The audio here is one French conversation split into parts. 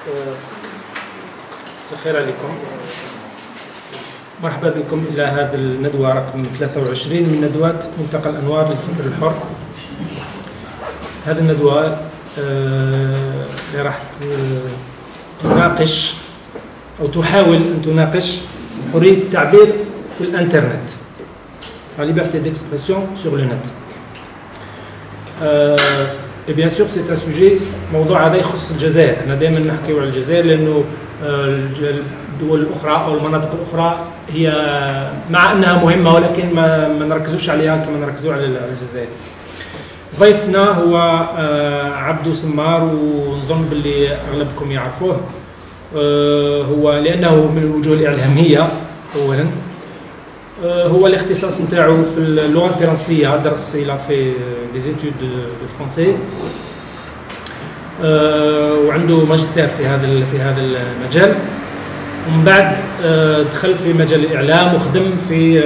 مساء الخير عليكم. مرحبا بكم إلى هذه الندوة رقم 23 من ندوات ملتقى الأنوار للفكر الحر. هذه الندوة اللي راح تناقش أو تحاول أن تناقش حرية التعبير في الإنترنت. La liberté d'expression sur le net. Et bien sûr c'est un sujet موضوع هذا يخص الجزائر. أنا دائما نحكي على الجزائر لأنه الدول الأخرى أو المناطق الأخرى هي مع أنها مهمة ولكن ما نركزوش عليها كما نركزوا على الجزائر. ضيفنا هو عبدو سمار ونظن باللي أغلبكم يعرفوه. هو لأنه من الوجوه الإعلامية أولا. هو الاختصاص نتاعو في اللغة الفرنسية، درس إلى في des études de français. وعنده ماجستير في هذا المجال. ومن بعد دخل في مجال الإعلام وخدم في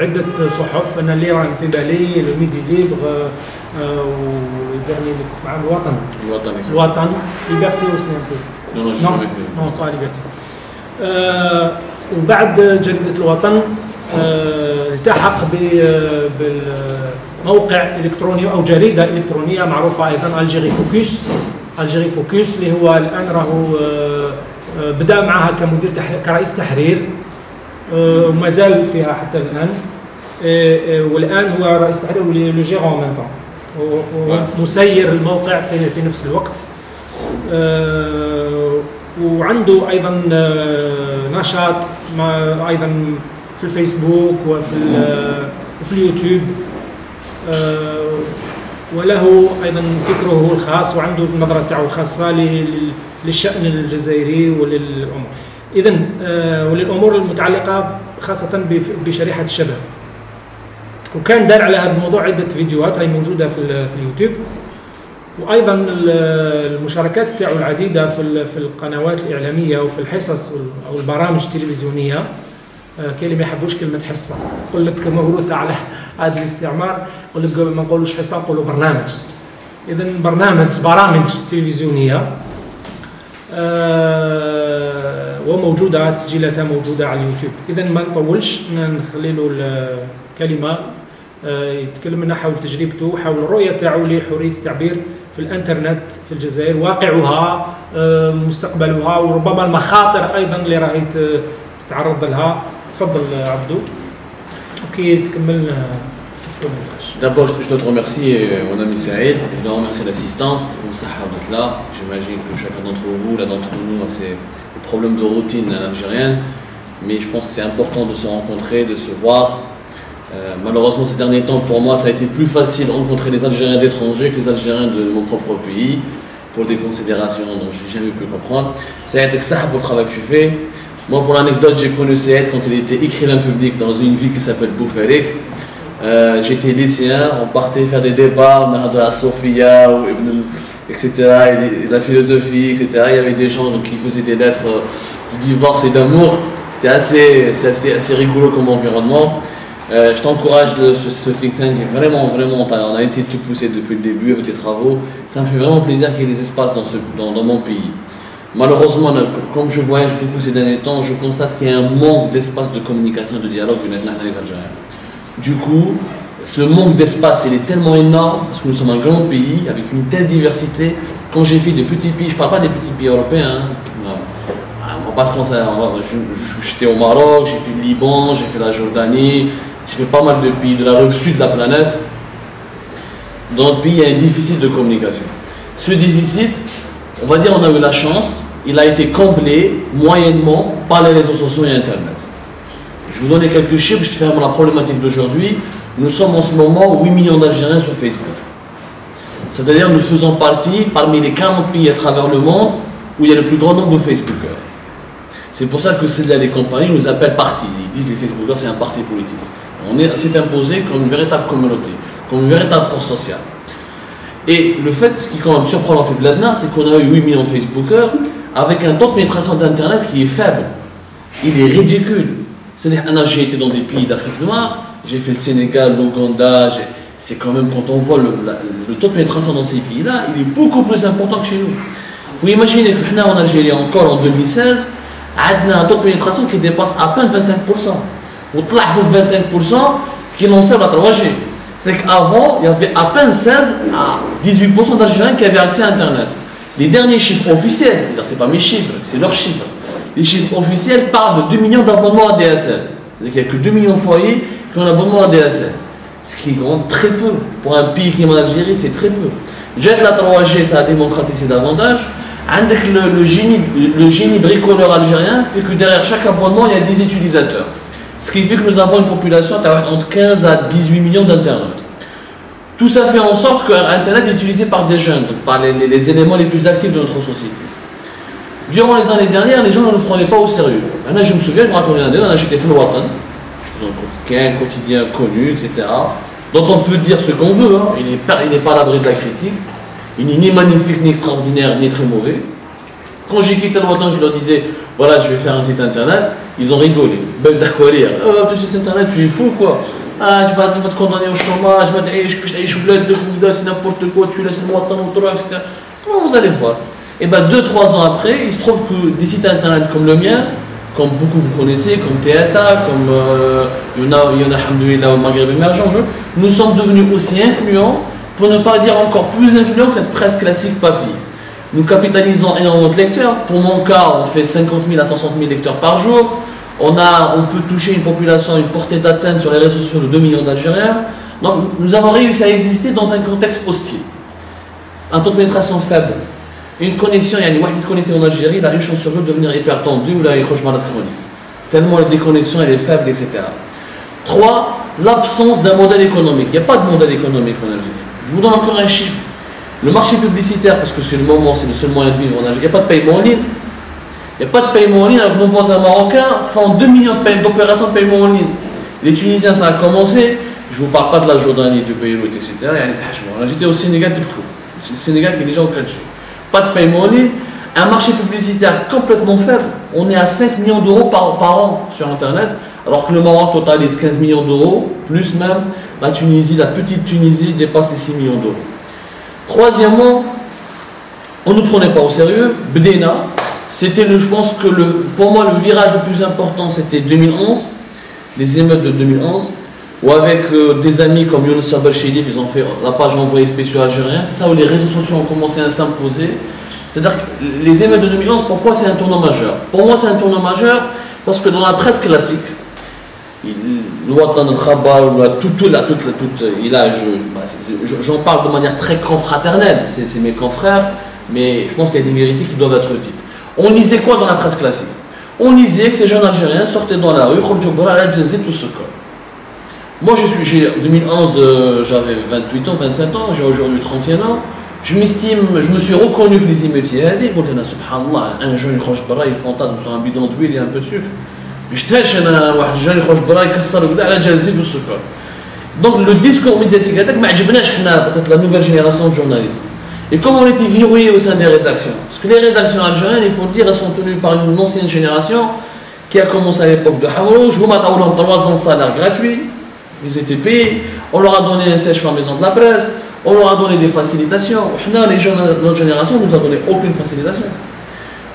عدة صحف. أنا اللي راه في بالي الميدي ليبر ودرني اللي كنت معاه الوطن ليبرتي أوسي ان بو نون با ليبرتي. وبعد جريدة الوطن التحق بالموقع إلكتروني أو جريدة إلكترونية معروفة أيضا ألجيري فوكس اللي هو الآن راهو بدأ معها كمدير كرئيس تحرير وما زال فيها حتى الآن. والآن هو رئيس تحرير ولو جيرون ميم طون ومسير الموقع في نفس الوقت. وعنده أيضا نشاط أيضا في الفيسبوك وفي اليوتيوب. وله أيضا فكره الخاص وعنده النظرة تاعو الخاصة للشأن الجزائري وللأمور وللأمور المتعلقة خاصة بشريحة الشباب. وكان دار على هذا الموضوع عدة فيديوهات هي موجودة في اليوتيوب. وايضا المشاركات تاعو العديده في القنوات الاعلاميه وفي الحصص او البرامج التلفزيونيه. كاين اللي ما يحبوش كلمه حصه، يقول لك موروثه على هذا الاستعمار، يقول لك ما نقولوش حصه نقولوا برنامج. اذا برامج تلفزيونيه وموجوده تسجيلاتها موجوده على اليوتيوب. اذا ما نطولش نخلي له الكلمه يتكلم لنا حول تجربته حول الرؤيه تاعو لحريه التعبير في الانترنت في الجزائر، واقعها مستقبلها وربما المخاطر ايضا اللي راهي تتعرض لها. تفضل عبدو وكي تكمل فكرة النقاش. D'abord, je dois te remercier mon ami Saïd, je dois remercier l'assistance pour Sahar d'être là. J'imagine que chacun d'entre vous, l'un d'entre nous, a ses problèmes de routine algérienne, mais je pense que c'est important de se rencontrer, de se voir. Malheureusement, ces derniers temps, pour moi, ça a été plus facile de rencontrer les Algériens d'étrangers que les Algériens de mon propre pays, pour des considérations dont je n'ai jamais pu comprendre. Saïd, c'est ça pour le travail que tu fais. Moi, pour l'anecdote, j'ai connu Saïd quand il était écrivain public dans une ville qui s'appelle Boufarik. J'étais lycéen, on partait faire des débats, on a de la Sophia, etc., et la philosophie, etc. Il y avait des gens qui faisaient des lettres de divorce et d'amour. C'était assez rigolo comme environnement. Je t'encourage, ce think tank est vraiment, on a essayé de tout pousser depuis le début avec tes travaux. Ça me fait vraiment plaisir qu'il y ait des espaces dans mon pays. Malheureusement, comme je voyage beaucoup ces derniers temps, je constate qu'il y a un manque d'espace de communication, de dialogue avec les Algériens. Du coup, ce manque d'espace, il est tellement énorme parce que nous sommes un grand pays avec une telle diversité. Quand j'ai fait des petits pays, je ne parle pas des petits pays européens, hein. On va pas se penser, j'étais au Maroc, j'ai fait le Liban, j'ai fait la Jordanie, j'ai fait pas mal de pays de la rive sud de la planète. Dans notre pays, il y a un déficit de communication. Ce déficit, on va dire on a eu la chance, il a été comblé moyennement par les réseaux sociaux et Internet. Je vais vous donner quelques chiffres, je vais faire la problématique d'aujourd'hui. Nous sommes en ce moment 8 millions d'Algériens sur Facebook. C'est-à-dire nous faisons partie parmi les 40 pays à travers le monde où il y a le plus grand nombre de Facebookers. C'est pour ça que les compagnies nous appellent partis. Ils disent les Facebookers c'est un parti politique. On s'est imposé comme une véritable communauté, comme une véritable force sociale. Et le fait, ce qui est quand même surprenant en Bladna, c'est qu'on a eu 8 millions de Facebookers avec un taux de pénétration d'Internet qui est faible. Il est ridicule. C'est-à-dire, j'ai été dans des pays d'Afrique noire, j'ai fait le Sénégal, l'Ouganda, c'est quand même, quand on voit le taux de pénétration dans ces pays-là, il est beaucoup plus important que chez nous. Vous imaginez que nous, en Algérie, encore en 2016, on a un taux de pénétration qui dépasse à peine 25%. Ou 25% qui lancent la 3G. C'est qu'avant, il y avait à peine 16 à 18% d'Algériens qui avaient accès à Internet. Les derniers chiffres officiels, c'est pas mes chiffres, c'est leurs chiffres. Les chiffres officiels parlent de 2 millions d'abonnements à DSL. C'est-à-dire qu'il n'y a que 2 millions de foyers qui ont un abonnement à DSL. Ce qui est très peu. Pour un pays qui est en Algérie, c'est très peu. Jette la 3G, ça a démocratisé davantage. Avec le génie bricoleur algérien fait que derrière chaque abonnement, il y a 10 utilisateurs. Ce qui fait que nous avons une population entre 15 à 18 millions d'Internet. Tout ça fait en sorte que Internet est utilisé par des jeunes, par les éléments les plus actifs de notre société. Durant les années dernières, les gens ne le prenaient pas au sérieux. Maintenant, je me souviens, je me rappelle une année, j'étais fait le Watan, un quotidien connu, etc., dont on peut dire ce qu'on veut, hein. Il n'est pas à l'abri de la critique, il n'est ni magnifique, ni extraordinaire, ni très mauvais. Quand j'ai quitté le Watan, je leur disais, voilà, je vais faire un site internet, ils ont rigolé. Ben d'accord, tu sais internet, tu es fou quoi. Ah, tu vas te condamner au chômage, c'est n'importe quoi, tu laisses le Watan, etc. Comment vous allez voir? Et bien 2-3 ans après, il se trouve que des sites internet comme le mien, comme beaucoup vous connaissez, comme TSA, comme il y en a alhamdoulilah au Maghreb émergent, nous sommes devenus aussi influents, pour ne pas dire encore plus influents que cette presse classique papier. Nous capitalisons énormément de lecteurs. Pour mon cas, on fait 50 000 à 60 000 lecteurs par jour. On peut toucher une population, une portée d'atteinte sur les réseaux sociaux de 2 millions d'Algériens. Donc nous avons réussi à exister dans un contexte hostile. Un taux de pénétration faible. Une connexion, il y a une connecté en Algérie, il a une chance sur deux de devenir hypertendu ou là il est malade chronique. Tellement la déconnexion elle est faible, etc. 3. L'absence d'un modèle économique. Il n'y a pas de modèle économique en Algérie. Je vous donne encore un chiffre. Le marché publicitaire, parce que c'est le moment, c'est le seul moyen de vivre en Algérie, il n'y a pas de paiement en ligne. Il n'y a pas de paiement en ligne, alors que nos voisins marocains font 2 millions d'opérations de paiement en ligne. Les Tunisiens, ça a commencé. Je ne vous parle pas de la Jordanie, du Beyrouth, etc. J'étais au Sénégal, c'est le Sénégal qui est déjà en 4G. Pas de paiement en ligne. Un marché publicitaire complètement faible. On est à 5 millions d'euros par an sur Internet, alors que le Maroc totalise 15 millions d'euros, plus même la Tunisie, la petite Tunisie dépasse les 6 millions d'euros. Troisièmement, on ne nous prenait pas au sérieux. Bdena, c'était je pense que pour moi le virage le plus important c'était 2011, les émeutes de 2011, où avec des amis comme Younes Sabel Chedif, ils ont fait la page envoyé spéciaux algériens. C'est ça où les réseaux sociaux ont commencé à s'imposer. C'est-à-dire que les émeutes de 2011, pourquoi c'est un tournant majeur? Pour moi c'est un tournant majeur parce que dans la presse classique, j'en parle de manière très confraternelle, c'est mes confrères, mais je pense qu'il y a des vérités qui doivent être dites. On lisait quoi dans la presse classique? On lisait que ces jeunes Algériens sortaient dans la rue, tout ce que. Moi, en 2011, j'avais 28 ans, 27 ans, j'ai aujourd'hui 31 ans. Je me suis reconnu les émeutiers. Subhanallah, un jeune il fantasme sur un bidon d'huile et un peu de sucre. Donc le discours médiatique, peut-être la nouvelle génération de journalistes. Et comme on était verrouillés au sein des rédactions, parce que les rédactions algériennes, il faut le dire, elles sont tenues par une ancienne génération qui a commencé à l'époque de Haourouj, où on a 3 ans de salaire gratuit, ils étaient payés, on leur a donné un sèche-femme maison de la presse, on leur a donné des facilitations. Les jeunes de notre génération ne nous a donné aucune facilitation.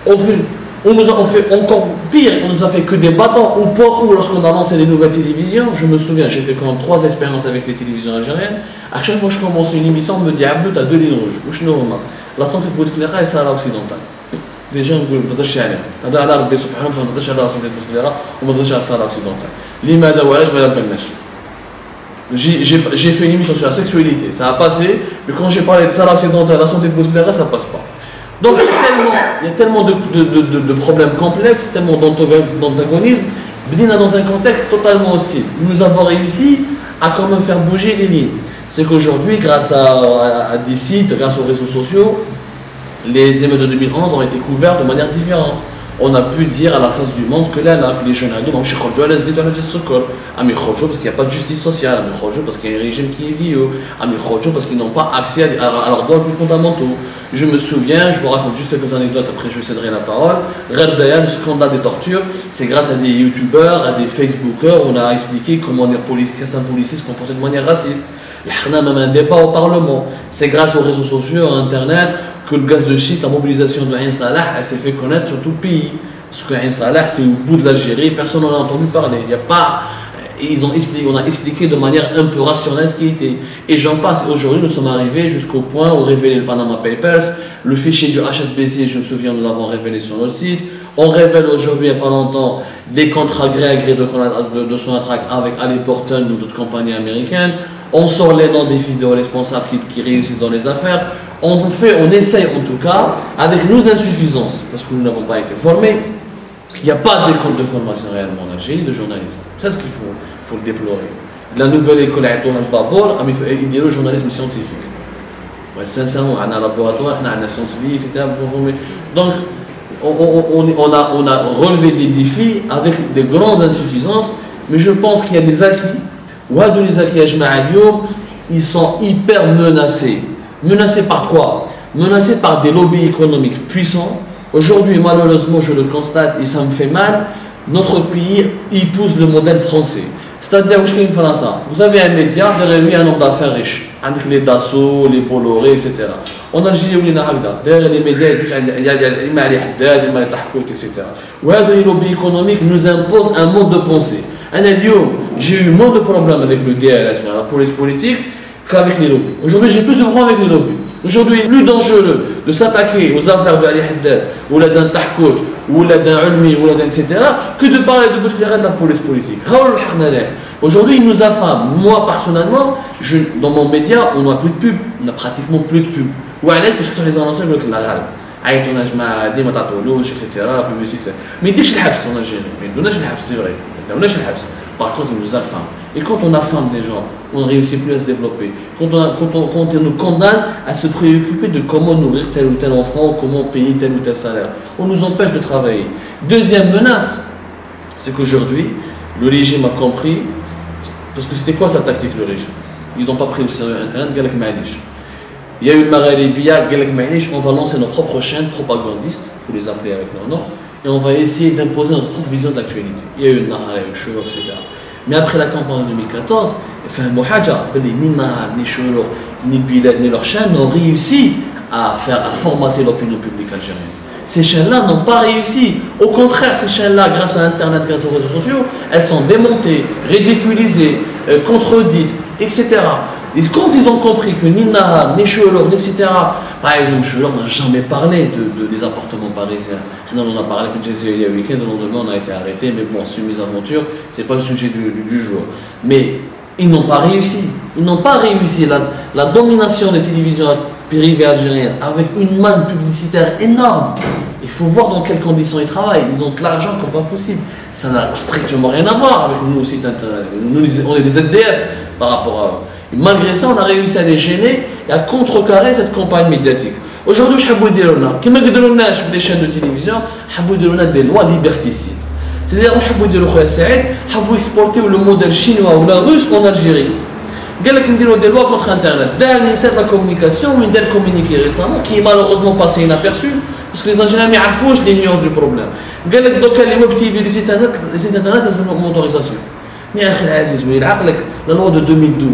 Aucune. On nous a fait encore pire, on nous a fait que des bâtons au point où lorsqu'on a lancé les nouvelles télévisions, je me souviens, j'ai fait quand même 3 expériences avec les télévisions algériennes. À chaque fois que je commence une émission, on me dit Abdou, tu as 2 lignes rouges. La santé post-scléra et Sahara occidentale. Les gens me disent la santé post-scléra, on me dit la Sahara occidentale. J'ai fait une émission sur la sexualité, ça a passé, mais quand j'ai parlé de Sahara occidentale, la santé post-scléra, ça passe pas. Donc il y a tellement de problèmes complexes, tellement d'antagonisme, Bdina dans un contexte totalement hostile. Nous avons réussi à quand même faire bouger les lignes. C'est qu'aujourd'hui, grâce à des sites, grâce aux réseaux sociaux, les émeutes de 2011 ont été couvertes de manière différente. On a pu dire à la face du monde que là, que les jeunes adultes ont parce qu'il n'y a pas de justice sociale, parce qu'il y a un régime qui est vieux, parce qu'ils n'ont pas accès à leurs droits plus fondamentaux. Je me souviens, je vous raconte juste quelques anecdotes, après je céderai la parole. Le scandale des tortures, c'est grâce à des youtubeurs, à des facebookers, on a expliqué comment qu'un policier se comportait de manière raciste. On a même un débat au Parlement. C'est grâce aux réseaux sociaux, à Internet, que le gaz de schiste, la mobilisation de Ain Salah, elle s'est fait connaître sur tout le pays. Parce que Ain Salah, c'est au bout de l'Algérie, personne n'en a entendu parler. Il n'y a pas. On a expliqué de manière un peu rationnelle ce qui était. Et j'en passe. Aujourd'hui, nous sommes arrivés jusqu'au point où on révélait le Panama Papers, le fichier du HSBC, je me souviens, nous l'avons révélé sur notre site. On révèle aujourd'hui, il n'y a pas longtemps, des contrats gré à gré de Sonatrach avec Halliburton ou d'autres compagnies américaines. On sort les noms des fils de responsables qui réussissent dans les affaires. On essaye en tout cas, avec nos insuffisances, parce que nous n'avons pas été formés, parce qu'il n'y a pas d'école de formation réellement en Algérie de journalisme. C'est ce qu'il faut le déplorer. La nouvelle école a été idée le journalisme scientifique. Ouais, sincèrement, on a un laboratoire, on a une science vie, etc. Donc, on a relevé des défis avec des grandes insuffisances, mais je pense qu'il y a des acquis. Les acquis, ils sont hyper menacés. Menacés par quoi? Menacés par des lobbies économiques puissants. Aujourd'hui, malheureusement, je le constate et ça me fait mal, notre pays épouse le modèle français. C'est-à-dire, vous avez un média, derrière lui un homme d'affaires riche, avec les Dassault, les Bolloré, etc. En Algérie, derrière les médias, il y a les Haddad, il y a les Tahkout, etc. Les lobbies économiques nous imposent un mode de pensée. J'ai eu moins de problèmes avec le DLS, la police politique, qu'avec les lobbies. Aujourd'hui, j'ai plus de problèmes avec les lobbies. Aujourd'hui, il est plus dangereux de s'attaquer aux affaires de Ali Haddad, ou d'un Tahkout, ou d'un Ulmi, ou d'un etc., que de parler de Bouteflika de la police politique. Aujourd'hui, il nous affame. Moi, personnellement, dans mon média, on n'a plus de pub. On n'a pratiquement plus de pub. Ou à l'aise, parce que sur les annonceurs, ils la râle. etc. Mais dès que je l'habse en Algérie, c'est vrai. Par contre, il nous affame. Et quand on affame des gens, on ne réussit plus à se développer. Quand on nous condamne à se préoccuper de comment nourrir tel ou tel enfant, comment payer tel ou tel salaire, on nous empêche de travailler. Deuxième menace, c'est qu'aujourd'hui, le régime a compris, parce que c'était quoi sa tactique, le régime? Ils n'ont pas pris au sérieux Internet, il y a eu le Maghrébia, on va lancer nos propres chaînes propagandistes, il faut les appeler avec leur nom, et on va essayer d'imposer notre propre vision de l'actualité. Il y a eu le Nahar, il y a eu le Shurok, etc. Mais après la campagne 2014, ni Nahar, ni Shurok, ni Bilad, ni leurs chaînes n'ont réussi à formater l'opinion publique algérienne. Ces chaînes-là n'ont pas réussi. Au contraire, ces chaînes-là, grâce à Internet, grâce aux réseaux sociaux, elles sont démontées, ridiculisées, contredites, etc. Et quand ils ont compris que ni Nahar, ni Shurok, etc., par exemple, Shurok n'a jamais parlé des appartements parisiens. On en a parlé il y a un week-end, le lendemain on a été arrêté, mais bon, c'est une mésaventure, ce n'est pas le sujet du jour. Mais ils n'ont pas réussi. Ils n'ont pas réussi. La domination des télévisions privées algériennes avec une manne publicitaire énorme. Il faut voir dans quelles conditions ils travaillent. Ils ont de l'argent comme pas possible. Ça n'a strictement rien à voir avec nous aussi. Nous, on est des SDF par rapport à eux. Et malgré ça, on a réussi à les gêner et à contrecarrer cette campagne médiatique. Aujourd'hui, je veux dire, comme les chaînes de télévision, je veux dire des lois liberticides. C'est-à-dire, je veux dire, exporter le modèle chinois ou la russe en Algérie. Il y a des lois contre Internet. D'ailleurs, le ministère de la Communication, il a communiqué récemment, qui est malheureusement passé inaperçu, parce que les Algériens ne savent pas les nuances du problème. Il y a les web TV, les sites Internet, c'est une autorisation. Mais la loi de 2012,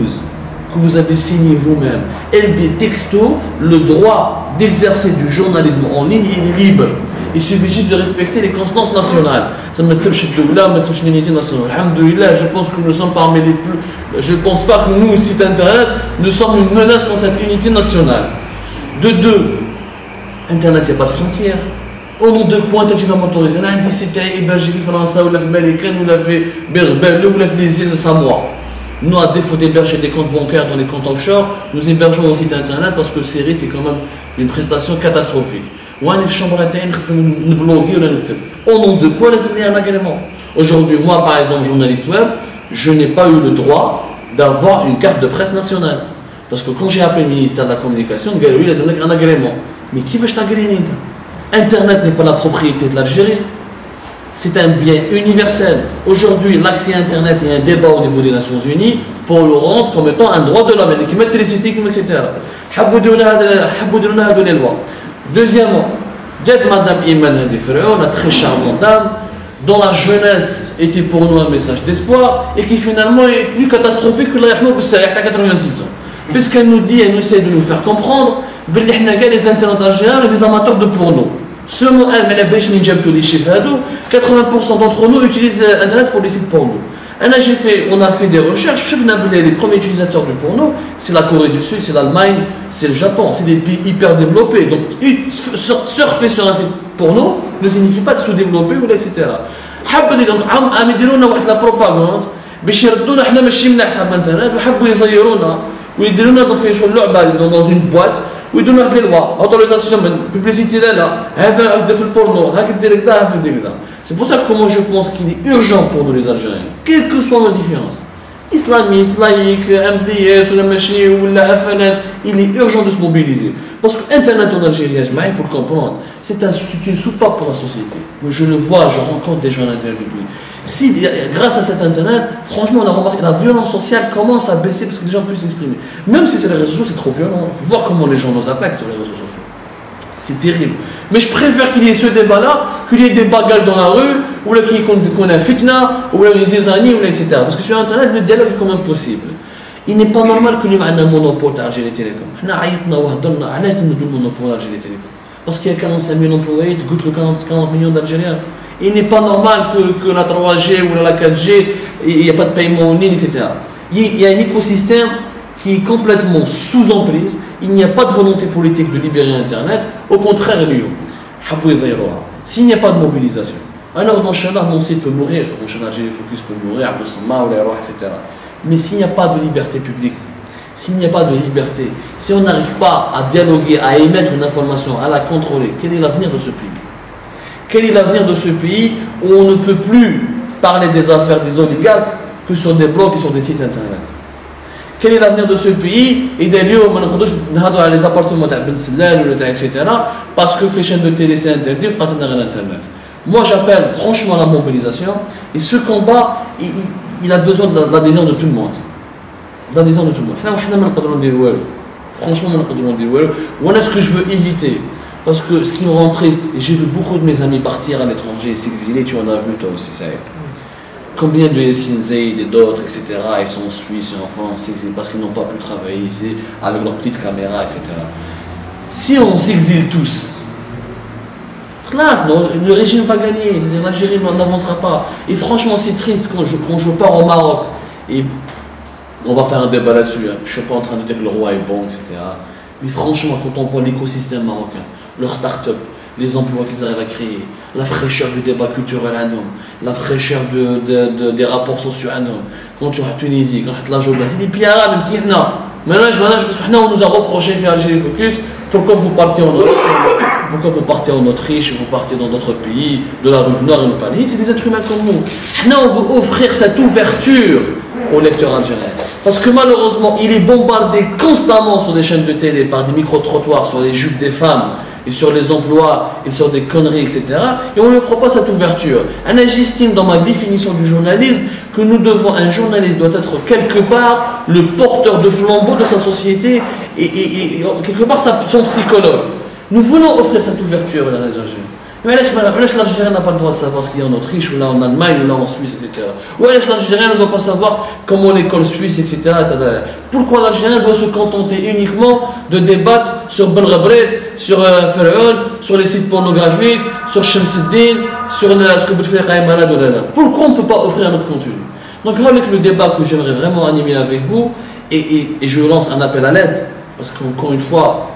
que vous avez signé vous-même, elle dit texto le droit d'exercer du journalisme en ligne est libre. Il suffit juste de respecter les constances nationales. Ça me semble que l'unité nationale. Alhamdoulilah, je pense que nous sommes parmi les plus. Je ne pense pas que nous, site internet, nous sommes une menace contre cette unité nationale. De deux, Internet, il n'y a pas de frontières. Au nom de quoi tu vas m'autoriser? On a un site hébergé en France, ou la américaine, ou la Berbel, ou les îles de Samoa. Nous, à défaut d'héberger des comptes bancaires dans les comptes offshore, nous hébergeons au site internet parce que c'est quand même une prestation catastrophique. Au nom de quoi les un agrément? Aujourd'hui, moi par exemple, journaliste web, je n'ai pas eu le droit d'avoir une carte de presse nationale. Parce que quand j'ai appelé le ministère de la Communication, il a dit un agrément. Mais qui veut t'agréer? Internet n'est pas la propriété de l'Algérie. C'est un bien universel. Aujourd'hui, l'accès à Internet est un débat au niveau des Nations Unies pour le rendre comme étant un droit de l'homme. Et qui met l'électricité, etc. Les lois. Deuxièmement, Madame Iman Hadifreo, la très charmante dame, dont la jeunesse était pour nous un message d'espoir et qui finalement est plus catastrophique que la Yahmoub Saïd à 86 ans. Puisqu'elle nous dit, elle essaie de nous faire comprendre, باللي حنا كاع لي انترنت algériens les amateurs de porno. Seulement un ما نبغيش منين جابتوا لي chiffres هادو 80% d'entre nous utilisent internet pour les sites porno. On a fait des recherches, les premiers utilisateurs du porno, c'est la Corée du Sud, c'est l'Allemagne, c'est le Japon, c'est des pays hyper développés. Donc surfer sur un site porno ne signifie pas de sous-développer, etc. عم يديروا لنا واحد لا بروباغوند باش يردونا حنا ماشي من حساب الانترنت ويحبوا يزيرونا ويديروا لنا في شغل لعبه dans une boîte ويديروا لنا واحد لوا اوتوريزاسيون من بوبليسيتي لا هذا دير في البورنو هاك دير كذا هاك دير كذا. C'est pour ça que moi je pense qu'il est urgent pour nous les Algériens, quelles que soient nos différences, islamistes, laïcs, MDS ou la machine ou la FNL, il est urgent de se mobiliser. Parce que Internet en Algérie, il faut le comprendre, c'est une soupape pour la société. Je le vois, je rencontre des gens à l'intérieur du pays. Si, grâce à cet Internet, franchement, on a remarqué que la violence sociale commence à baisser parce que les gens peuvent s'exprimer. Même si c'est les réseaux sociaux, c'est trop violent. Il faut voir comment les gens nous attaquent sur les réseaux sociaux. C'est terrible. Mais je préfère qu'il y ait ce débat-là, qu'il y ait des bagarres dans la rue, ou là qu'on a fitna, ou là les zizani, ou là, etc. Parce que sur Internet, le dialogue est quand même possible. Il n'est pas normal que nous ayons un monopole d'Algérie Télécom. Nous avons un monopole d'Algérie Télécom. Parce qu'il y a 45 000 employés, tu goûtes le 40 millions d'Algériens. Il n'est pas normal que la 3G ou la 4G, il n'y a pas de paiement en ligne, etc. Il y a un écosystème qui est complètement sous emprise. Il n'y a pas de volonté politique de libérer Internet. Au contraire, s'il n'y a pas de mobilisation, alors mon site peut mourir, Algérie Focus peut mourir, etc. Mais s'il n'y a pas de liberté publique, s'il n'y a pas de liberté, si on n'arrive pas à dialoguer, à émettre une information, à la contrôler, quel est l'avenir de ce pays? Quel est l'avenir de ce pays où on ne peut plus parler des affaires des oligarques que sur des blogs et sur des sites Internet? Quel est l'avenir de ce pays? Et d'ailleurs, on a les appartements etc. Parce que les chaînes de télé c'est interdit, parce qu'on a Internet. Moi j'appelle franchement à la mobilisation. Et ce combat, il a besoin de l'adhésion de tout le monde. L'adhésion de tout le monde. Franchement, voilà ce que je veux éviter. Parce que ce qui me rend triste, et j'ai vu beaucoup de mes amis partir à l'étranger, s'exiler, tu en as vu toi aussi, ça y est. Combien de Yassine Zaid et d'autres, etc., ils sont en Suisse, en France, parce qu'ils n'ont pas pu travailler ici avec leur petite caméra, etc. Si on s'exile tous, classe, le régime va gagner, c'est-à-dire l'Algérie n'avancera pas. Et franchement, c'est triste quand je pars au Maroc, et on va faire un débat là-dessus, hein. Je ne suis pas en train de dire que le roi est bon, etc. Mais franchement, quand on voit l'écosystème marocain, leurs start-up, les emplois qu'ils arrivent à créer, la fraîcheur du débat culturel à nous, la fraîcheur des rapports sociaux à nous. Quand tu es en Tunisie, quand tu es la Jolie, c'est des pays arabes qui sont là. Maintenant, on nous a reproché faire Algérie Focus. Pourquoi vous partez en Autriche? Pourquoi vous partez en Autriche, vous partez dans d'autres pays, de la rive nord et le pays? C'est des êtres humains comme nous. Maintenant, on veut offrir cette ouverture aux lecteurs algériens. Parce que malheureusement, il est bombardé constamment sur des chaînes de télé par des micro-trottoirs sur les jupes des femmes et sur les emplois et sur des conneries, etc. Et on ne lui offre pas cette ouverture. J'estime dans ma définition du journalisme que un journaliste doit être quelque part le porteur de flambeau de sa société et quelque part son psychologue. Nous voulons offrir cette ouverture à la Algériens. Mais l'Algérien n'a pas le droit de savoir ce qu'il y a en Autriche, ou là en Allemagne, ou là en Suisse, etc. Ou l'Algérien ne doit pas savoir comment l'école suisse, etc. Pourquoi l'Algérien doit se contenter uniquement de débattre sur Ben Rabred, sur Pharaon, sur les sites pornographiques, sur Shamsuddin, sur ce que vous faites Qaïmana. Pourquoi on ne peut pas offrir notre contenu? Donc, avec le débat que j'aimerais vraiment animer avec vous, et je lance un appel à l'aide, parce qu'encore une fois,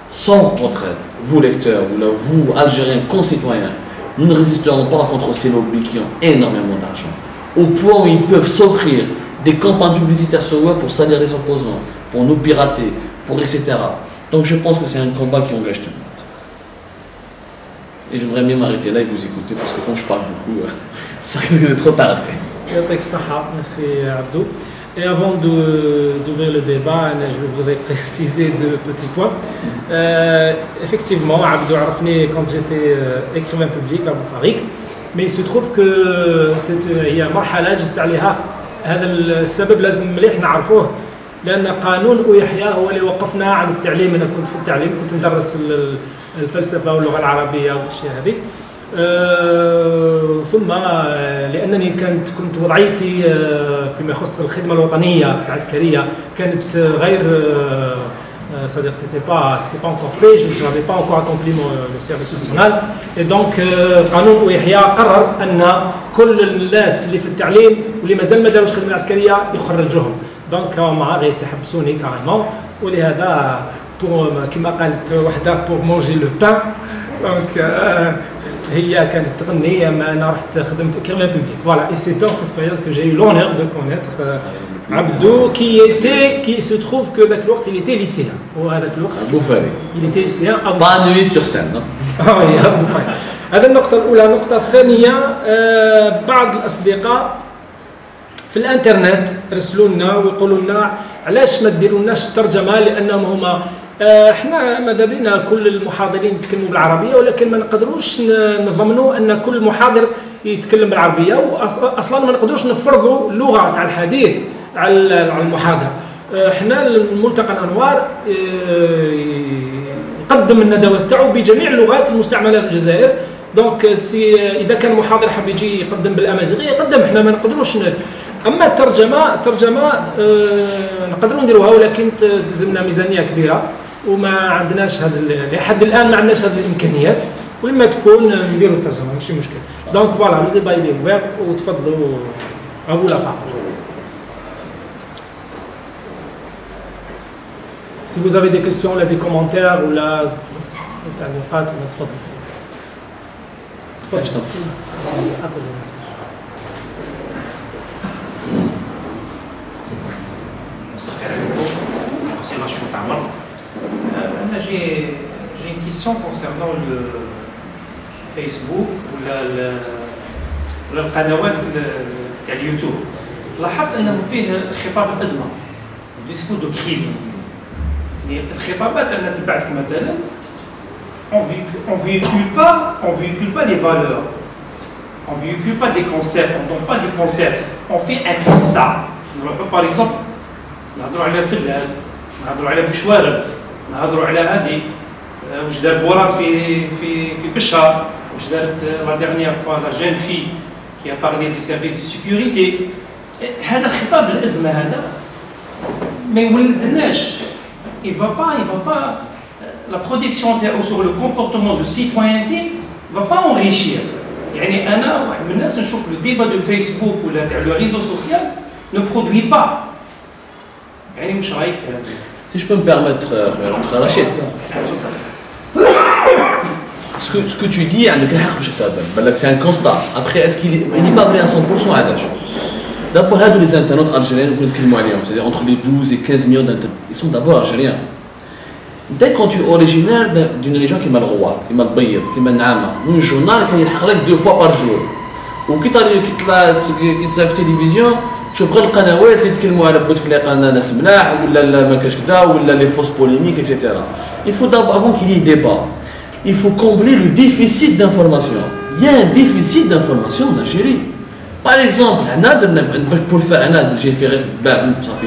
sans votre aide, vous lecteurs, vous Algériens concitoyens, nous ne résisterons pas contre ces lobbies qui ont énormément d'argent, au point où ils peuvent s'offrir des campagnes publicitaires sur web pour salir les opposants, pour nous pirater, pour etc. Donc je pense que c'est un combat qui engage tout le monde. Et j'aimerais bien m'arrêter là et vous écouter, parce que quand je parle beaucoup, ça risque de trop tarder. Merci Abdou. Et avant d'ouvrir le débat, je voudrais préciser deux petits points. Effectivement, Abdou Arafni, quand j'étais écrivain public à Farik, mais il se trouve que هي مرحلة جزت عليها هذا السبب لازم مليح نعرفوه لأن قانون ويحيى هو اللي وقفنا عن التعليم. أنا كنت في التعليم، كنت ندرس الفلسفة واللغة العربية والأشياء هذه. ثم لأنني كنت وضعيتي فيما يخص الخدمة الوطنية العسكرية كانت غير c'est-à-dire c'était pas encore fait, je n'avais pas encore accompli le service national. Et donc قانون ويحيى قرر ان كل الناس اللي في التعليم واللي مازال ما داروش الخدمه العسكريه يخرجوهم. دونك هما غيتحبسوني كاريمون، ولهذا كما قالت وحده بور مونجي لو بان. دونك هي كانت تغني، انا رحت خدمت كيرفان بوبليك. فوالا اي سي دون سيت بيريود كو جي يو لونور دو كونيتر Abdou qui se trouve que ذاك الوقت il était lycéen. وهذاك الوقت أبو فاري il était lycéen. pas nuit sur scène. oui أبو فاري. هذا النقطة الأولى. النقطة الثانية بعض الأصدقاء في الانترنت رسلوا لنا ويقولوا لنا علاش ما ديرولناش الترجمة، لأنهم هما احنا ماذا بينا كل المحاضرين يتكلموا بالعربية، ولكن ما نقدروش نضمنوا أن كل محاضر يتكلم بالعربية، وأصلا ما نقدروش نفرضوا اللغة تاع الحديث على المحاضر. احنا الملتقى الانوار يقدم الندوات تاعو بجميع اللغات المستعمله في الجزائر. دونك اذا كان محاضر حاب يجي يقدم بالامازيغيه يقدم، احنا ما نقدروش اما الترجمه نقدروا نديروها، ولكن تلزمنا ميزانيه كبيره وما عندناش هذا لحد الان، ما عندناش هذه الامكانيات، ولما تكون نديروا الترجمه ماشي مشكل. دونك فوالا لو ديبا يلي اوفير، وتفضلوا افو لا بارول. Si vous avez des questions ou des commentaires ou la تعليقات تفضل. J'ai une question concernant le Facebook ou القنوات تاع اليوتيوب. لاحظت انه فيه خطاب الازمه، ديسكور دو كريز. الخطابات انا تبعتك مثلا on véhicule pas les valeurs, on véhicule pas des concepts, on donne pas des concepts, on fait un constat. Par exemple نهضروا على سلال، نهضروا على بشوارب، نهضروا على هذه واش دار بوراس في بشار، واش دارت لا ديرنيير فوا لا جين في كي بارلي دي سيرفيس دو سيكوريتي. هذا الخطاب الازمه هذا ما يولدناش. Il va pas, la protection sur le comportement de citoyenneté ne va pas enrichir. يعني أنا واحد من الناس نشوف le débat de Facebook ولا تاع le réseau social ne produit pas. يعني واش رايك في هذا؟ Si je peux me permettre, Rachid, ce que tu dis, c'est un constat. Après, est-ce qu'il n'est pas vrai à 100% à l'âge? D'abord, les internautes algériens, c'est-à-dire entre les 12 et 15 millions d'internautes, ils sont d'abord algériens. Dès quand tu es originaire d'une région qui est malroite, qui est malbayed, qui est malnama, un journal qui est 2 fois par jour, ou qui est la télévision, tu prends le canal qui يتكلموا على بوتفليقه ناس ملاح ولا ما كاش كذا ولا les fausses polémiques, etc. Il faut d'abord, avant qu'il y ait débat, il faut combler le déficit d'information. Il y a un déficit d'information en Algérie. Par exemple, pour le faire, j'ai fait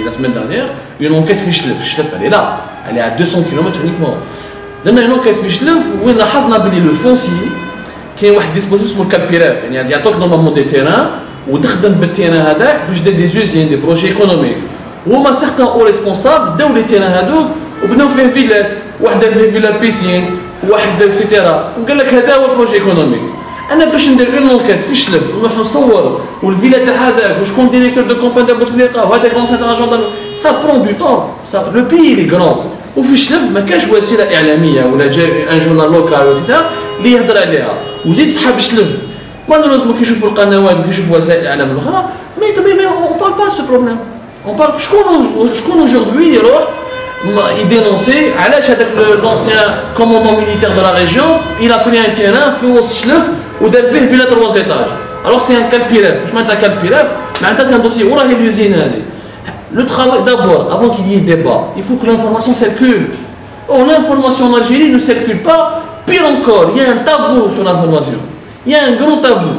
la semaine dernière une enquête Fichlef. Elle est là, elle est à 200 km uniquement. Dans une enquête Fichlef, où on a ramené le foncier, qui est un dispositif pour le calpiref. Il y a normalement des terrains, où on terrain هذاك باش des usines, des projets économiques. وهما certains hauts responsables داو les terrains هذوك وبناو فيه فيلات، واحدة فيه فيلا بيسين، واحدة اكسيتيرا، وقال لك هذا هو البروجي ايكونوميك. انا باش ندير اون انكيت في شلب ونروح نصور والفيلا تاع هذاك وشكون ديريكتور دو كومباني تاع بوتفليقه وهذاك لونسيان تاع جوندارم سا برون دو طون لو بيي لي غران وفي شلب ما كاش وسيله اعلاميه ولا جاي ان جورنال لوكال ولا اللي يهضر عليها وزيد صحاب شلب مالوريزمون كيشوفوا القنوات وكيشوفوا وسائل الاعلام الاخرى مي اون بارل با سو بروبليم اون بارل شكون اوجوردي يروح يدينونسي علاش هذاك لونسيان كوموندون ميليتير دو لا ريجيون il a pris un terrain في وسط شلف ودار فيه فيلا 3 ايطاج. Alors c'est un calpiref. واش معناتها calpiref؟ معناتها c'est un dossier وراهي اليوزين هذه. Le travail d'abord, avant qu'il y ait débat, il faut que l'information circule. Or l'information en Algérie ne circule pas. Pire encore, il y a un tabou sur l'information. Il y a un grand tabou.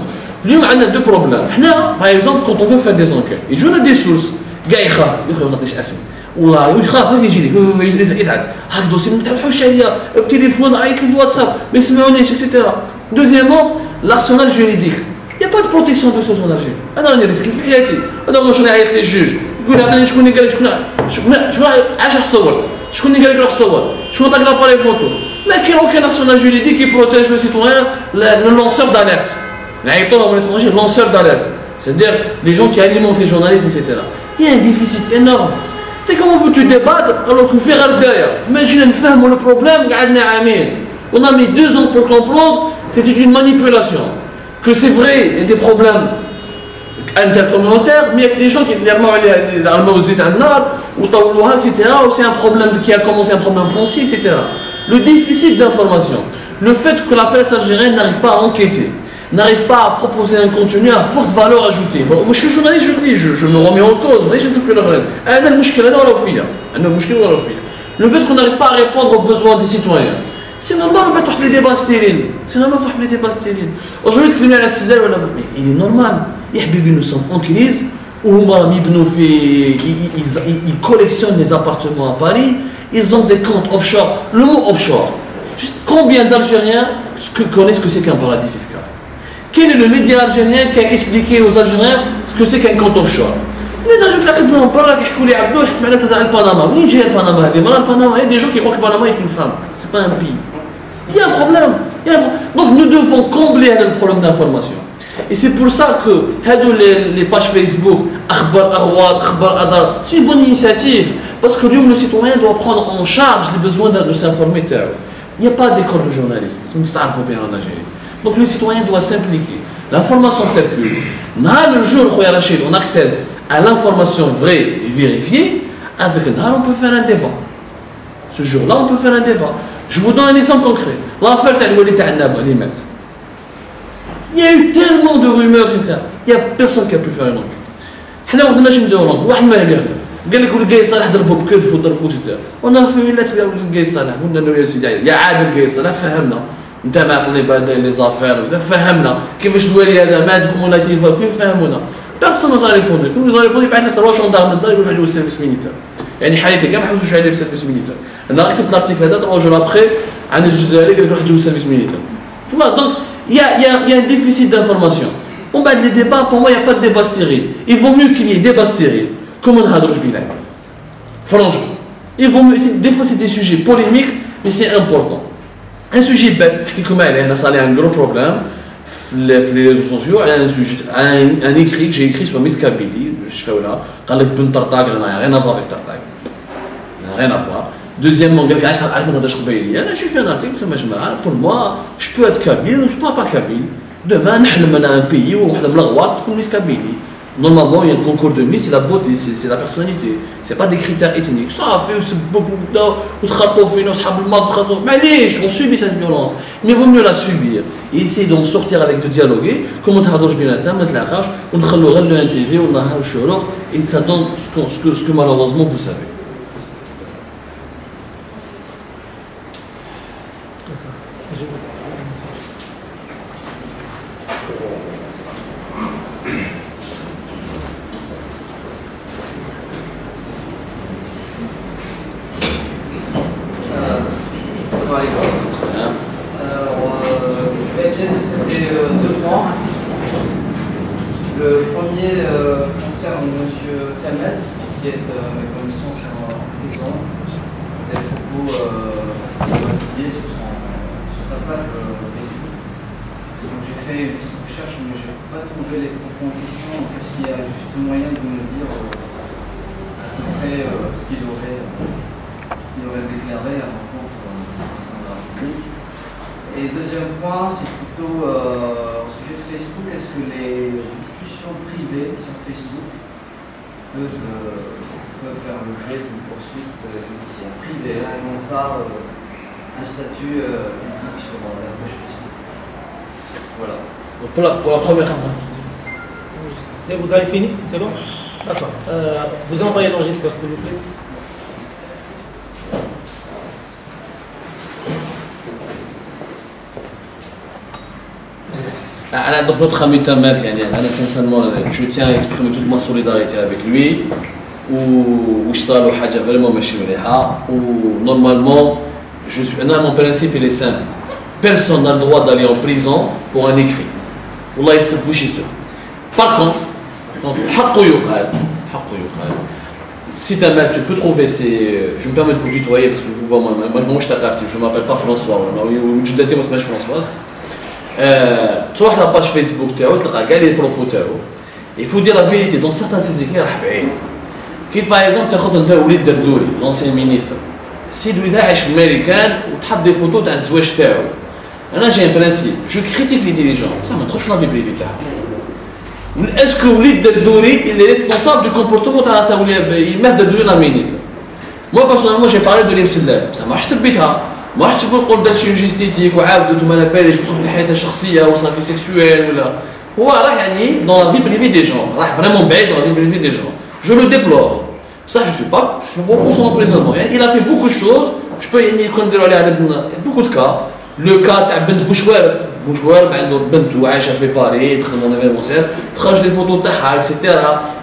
اليوم عندنا deux problèmes. Là, par exemple, quand on veut faire des enquêtes, il joue des sources. كاع يخاف ما تعطيش اسم. والله يخاف هاك يجي لك يزعل هاك دوسي ما تفتحوش عليا بالتليفون عيط لي في واتساب ما يسمعونيش etc. Deuxièmement, l'arsenal juridique. Il n'y a pas de protection de sources en Algérie. أنا راني ريسكي في حياتي. أنا واش نعيط للجوج يقول لي عطيني شكون اللي قال لك شكون علاش صورت شكون اللي قال لك روح صور شكون عطاك لاباري فوتو ما كاين aucun arsenal juridique qui protège le citoyen le lanceur d'alerte نعيطوا لهم l'étranger lanceur d'alerte c'est-à-dire les gens qui alimentent les journalistes etc. Il y a un déficit énorme. Comment veux-tu débattre alors que faire derrière imagine نفهموا le problème قعدنا عامين on a mis 2 ans pour comprendre c'était une manipulation que c'est vrai il y a des problèmes intercommunautaires mais il y a des gens qui c'est un problème qui a commencé un problème foncier etc. Le déficit d'information le fait que la presse algérienne n'arrive pas à enquêter n'arrive pas à proposer un contenu à forte valeur ajoutée. Moi je suis journaliste, je me remets en cause. Le fait qu'on n'arrive pas à répondre aux besoins des citoyens, c'est normal de mettre les débats stériles. C'est normal de mettre les débats stériles. Aujourd'hui, il est normal. Nous sommes en crise. Ils collectionnent les appartements à Paris. Ils ont des comptes offshore. Le mot offshore. Juste combien d'Algériens connaissent ce que c'est qu'un paradis fiscal? Quel est le média algérien qui a expliqué aux Algériens ce que c'est qu'un compte offshore? Les Algériens qui ont parlé de Panama. Oui, j'ai le Panama. Il y a des gens qui croient que le Panama est une femme. Ce n'est pas un pays. Il y a un problème. Donc nous devons combler le problème d'information. Et c'est pour ça que les pages Facebook, c'est une bonne initiative. Parce que le citoyen doit prendre en charge les besoins de s'informer. Il n'y a pas d'école de journalisme. C'est un bien en Algérie. Donc le citoyen doit s'impliquer. L'information circule. Le jour où on accède à l'information vraie et vérifiée, avec on peut faire un débat. Ce jour-là, on peut faire un débat. Je vous donne un exemple concret. L'affaire de Walid Annaba, l'IMET. Il y a eu tellement de rumeurs, etc. Il n'y a personne qui a pu faire une enquête. On a fait une lettre à Guy Salah. Il y a Adel Guy Salah, انت ما عطني بعد لي زافير فهمنا كيفاش الوالي هذا مات كومون كيف فهمونا بيرسون نوز ريبوندي نوز ريبوندي بعثنا 3 جوندارم للدار يقولوا حاجه السيرفيس ميليتير يعني حياتي كاع ما حوسوش عليه في السيرفيس ميليتير انا كتبت الارتيكل هذا 3 جور ابخي عن الجوج ديالي قال لك روح جوج السيرفيس ميليتير tu vois donc il y a un déficit d'information on va les débats pour moi il y a pas de débat stérile il vaut mieux qu'il y ait débat stérile comme on hadrouj bilan franchement il vaut mieux des fois c'est des sujets polémiques mais c'est important. Un sujet bête, ça a un gros problème les réseaux sociaux, un écrit que j'ai écrit sur Miss Kabili, je fais là, quand les Ben Tartag, il n'a rien à voir avec Tartag. Il n'a rien à voir. Deuxièmement, j'ai fait un article, pour moi, je peux être Kabyle ou je ne peux pas Kabyle. Demain, on a un pays où on a comme Miss Kabili. Normalement, il y a un concours de Miss, c'est la beauté, c'est la personnalité. Ce n'est pas des critères ethniques. Ça fait beaucoup on subit cette violence. Mais il vaut mieux la subir et essayer d'en sortir avec de dialoguer. Comment tu as bien la mettre la rage, on a le NTV, on a le et ça donne ce que malheureusement vous savez. Pour la première campagne. Vous avez fini? C'est bon? D'accord. Vous envoyez l'enregistreur, s'il vous plaît. Donc notre ami Tamer, sincèrement, je tiens à exprimer toute ma solidarité avec lui. Ou vraiment normalement, mon principe il est simple. Personne n'a le droit d'aller en prison pour un écrit. والله يسب وش يسب. Par contre, حقه يقال site internet, tu peux trouver je me permets de vous tutoyer parce que vous voyez, moi je ne m'appelle pas François, je m'appelle Françoise. Tu vois la page Facebook, tu as les propos. Il faut dire la vérité, dans certains de ces écrits, par exemple, tu as Walid Dardouri, l'ancien ministre. Si tu es américain, tu as des photos de Zouach Tao. J'ai un principe, je critique les dirigeants, ça ne me trouve pas la vie privée. Est-ce que Walid Dardouri est responsable du comportement de la ministre? Moi personnellement j'ai parlé de l'Imslam, ça m'a حسبتها، ما راحش نقول درت شي جي ستيتيك وعاودت وما على باليش ودخل في حياته الشخصيه وصافي سيكسويل ولا هو راه يعني dans la vie privée des gens، راح vraiment بعيد dans la vie privée des gens. Je le déplore. Ça je suis pas pour son emprisonnement. Il a fait beaucoup de choses, je peux يعني يكون نديروا عليها beaucoup de cas. Le cas تاع بنت بوشوارب عنده بنت وعايشه في باريس تخدم en événementiel خرج des photos تاعها etc.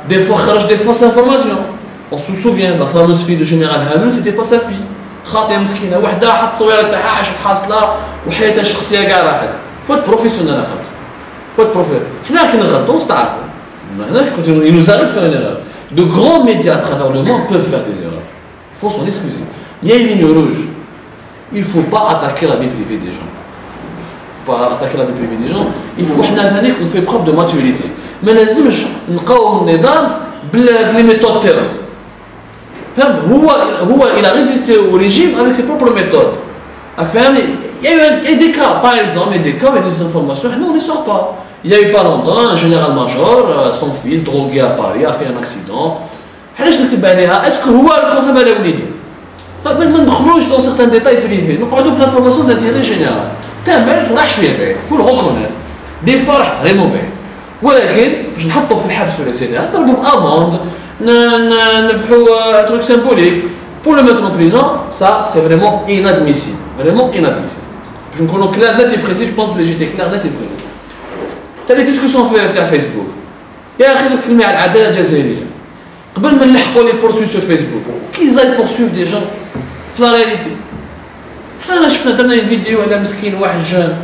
Des fois خرج des fausses informations. On se souvient la fameuse fille de général Hamel, c'était pas sa fille. خاطئه مسكينه وحده حط صويره تاعها عاشت حاصله وحياتها الشخصيه كاع راحت. Faut être professionnel اخاك. Faut être professionnel. حنا كي نغلطوا نستعرفوا. هنا il nous arrive de faire une erreur. De grands médias à travers le monde peuvent faire des erreurs. Il faut s'en excuser. Il y a une ligne rouge. Il ne faut pas attaquer la vie privée des gens. Il faut pas attaquer la vie privée des gens. Il faut qu'on fait preuve de maturité. Mais لازمش نقاوم النظام بلي méthodes terror. Il a résisté au régime avec ses propres méthodes. Il y a eu des cas, par exemple, il y a des cas avec des informations, nous on ne les sort pas. Il y a eu pas longtemps un général-major, son fils, drogué à Paris, a fait un accident. Est-ce que هو responsable على وليده؟ ما ندخلوش dans certains détails privés, نقعدوا في l'information d'intérêt général. تامل راح شويه بعيد، faut le reconnaître. Des fois راح vraiment بعيد. ولكن باش نحطوا في الحبس ولا اكسيتيرا نضربوا باموند نربحوا truc symbolique. Pour le mettre en prison, ça c'est vraiment inadmissible. Vraiment inadmissible. Je me connais clair, net et précis, je pense que j'étais clair, net et précis. Tu as les discussions sur Facebook. يا أخي نتكلم على العدالة الجزائرية. قبل ما نلحقوا les poursuivre sur Facebook. Qu'ils aillent poursuivre des gens. في la réalité. حنا شفنا درنا فيديو على مسكين واحد جان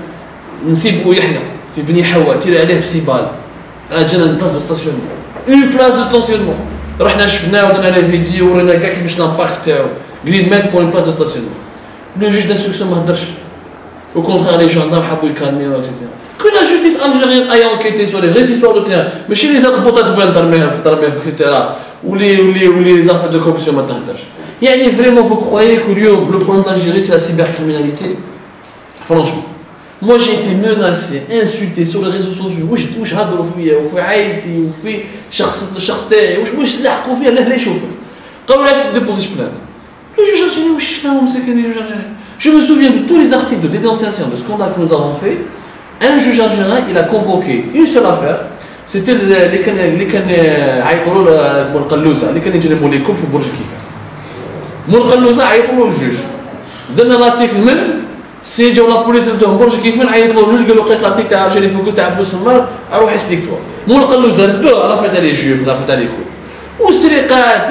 نسيبو يحيى في بني حواء تيري عليه بسيبال. على جانا une place de stationnement. Une place de stationnement. رحنا شفناه ودرنا عليه فيديو ورينا كاع كيفاش لامباكت تاعو. قليل مات pour une place de stationnement. Le juge d'instruction ما هدرش. Au contraire les gendarmes حبوا يكالميو etc. Que la justice algérienne aille enquêter sur les vraies histoires de terrain. Mais chez les autres potes etc. Ou les affaires de corruption maintenant. Vraiment, vous croyez que le problème de l'Algérie, c'est la cybercriminalité? Franchement. Moi, j'ai été menacé, insulté sur les réseaux sociaux. وش هضروا فيا وفي عائلتي وفي الشخص تاعي وش لحقوا فيا لا يشوفوا. قالوا لي ديبوزيش بلانت. Le juge algérien, وش فاهم مسكين le juge algérien. Je me souviens de tous les articles de dénonciation de scandale que nous avons fait. Un juge algérien, il a convoqué une seule affaire. C'était اللي كان عيطوا له القلوزه اللي كان يجربوا ليكم في برج كيفان. مول القلوزه عيطوا له الجوج. درنا لارتيكل من سي جاو لا بوليس ردوهم برج كيفان عيط له الجوج قال له لقيت لارتيكل تاع الجيري فوكس تاع بوسمار اروح اسبيك توا. مول القلوزه ردوه لافيت عليه جوب لافيت عليه كل. والسرقات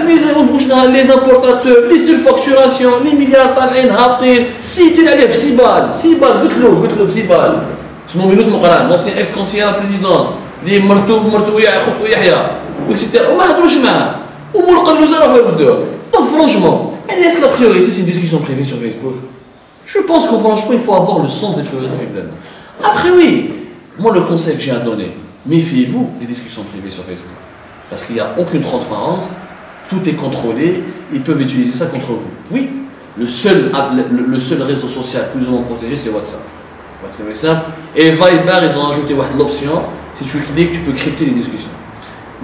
لي زامبورتاتور لي سيرفاكتوراسيون لي مليار طالعين هابطين سيتي عليه بسيبال قلت له بسيبال. اسمه ميلود مقران لونسيان اكس كونسيير لا بريزيدونس اللي مرتو خطو يحيى اكسيتيرا وما هضروش معاه ومول القلوزه راهو يردوه. Donc franchement, est-ce que la priorité c'est une discussion privée sur Facebook? Je pense que franchement il faut avoir le sens des priorités pleines. Après oui, moi le conseil que j'ai à donner, méfiez-vous des discussions privées sur Facebook. Parce qu'il n'y a aucune transparence, tout est contrôlé, ils peuvent utiliser ça contre vous. Oui, le seul réseau social plus ou moins protégé c'est WhatsApp. C'est simple. Et Viber, ils ont ajouté l'option, si tu cliques, tu peux crypter les discussions.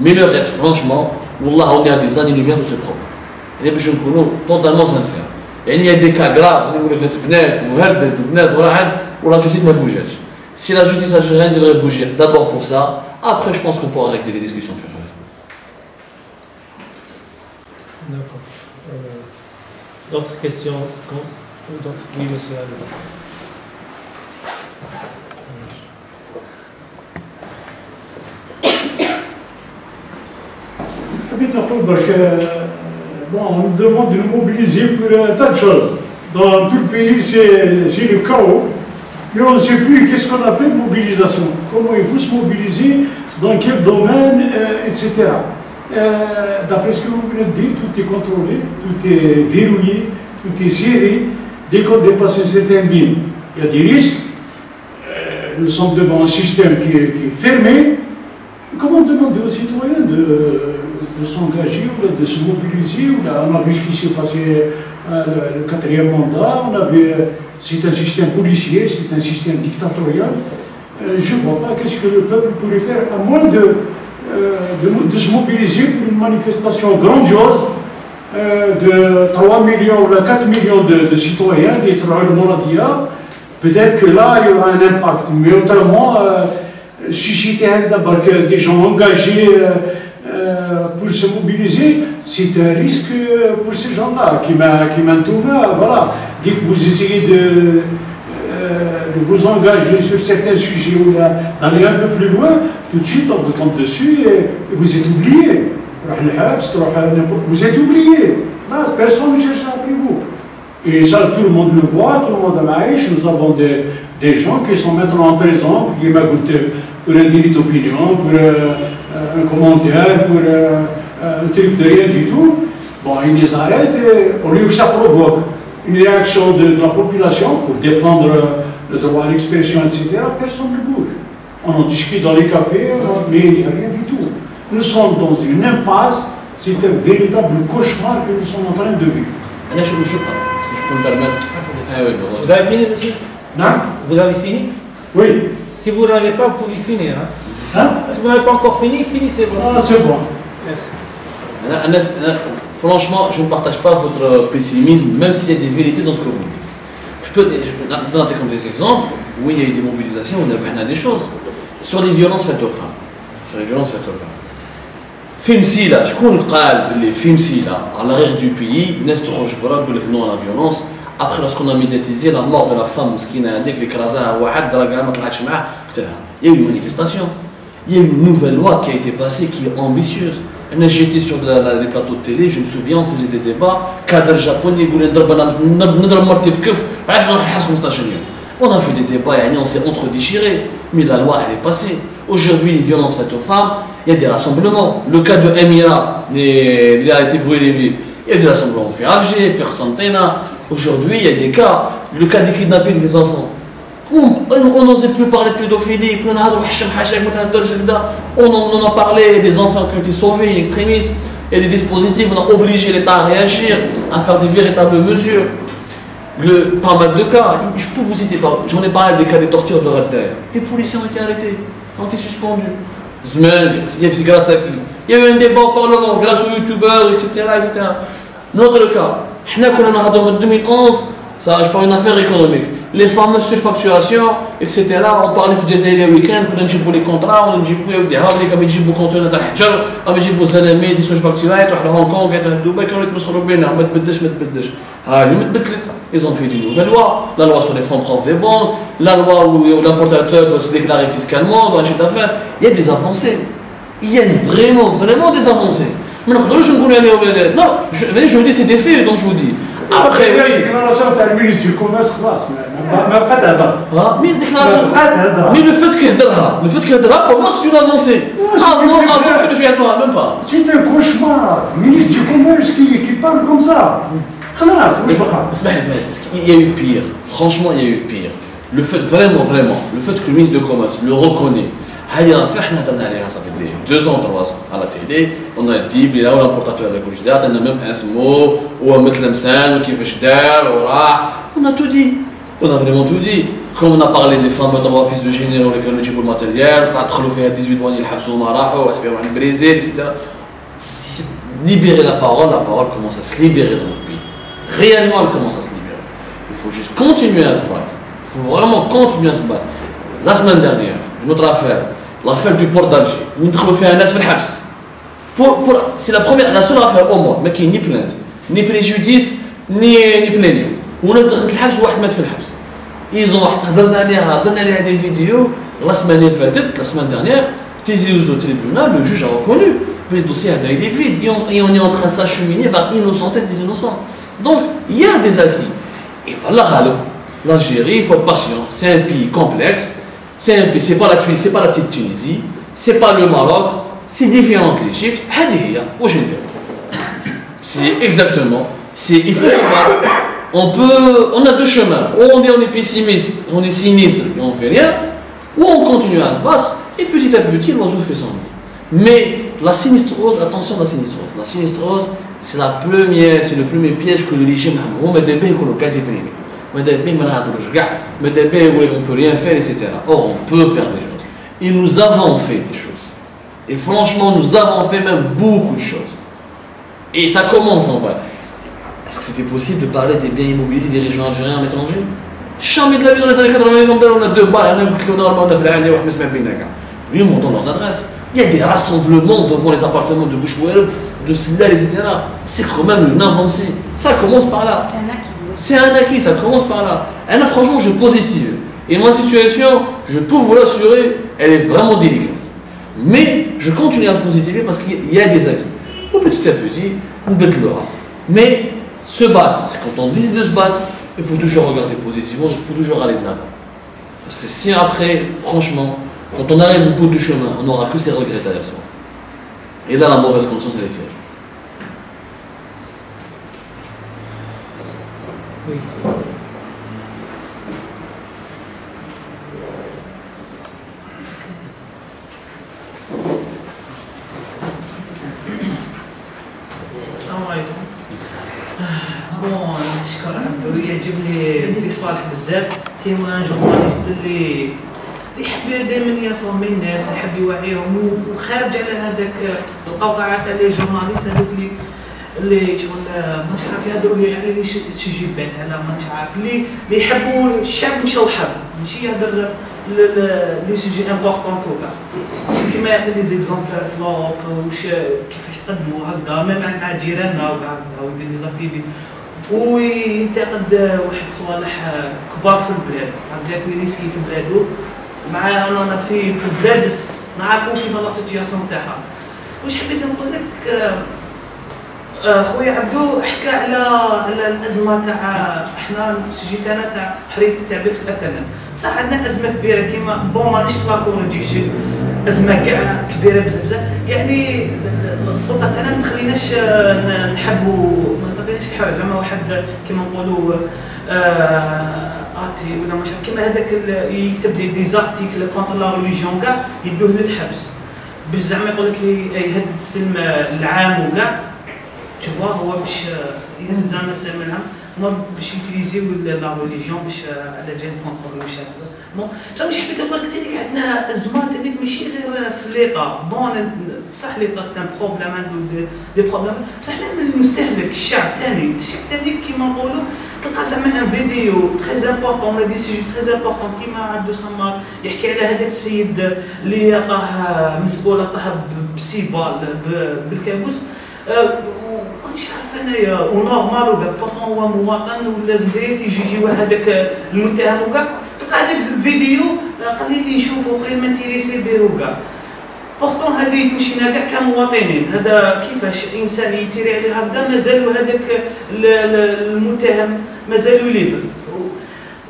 Mais le reste, franchement, Wallah, on est à des années-lumière de ce problème. Et je suis totalement sincère. Il y a des cas graves, où la justice ne bouge. Si la justice algérienne devrait bouger, d'abord pour ça, après je pense qu'on pourra régler les discussions sur Facebook. D'accord. D'autres questions? Oui, monsieur Alba. Bon, on nous demande de nous mobiliser pour un tas de choses. Dans tout le pays, c'est le chaos. Mais on ne sait plus qu'est-ce qu'on appelle mobilisation. Comment il faut se mobiliser, dans quel domaine, etc. d'après ce que vous venez de dire, tout est contrôlé, tout est verrouillé, tout est géré. Dès qu'on dépasse une certaine ligne, il y a des risques. Nous sommes devant un système qui est fermé. Comment demander aux citoyens de s'engager, de se mobiliser? On a vu ce qui s'est passé le 4e mandat, c'est un système policier, c'est un système dictatorial. Je ne vois pas qu'est-ce que le peuple pourrait faire, à moins de se mobiliser pour une manifestation grandiose de 3 millions ou 4 millions de citoyens, des Mouradia. Peut-être que là, il y aura un impact. Mais autrement, susciter d'abord des gens engagés pour se mobiliser, c'est un risque pour ces gens-là qui m'entourent là. Voilà. Dès que vous essayez de vous engager sur certains sujets ou d'aller un peu plus loin, tout de suite on vous tombe dessus et vous êtes oublié. Vous êtes oublié. Là, personne ne cherche après vous. Et ça, tout le monde le voit, tout le monde l'affiche. Nous avons des gens qui sont maintenant en prison pour un délit d'opinion, pour un commentaire, pour un truc de rien du tout. Bon, ils les arrêtent et au lieu que ça provoque une réaction de la population pour défendre le droit à l'expression, etc., personne ne bouge. On en discute dans les cafés, mais il n'y a rien du tout. Nous sommes dans une impasse, c'est un véritable cauchemar que nous sommes en train de vivre. Si je peux me permettre. Vous avez fini, monsieur? Non? Vous avez fini? Oui. Si vous n'avez pas, vous pouvez finir. Hein? Si vous n'avez pas encore fini, finissez. Ah, c'est bon. Merci. Franchement, je ne partage pas votre pessimisme, même s'il y a des vérités dans ce que vous dites. Je peux donner comme des exemples où il y a eu des mobilisations, où on a des choses. Sur les violences faites aux femmes. Sur les violences faites aux femmes. Fimsila, je connais les Fimsila, à l'arrière du pays, Nestor Rojbora, dit non à la violence. Après, lorsqu'on a médiatisé la mort de la femme, ce qui n'a dit que les Kraza, il y a eu une manifestation. Il y a eu une nouvelle loi qui a été passée, qui est ambitieuse. J'étais sur les plateaux de télé, je me souviens, on faisait des débats. Cadre japonais, on a fait des débats et on s'est entre-déchirés. Mais la loi, elle est passée. Aujourd'hui, les violences faites aux femmes, il y a des rassemblements. Le cas de Emira, il a été brûlé vif. Il y a des rassemblements fait Alger, faire Santena. Aujourd'hui, il y a des cas. Le cas des kidnappings des enfants. On n'osait plus parler de pédophilie. On en parlait des enfants qui ont été sauvés, extrémistes. Il y a des dispositifs, on a obligé l'État à réagir, à faire des véritables mesures. Pas mal de cas, je peux vous citer, j'en ai parlé des cas des tortures de Raddaï. Des policiers ont été arrêtés, ont été suspendus. Grâce à qui? Il y a eu un débat au Parlement, grâce aux youtubeurs, etc. Notre cas, en 2011, je parle d'une affaire économique. Les fameuses surfacturations, etc. On parlait de Jazaïr le week-end, on a dit les contrats, on a dit des havres, on a dit des conteneurs de Hajar, on a dit des années, des surfacturés, on a dit Hong Kong, on a dit Dubaï, on a dit Mosroubina, on a dit ils ont fait des nouvelles lois, la loi sur les fonds propres des banques, la loi où l'importateur doit se déclarer fiscalement, doit acheter d'affaires. Il y a des avancées. Il y a vraiment des avancées. Mais non, je vous dis, c'est des faits dont je vous dis. Après, oui. Le ministre du Commerce, mais le fait qu'il y ait pour moi, c'est une avancée. Avant que je même pas. C'est un cauchemar. Le ministre du Commerce qui parle comme ça. Il y a eu pire. Franchement, il y a eu pire. Le fait vraiment, le fait que le ministre du Commerce le reconnaît. Ça fait 2 ans, 3 ans à la télé, on a dit qu'il y a un importateur de Koujdat, on a même un mot, ou un Metlemsen, ou qui fait Chdar, on a tout dit. On a vraiment tout dit. Comme on a parlé des femmes dans l'office de généraux, les canaux pour le matériel, on a fait 18 mois, il y a le Brésil, etc. Libérer la parole commence à se libérer dans notre pays. Réellement, elle commence à se libérer. Il faut juste continuer à se battre. Il faut vraiment continuer à se battre. La semaine dernière, une autre affaire. L'affaire du port d'Alger, où on a fait un as c'est la seule affaire au monde, mais qui ni plainte, ni préjudice, ni plaignant. On a fait ils ont donné des vidéos la semaine dernière, au tribunal, le juge a reconnu. Le dossier a été vide et on est en train de s'acheminer vers innocenter des innocents. Donc, il y a des acquis. Et voilà, l'Algérie, il faut être patient. C'est un pays complexe. C'est pas la Tunisie, c'est pas la petite Tunisie, c'est pas le Maroc, c'est différent de l'Égypte. C'est exactement. Il faut savoir. On a deux chemins. Ou on est pessimiste, on est sinistre et on ne fait rien, ou on continue à se battre et petit à petit l'oiseau fait son nid. Mais la sinistrose, attention à la sinistrose. La sinistrose, c'est le premier piège que le régime a. On met des bains qu'on a déprimé. On peut rien faire, etc. Or, on peut faire des choses. Et nous avons fait des choses. Et franchement, nous avons fait même beaucoup de choses. Et ça commence en vrai. Est-ce que c'était possible de parler des biens immobiliers des régions algériennes à l'étranger? Jamais de la vie dans les années 80, on a deux balles, ils montent dans leurs adresses. Il y a des rassemblements devant les appartements de Bouchouel, de Slal, etc. C'est quand même une avancée. Ça commence par là. C'est un acquis, ça commence par là. Et là, franchement, je suis positive. Et ma situation, je peux vous l'assurer, elle est vraiment délicate. Mais je continue à positiver parce qu'il y a des acquis. Ou petit à petit, on bête l'aura. Mais se battre, c'est quand on décide de se battre, il faut toujours regarder positivement, il faut toujours aller de l'avant. Parce que si après, franchement, quand on arrive au bout du chemin, on n'aura que ses regrets derrière soi. Et là, la mauvaise conscience, elle est terrible. Oui. السلام عليكم. نشكر عبدو يعجبني اللي صالح بزاف. كاين جورناليست اللي يحب دائما يفهم الناس، يحب يوعيهم، وخارج على هذاك القوقعه تاع لي جورناليست هذوك اللي شغل مش عارف هذوك اللي يعني لي سوجيبات على مش عارف اللي يحبوا الشعب مشاو حب ماشي يهضر لي سوجي امبورطون توكا كيما يعطي لي زيكزومبل فلوب واش كيفاش تقدموا هكذا ميم مع جيراننا وكاع يدير لي زاكتيفي وينتقد واحد صوالح كبار في البلاد هكذاك ويريسكي في بلادو مع انا في بلاد نعرفوا كيف لا سيتياسيون تاعها. واش حبيت نقول لك خويا عبدو حكى على الازمه تاع احنا السوجي تاعنا تاع حريه التعبير في الانترنت. صح عندنا ازمه كبيره كيما بون مانيش في لاكور دي سود ازمه كاع كبيره بزاف يعني السلطه تاعنا ما تخليناش نحبوا ما تعطيناش الحريه زعما واحد كيما نقولوا اتي ولا مش عارف كيما هذاك يكتب دي زارتيكل كونتر لا ريليجيون كاع يدوه للحبس باش زعما يقول لك يهدد السلم العام وكاع تشوفوا هو باش يهدد زعما السلم العام هما باش يوتيليزيو لا ريليجيون باش على جال كونتر واش هكذا بون بصح واش حبيت نقول لك ثاني عندنا ازمات ثاني ماشي غير في ليطا بون صح ليطا سي ان بروبليم عنده دي بروبليم بصح من المستهلك الشعب ثاني كيما نقولوا تلقى زعما ان فيديو تري امبورطون ولا دي سيجي تري امبورطون كيما عبدو سمار يحكي على هذاك السيد اللي عطاه مسؤول عطاه بسيبال بالكابوس مانيش عارف انايا ونورمال وكاع بورطون هو مواطن ولازم داير يجي هذاك المتهم وكاع تلقى هذاك الفيديو قليل يشوفو قليل ما انتيريسي به وكاع بورطون هذا يتوشينا كاع كمواطنين هذا كيفاش انسان يتيري عليه هكذا مازالو هذاك المتهم مازالو ليبر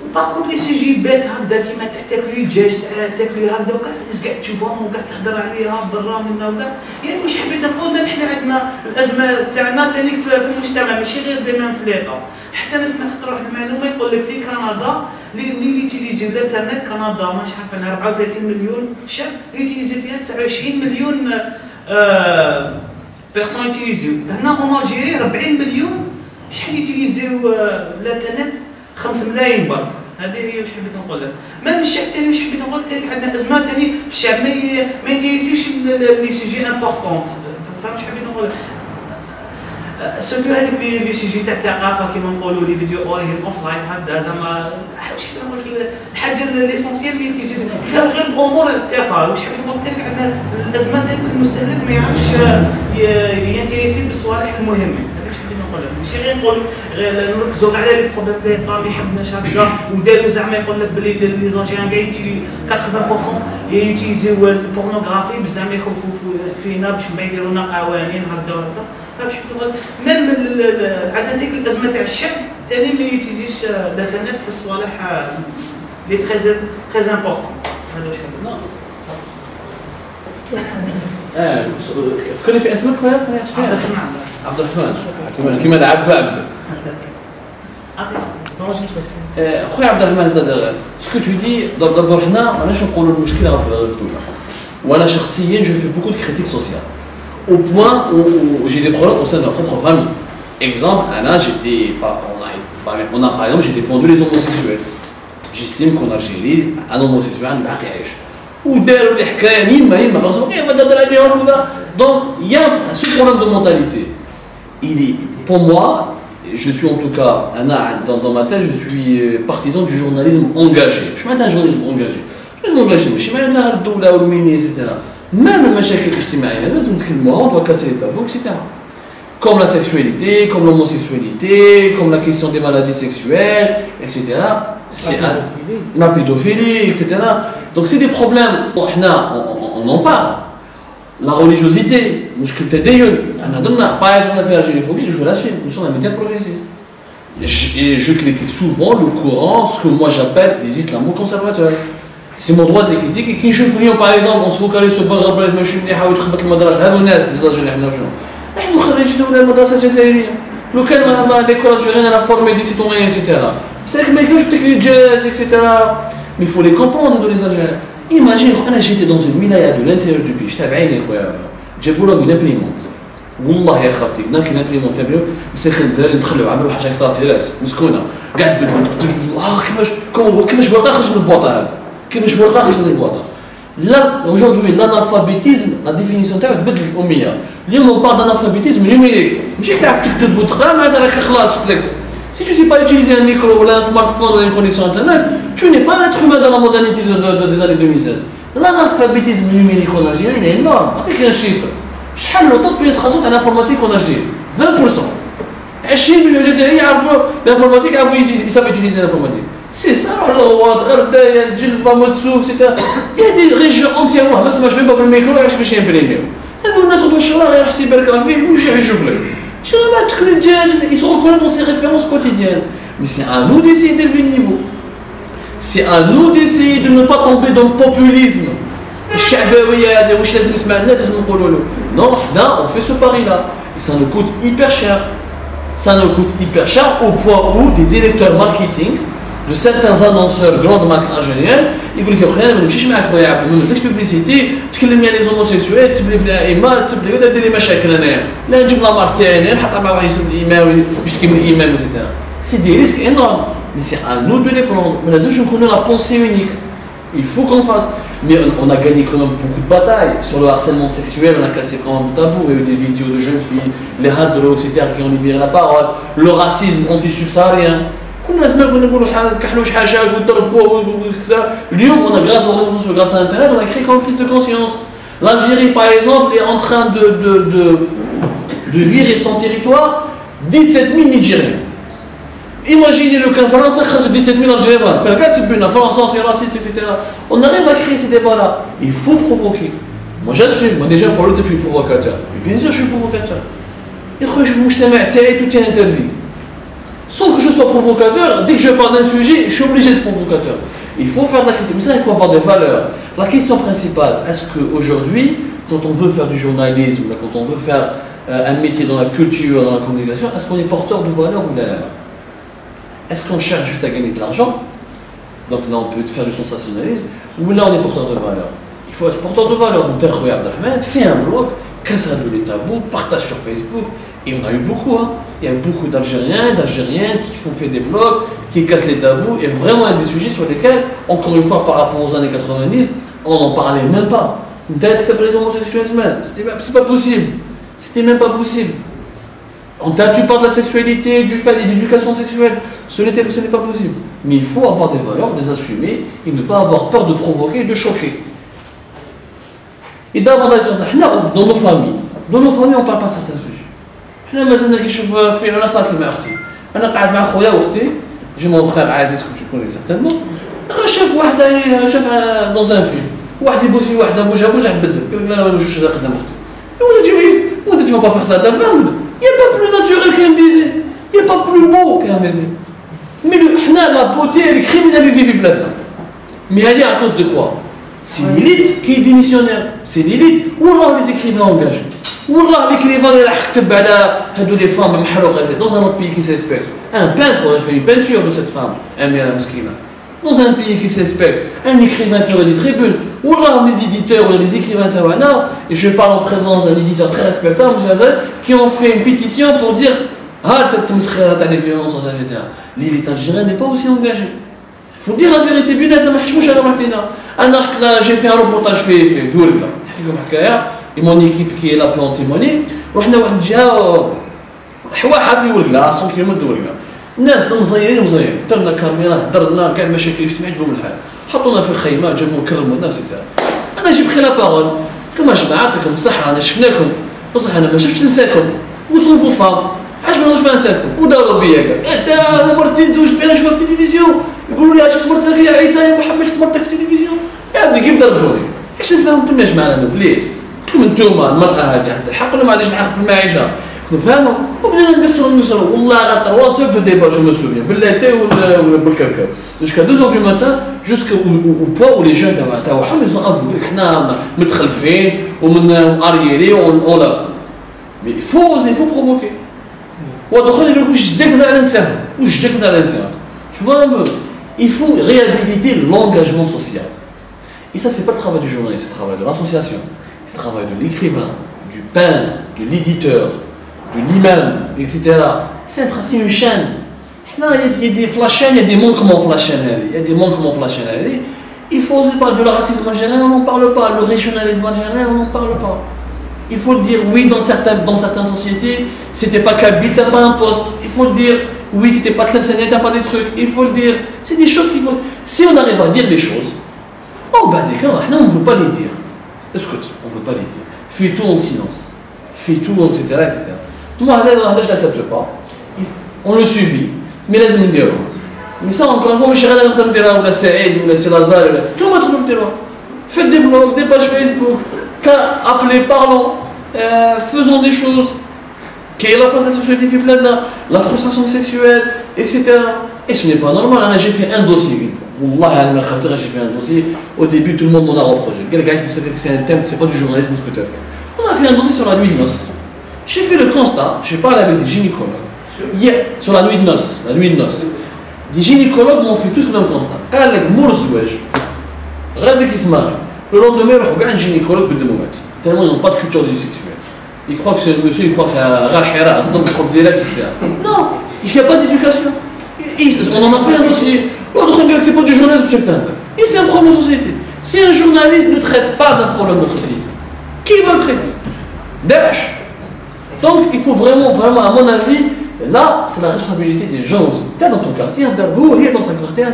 وباغ لي سيجي بات هكذا كيما تاكلي الدجاج تاكلي هكذا وكاع الناس كاع تشوفهم وكاع تهضر عليها برا منا وكاع يعني واش حبيت نقول ميم حنا عندنا الازمه تاعنا ثاني في المجتمع ماشي غير ديما في ليطا حتى ناس نخطروا واحد المعلومه يقول لك في كندا اللي يوتيليزيو الانترنت كندا ماش عارف انا 34 مليون شاب يوتيليزي فيها 29 مليون بيرسون يوتيليزيو هنا اون الجيري 40 مليون شحال يوتيليزيو الانترنت 5 ملايين برك هذه هي واش حبيت نقول لك ميم الشعب ثاني واش حبيت نقول لك عندنا ازمه ثاني في الشعب ما يتيسيوش لي سوجي امبورطون فهمت واش حبيت نقول لك سورتو هذيك لي سيجي تاع الثقافه كيما نقولوا لي فيديو اوريجين اوف لايف هكذا زعما واش حبيت نقول لك الحاجه ليسونسيال اللي تيجي غير الامور التافهه واش حبيت نقول لك عندنا الازمه في المستهلك ما يعرفش ينتيريسي بالصوالح المهمه ماشي غير نقولوا نركزوا على لي بروبليم لي طامي حبناش هكذا وداروا زعما يقول لك بلي لي زونجيان كاع 80% يوتيليزيو البورنوغرافي باش زعما يخوفوا فينا باش ما يديروا لنا قوانين هكذا وهكذا فاش نقول ميم عندنا ديك الازمه تاع الشعب ثاني ما يوتيليزيش الانترنت في الصوالح لي تري امبورطون هذا واش فكرني في اسمك خويا عبد الرحمن كيما لعب عبد خويا عبد الرحمن زاد سكو تو دي دابا حنا ماناش نقولوا المشكله في الغلطه وانا شخصيا جو في بوكو دو كريتيك سوسيال au point où j'ai des problèmes au sein de ma propre famille. Exemple, Anna, on a par exemple, j'ai défendu les homosexuels. J'estime qu'en Algérie, un homosexuel ne peut pas y aller. Ou d'ailleurs, les حكاية يما parce qu'il va dans la guerre ou là. Donc, il y a ce problème de mentalité. Pour moi, je suis en tout cas, Anna, dans ma tête, je suis partisan du journalisme engagé. Je suis pas un journalisme engagé. Je suis engagé, mais je suis pas un الدولة والميني, etc. Même les مشاكل الاجتماعية لازم نتكلموها, on doit casser les tabous, etc. Comme la sexualité, comme l'homosexualité, comme la question des maladies sexuelles, etc. C'est la pédophilie, etc. Donc c'est des problèmes. Bon, on en parle. La religiosité, par exemple, l'affaire Algérie Focus, je l'assume. Nous sommes un média progressiste. Et je critique souvent le courant, ce que moi j'appelle les islamo-conservateurs. C'est mon droit de les critiquer. Et qui je finis, par exemple, on se focalise sur le machine, les Algériens. نحن خريجين من المدرسة الجزائرية. لو كان l'école algérienne elle a formé des citoyens, etc. C'est que ما يفهمش التكنولوجيات, etc. Mais il faut les comprendre les Algériens. Imagine, أنا j'étais dans une wilaya de l'intérieur du pays, j'étais بعيني خويا. جابوا لهم une imprimante. والله يا خالتي هناك une imprimante تبعو مساكن الدراري دخلوا عملوا حاجة صارت هلاس مسكونة. قاعد كيفاش ورقة خرج من البواطة هذا. كيفاش ورقة خرج من البواطة. Là, aujourd'hui, l'analphabétisme, la définition تاعو تبدل الأمية. اليوم on parle d'analphabétisme numérique. ماشي تعرف تكتب وتقرا معناتها راك خلاص فليكس. Si tu ne sais pas utiliser un micro ou un smartphone ou une connexion internet, tu n'es pas un être humain dans la modernité des années 2016. L'analphabétisme numérique en Algérie, il est énorme. Attends un chiffre. شحال le taux de pénétration de l'informatique en Algérie 20%. 20 millions de Algériens يعرفوا l'informatique, ils savent utiliser l'informatique. C'est ça, Ghardaïa, Djelfa, Motsou, etc. Il y a des régions entièrement, ça ne marche même pas pour le micro, je vais imprimer. الناس تقول الشرارة يحسب بالك راه فيه وجه يشوف لك. شنو ما تكلم ديالك ils se reconnaissent dans ses références quotidiennes. Mais c'est à nous d'essayer d'élever le niveau. C'est à nous d'essayer de ne pas tomber dans le populisme. الشعبوية هذا واش لازم يسمع الناس لازم نقولوا له. Non, حنا on fait ce pari là. Et ça nous coûte hyper cher. Ça nous coûte hyper cher au point où des directeurs marketing de certains annonceurs grandes marques algériennes يقول لك يا خويا انا ما نمشيش معاك خويا عبد ما نديرش بيبليسيتي تكلم لي على لي زوموسيكسوال تسب لي في الائمه تسب لي ودير لي مشاكل انايا لا نجيب لا مارك تاعي نحط مع واحد يسب الامام يشتكي من الامام etc. C'est des risques énormes mais c'est à nous de les prendre. ما لازمش نكونوا la pensée unique. Il faut qu'on fasse. Mais on a gagné quand même beaucoup de batailles sur le harcèlement sexuel, on a cassé quand même le tabou, il y a eu des vidéos de jeunes filles, les hadros, etc. qui ont libéré la parole, le racisme anti-subsaharien. كنا زمان كنا نقولوا كحلوش حاجه وضربوا وكذا. اليوم on a grâce aux réseaux sociaux, grâce à internet, on a créé comme prise de conscience. L'Algérie par exemple est en train de virer de son territoire 17 000 Nigériens. Imaginez le cas France خرج 17 000 Algériens. كان كاتب لنا France c'est raciste, etc. On arrive à créer ces débats là. Il faut provoquer. Moi j'assume, moi déjà pour l'autre je suis provocateur. Mais bien sûr je suis provocateur. يخرج في المجتمع تاعي tout est interdit. Sans que je sois provocateur, dès que je parle d'un sujet, je suis obligé d'être provocateur. Il faut faire de la critique, mais ça il faut avoir des valeurs. La question principale, est-ce qu'aujourd'hui, quand on veut faire du journalisme, quand on veut faire un métier dans la culture, dans la communication, est-ce qu'on est porteur de valeurs ou là? Est-ce qu'on cherche juste à gagner de l'argent? Donc là on peut faire du sensationnalisme, ou là on est porteur de valeurs. Il faut être porteur de valeurs. Donc fais un blog, casse les tabous, partage sur Facebook. Et on a eu beaucoup, hein. Il y a eu beaucoup d'Algériens qui ont fait des blogs, qui cassent les tabous, et vraiment il y a des sujets sur lesquels, encore une fois par rapport aux années 90, on n'en parlait même pas. Les homosexuels, c'est pas possible. C'était même pas possible. Tu parles de la sexualité, du fait et d'éducation sexuelle, ce n'est pas possible. Mais il faut avoir des valeurs, les assumer, et ne pas avoir peur de provoquer et de choquer. Et davantage, dans nos familles, on ne parle pas de certains sujets. احنا مازلنا كنشوف في انا صارت مع اختي انا قاعد مع خويا واختي جي مون فخير عزيز كنت تكوني سيغتينمون شاف واحده شاف دون ان فيلم واحد يبوس في واحده بوجها بدل قال لا لا ما نجوش قدام اختي وانت tu vas pas faire ça à ta femme. Il y a pas plus naturel qu'un baiser, il y a pas plus beau qu'un baiser. Mais حنا la beauté elle est criminalisée في بلادنا. Mais هذه à cause de quoi? C'est l'élite qui est démissionnaire. C'est l'élite. Wallah les écrivains engagés. Wallah l'écrivain il a écrit à des femmes dans un autre pays qui s'expecte. Un peintre aurait fait une peinture de cette femme, Amira Mskina. Dans un pays qui s'expecte, un écrivain ferait des tribunes. Wallah les éditeurs ou les écrivains tawana, et je parle en présence d'un éditeur très respectable, M. Azal, qui ont fait une pétition pour dire ah t'as les violences dans un état. L'élite algérienne n'est pas aussi engagée. Il faut dire la vérité, j'ai fait un reportage fait et mon équipe qui est là peut en témoigner. رحنا واحد الجهه حواحه في ولقلا 100 كيلومتر د ولقلا الناس مزيرين درنا كاميرا هضرنا كاع المشاكل الاجتماعيه جبهم الحال حطونا في خيمات جابوا كرموا الناس تاع انا جيب خي لا بارول كما جماعتكم صح انا شفناكم بصح انا ما شفتش نساكم وصون فو فام عجبنا واش ما نساكم وداروا بيا كاع انت مرتين زوج بيها نشوفها في التلفزيون يقولوا لي شفت مرتك يا عيسى يا محمد شفت مرتك في التلفزيون يا ودي كيف ضربوني اش نفهم كلناش معنا بليز كيما نتوما المراه هذه عندها الحق ولا ما عندهاش الحق في المعيشه نفهموا وبدينا نقصروا والله غا 3 سور دو ديبا جو مو سوفيان باللاتي ولا بالكركب jusqu'à 2h du matin jusqu'au point où les jeunes تاعهم ils ont avoué حنا متخلفين ومن ارييري اون لا mais il faut oser il faut provoquer ودخل يقول واش جدك على الانسان واش جدك على الانسان tu vois un peu il faut réhabiliter l'engagement social et ça c'est pas le travail du journaliste c'est le travail de l'association c'est le travail de l'écrivain du peintre de l'éditeur de l'imam, etc. C'est une chaîne. Il y a des flashes, il y a des manquements pour la chaîne. Il y a des manquements pour la chaîne. Il faut aussi parler de le racisme en général, on n'en parle pas. Le régionalisme en général, on n'en parle pas. Il faut le dire, oui, dans certaines sociétés, c'était pas Kabyle, t'as pas un poste. Il faut le dire, oui, c'était pas Tlemcen, t'as pas des trucs. Il faut le dire. C'est des choses qu'il faut. Si on arrive à dire des choses, oh bah des gars, on ne veut pas les dire. Écoute, on ne veut pas les dire. Fais tout en silence. Fais tout, etc. etc. Moi, je ne l'accepte pas. On le subit. Mais là, je me dis, mais ça, encore une fois, je ne sais pas si c'est Saïd ou c'est Lazare. Tout le monde est là. Faites des blogs, des pages Facebook. Appelez, parlons. Faisons des choses. Quelle est la place de la société qui plaît là? La frustration sexuelle, etc. Et ce n'est pas normal. J'ai fait un dossier. Wallah, j'ai fait un dossier. Au début, tout le monde m'en a reproché. Quelqu'un qui savait que c'est un thème, c'est pas du journalisme ce que tu as fait. On a fait un dossier sur la nuit de noces. J'ai fait le constat, j'ai parlé avec des gynécologues. Hier, sur la nuit de noces. Des gynécologues m'ont fait tous le même constat. Quand les mourzoujj, regardez qui se marient. Le lendemain, ils regardent un gynécologue de démomètre. Tellement ils n'ont pas de culture de vie sexuelle. Ils croient que c'est le monsieur, ils croient que c'est un rarhira, c'est donc trop direct, etc. Non, il n'y a pas d'éducation. On en a fait un dossier. L'autre regarde, c'est pas du journalisme, et c'est un problème de société. Si un journaliste ne traite pas d'un problème de société, qui va le traiter? Dash. Donc il faut vraiment, à mon avis, là, c'est la responsabilité des gens. Tu es dans ton quartier, il est dans sa quartier,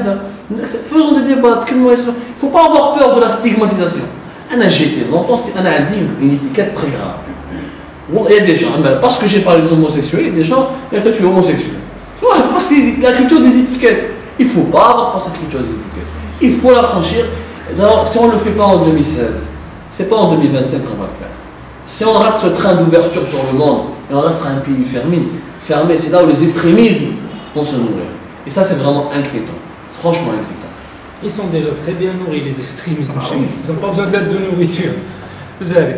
faisons des débats. Il ne faut pas avoir peur de la stigmatisation. J'ai été longtemps, une étiquette très grave. Il y a des gens, parce que j'ai parlé des homosexuels, il y a des gens, il y a peut-être homosexuel. C'est la culture des étiquettes. Il ne faut pas avoir cette culture des étiquettes. Il faut la franchir. Si on ne le fait pas en 2016, ce n'est pas en 2025 qu'on va le faire. Si on rate ce train d'ouverture sur le monde, et on restera un pays fermé, c'est là où les extrémismes vont se nourrir. Et ça, c'est vraiment inquiétant. Franchement inquiétant. Ils sont déjà très bien nourris, les extrémistes. Ils n'ont pas besoin d'aide de nourriture. Vous allez,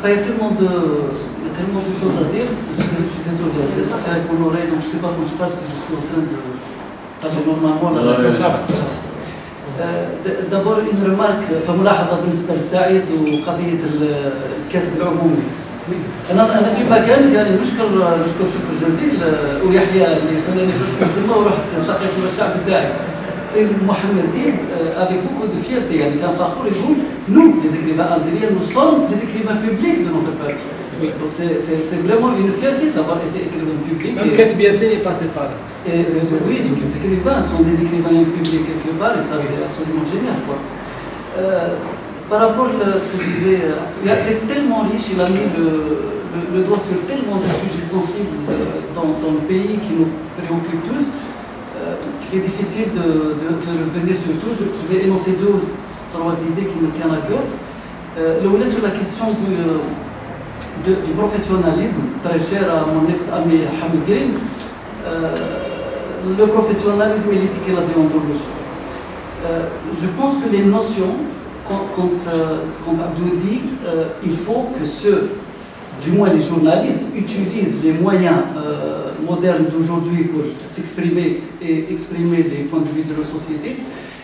Il y a tellement de choses à dire, je suis désolé, c'est avec mon oreille, donc je ne sais pas quand je parle si je suis en train de parler normalement. D'abord une remarque, فملاحظة بالنسبة لسعيد وقضية الكاتب العمومي. أنا في مكان قال لي نشكر شكر جزيل ويحيى اللي خلاني نشكر الكلمة ورحت التقيت مع الشعب بتاعي. Mohamed Dib, avec beaucoup de fierté, il y a nous, les écrivains algériens, nous sommes des écrivains publics de notre peuple. Oui. Donc c'est vraiment une fierté d'avoir été écrivain public. Même Katb Yassine est passé par là. Oui, tous les écrivains sont des écrivains publics quelque part, et ça c'est absolument génial. Quoi. Par rapport à ce que je disais, c'est tellement riche, il a mis le doigt sur tellement de sujets sensibles dans le pays qui nous préoccupent tous. Il est difficile de revenir sur tout. Je vais énoncer 2 ou 3 idées qui me tiennent à cœur. sur la question du professionnalisme, très cher à mon ex-ami Hamid Green, le professionnalisme et l'éthique et la déontologie. Je pense que les notions, quand Abdou dit il faut que ceux, du moins les journalistes, utilisent les moyens modernes d'aujourd'hui pour s'exprimer et exprimer les points de vue de la société,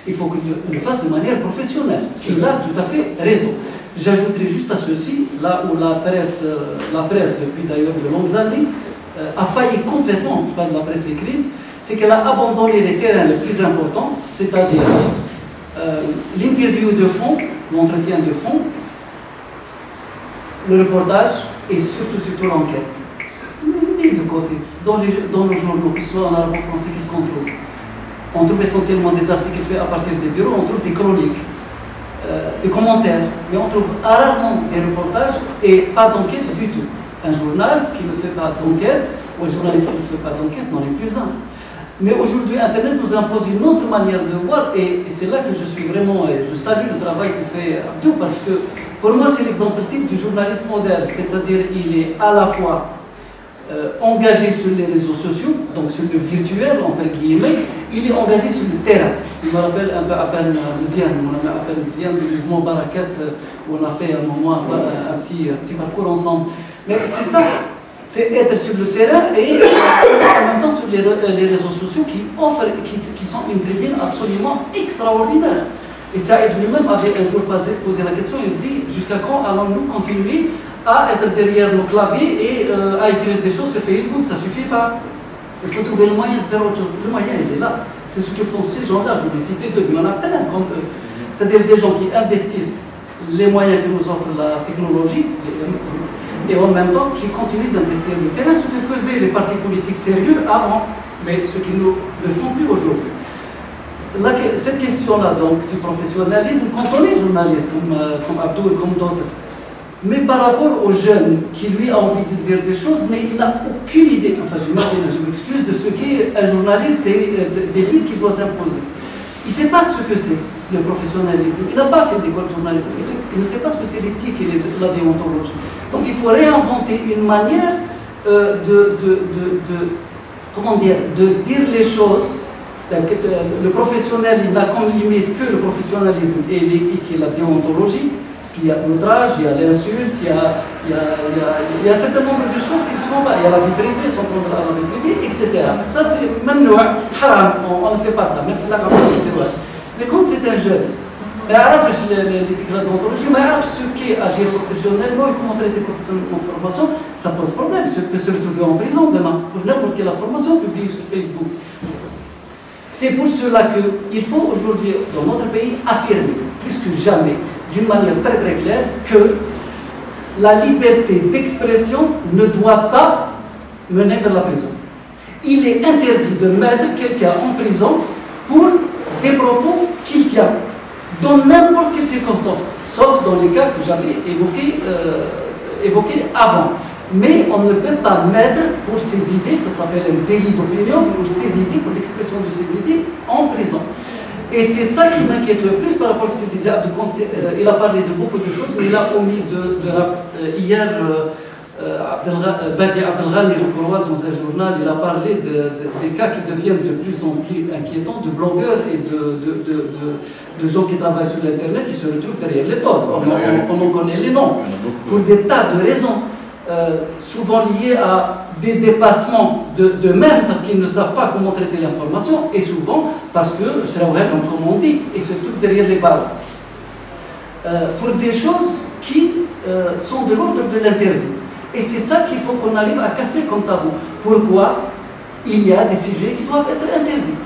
il faut qu'ils le fassent de manière professionnelle. Il a tout à fait raison. J'ajouterai juste à ceci, là où la presse depuis d'ailleurs de longues années, a failli complètement, je parle de la presse écrite, c'est qu'elle a abandonné les terrains les plus importants, c'est-à-dire l'interview de fond, l'entretien de fond, le reportage et surtout l'enquête. Mais de côté, dans nos journaux, que ce soit en arabe ou en français, qu'est-ce qu'on trouve? On trouve essentiellement des articles faits à partir des bureaux, on trouve des chroniques, des commentaires, mais on trouve rarement des reportages et pas d'enquête du tout. Un journal qui ne fait pas d'enquête, ou un journaliste qui ne fait pas d'enquête, n'en est plus un. Mais aujourd'hui, Internet nous impose une autre manière de voir, et c'est là que je suis vraiment, je salue le travail que fait Abdou, parce que pour moi, c'est l'exemple type du journaliste moderne, c'est-à-dire il est à la fois engagé sur les réseaux sociaux, donc sur le virtuel, entre guillemets, il est engagé sur le terrain. Je me rappelle un peu Abel Ziane, du mouvement Barakat, où on a fait un moment un petit parcours ensemble. Mais c'est ça, c'est être sur le terrain et en même temps sur les réseaux sociaux qui sont une tribune absolument extraordinaire. Et Saïd lui-même avait un jour posé la question, il dit jusqu'à quand allons-nous continuer à être derrière nos claviers et à écrire des choses sur Facebook? Ça ne suffit pas. Il faut trouver le moyen de faire autre chose. Le moyen, il est là. C'est ce que font ces gens-là. Je vais citer deux, mais on a plein comme eux. C'est-à-dire des gens qui investissent les moyens que nous offre la technologie et en même temps qui continuent d'investir le terrain, ce que faisaient les partis politiques sérieux avant, mais ce qui ne le font plus aujourd'hui. Cette question-là, donc, du professionnalisme, quand on est journaliste, comme Abdou et comme d'autres, mais par rapport aux jeunes qui, lui, a envie de dire des choses, mais il n'a aucune idée, enfin, j'imagine, je m'excuse, de ce qu'est un journaliste et des limites qu'il doit s'imposer. Il ne sait pas ce que c'est, le professionnalisme. Il n'a pas fait d'école de journalisme. Il ne sait pas ce que c'est l'éthique et la déontologie. Donc, il faut réinventer une manière de dire les choses. Le professionnel, il n'a comme limite que le professionnalisme et l'éthique et la déontologie, parce qu'il y a l'outrage, il y a l'insulte, il y a un certain nombre de choses qui ne sont pas. Il y a la vie privée, son prendre à la vie privée, etc. Ça, c'est même haram, on ne fait pas ça, même mais quand c'est un jeune, il sait l'éthique et la déontologie, mais il sait ce qu'est agir professionnellement et comment traiter professionnellement en formation, ça pose problème. Il peut se retrouver en prison demain pour n'importe quelle information publiée sur Facebook. C'est pour cela qu'il faut aujourd'hui, dans notre pays, affirmer, plus que jamais, d'une manière très très claire, que la liberté d'expression ne doit pas mener vers la prison. Il est interdit de mettre quelqu'un en prison pour des propos qu'il tient, dans n'importe quelle circonstance, sauf dans les cas que j'avais évoqués avant. Mais on ne peut pas mettre pour ses idées, ça s'appelle un délit d'opinion, pour ses idées, pour l'expression de ses idées, en prison. Et c'est ça qui m'inquiète le plus par rapport à ce qu'il disait Abdou. Il a parlé de beaucoup de choses, mais il a omis hier, Badi Abdelghani, je crois, dans un journal, il a parlé des cas qui deviennent de plus en plus inquiétants, de blogueurs et de gens qui travaillent sur l'Internet qui se retrouvent derrière les torts. On en connaît les noms, pour des tas de raisons. Souvent liés à des dépassements d'eux-mêmes parce qu'ils ne savent pas comment traiter l'information et souvent parce que, comme on dit, ils se trouvent derrière les barres. Pour des choses qui sont de l'ordre de l'interdit. Et c'est ça qu'il faut qu'on arrive à casser comme tabou. Pourquoi il y a des sujets qui doivent être interdits?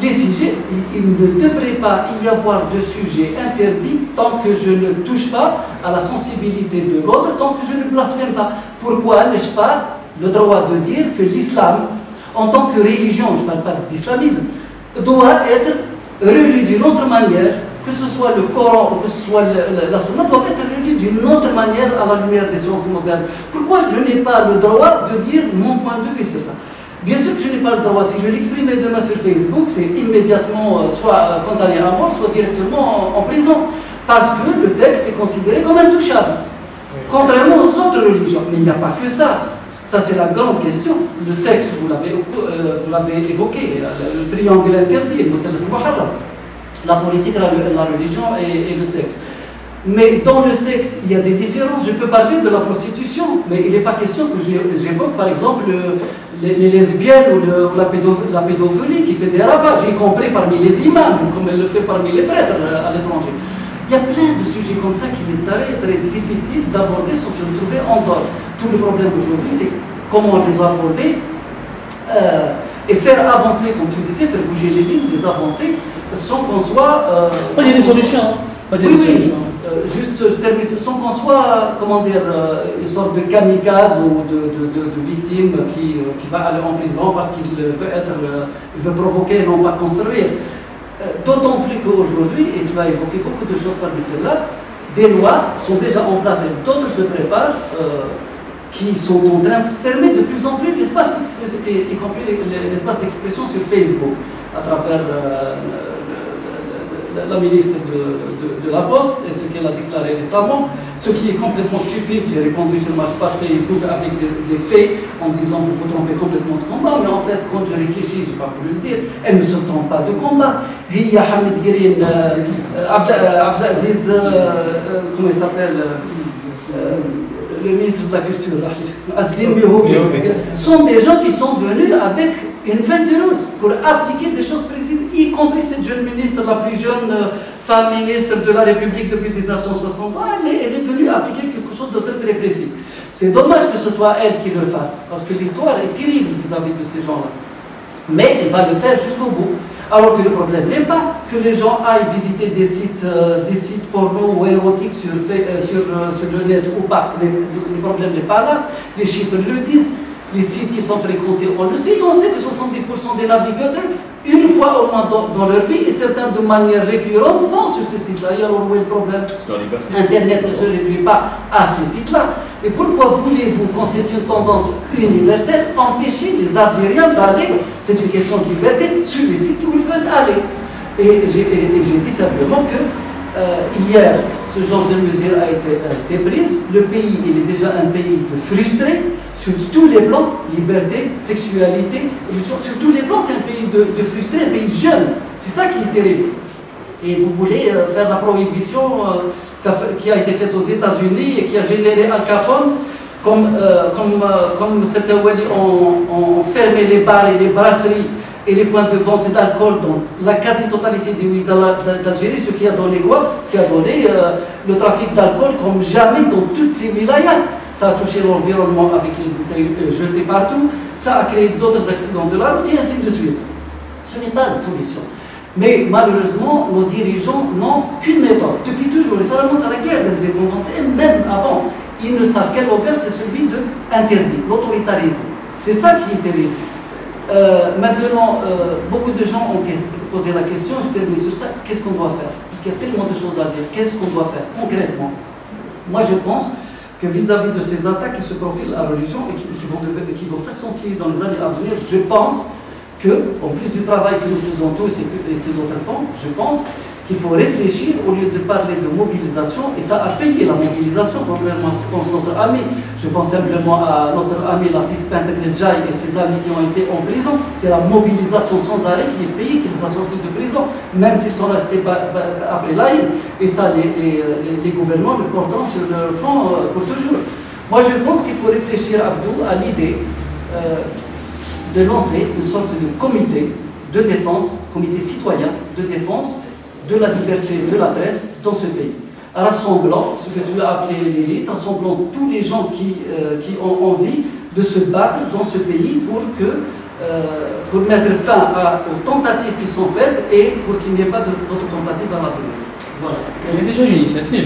Les sujets, il ne devrait pas y avoir de sujets interdits tant que je ne touche pas à la sensibilité de l'autre, tant que je ne blasphème pas. Pourquoi n'ai-je pas le droit de dire que l'islam, en tant que religion, je ne parle pas d'islamisme, doit être relu d'une autre manière, que ce soit le Coran ou que ce soit la Sunna, doit être relu d'une autre manière à la lumière des sciences modernes. Pourquoi je n'ai pas le droit de dire mon point de vue sur ça? Bien sûr que je n'ai pas le droit, si je l'exprime demain sur Facebook, c'est immédiatement soit condamné à mort, soit directement en prison. parce que le texte est considéré comme intouchable, contrairement aux autres religions. Mais il n'y a pas que ça. Ça, c'est la grande question. Le sexe, vous l'avez évoqué, le triangle interdit, la politique, la religion et le sexe. Mais dans le sexe, il y a des différences. Je peux parler de la prostitution, mais il n'est pas question que j'évoque, par exemple, les lesbiennes ou la pédophilie qui fait des ravages, y compris parmi les imams, comme elle le fait parmi les prêtres à l'étranger. Il y a plein de sujets comme ça qu'il est très difficile d'aborder sans se retrouver en dehors. Tout le problème aujourd'hui, c'est comment les aborder et faire avancer, comme tu disais, faire bouger les lignes, les avancer, sans qu'on soit... il y a des solutions. Oui. Juste, je termine, sans qu'on soit, comment dire, une sorte de kamikaze ou de victime qui va aller en prison parce qu'il veut provoquer et non pas construire. D'autant plus qu'aujourd'hui, et tu as évoqué beaucoup de choses parmi celles-là, des lois sont déjà en place et d'autres se préparent qui sont en train de fermer de plus en plus l'espace d'expression, y compris l'espace d'expression sur Facebook, à travers la ministre de la Poste et ce qu'elle a déclaré récemment, ce qui est complètement stupide. J'ai répondu sur ma page Facebook avec des faits en disant vous vous trompez complètement de combat, mais en fait quand je réfléchis, je n'ai pas voulu le dire, elle ne se trompe pas de combat. Il y a Hamid Guerine, Abdelaziz, comment il s'appelle, le ministre de la Culture, Asdin Mihoubi, sont des gens qui sont venus avec une feuille de route pour appliquer des choses précises, y compris cette jeune ministre, la plus jeune femme ministre de la République depuis 1960. Elle est venue appliquer quelque chose de très précis. C'est dommage que ce soit elle qui le fasse, parce que l'histoire est terrible vis-à-vis de ces gens-là. Mais elle va le faire jusqu'au bout. Alors que le problème n'est pas que les gens aillent visiter des sites porno ou érotiques sur le net ou pas. Le problème n'est pas là. Les chiffres le disent. Les sites qui sont fréquentés, on le sait. On sait que 70% des navigateurs, une fois au moins dans leur vie, et certains de manière récurrente, vont sur ces sites-là. Et alors où est le problème? Internet ne se réduit pas à ces sites-là. Et pourquoi voulez-vous, quand c'est une tendance universelle, empêcher les Algériens d'aller, c'est une question de liberté, sur les sites où ils veulent aller? Et j'ai dit simplement que hier, ce genre de mesure a été prise. Le pays, il est déjà un pays frustré sur tous les plans, liberté, sexualité, sur tous les plans, c'est un pays de frustré, un pays jeune. C'est ça qui est terrible. Et vous voulez faire la prohibition qui a été faite aux États-Unis et qui a généré Al Capone, comme certains Wali ont fermé les bars et les brasseries et les points de vente d'alcool dans la quasi-totalité des villes d'Algérie, ce qui a donné quoi? Ce qui a donné le trafic d'alcool comme jamais dans toutes ces wilayats. Ça a touché l'environnement avec les bouteilles jetées partout, ça a créé d'autres accidents de la route et ainsi de suite. Ce n'est pas la solution. Mais malheureusement, nos dirigeants n'ont qu'une méthode. Depuis toujours, et ça remonte à la guerre d'indépendance, et même avant, ils ne savent quel langage, c'est celui de interdit, l'autoritarisme. C'est ça qui est terrible. Maintenant, beaucoup de gens ont posé la question, je termine sur ça, qu'est-ce qu'on doit faire? Parce qu'il y a tellement de choses à dire, qu'est-ce qu'on doit faire concrètement? Moi je pense que vis-à-vis de ces attaques qui se profilent à la religion et qui vont s'accentuer dans les années à venir, je pense que, en plus du travail que nous faisons tous et que d'autres font, je pense qu'il faut réfléchir au lieu de parler de mobilisation, et ça a payé la mobilisation, contrairement à ce que pense notre ami. Je pense simplement à notre ami, l'artiste peintre Nedjaï et ses amis qui ont été en prison. C'est la mobilisation sans arrêt qui est payée, qui les a sortis de prison, même s'ils sont restés après l'Aïd. Et ça, les gouvernements le porteront sur leur front pour toujours. Moi, je pense qu'il faut réfléchir, Abdou, à l'idée de lancer une sorte de comité de défense, comité citoyen de défense de la liberté de la presse dans ce pays, rassemblant ce que tu as appelé l'élite, rassemblant tous les gens qui ont envie de se battre dans ce pays pour mettre fin aux tentatives qui sont faites et pour qu'il n'y ait pas d'autres tentatives à l'avenir. Voilà. Il y a déjà une initiative, il y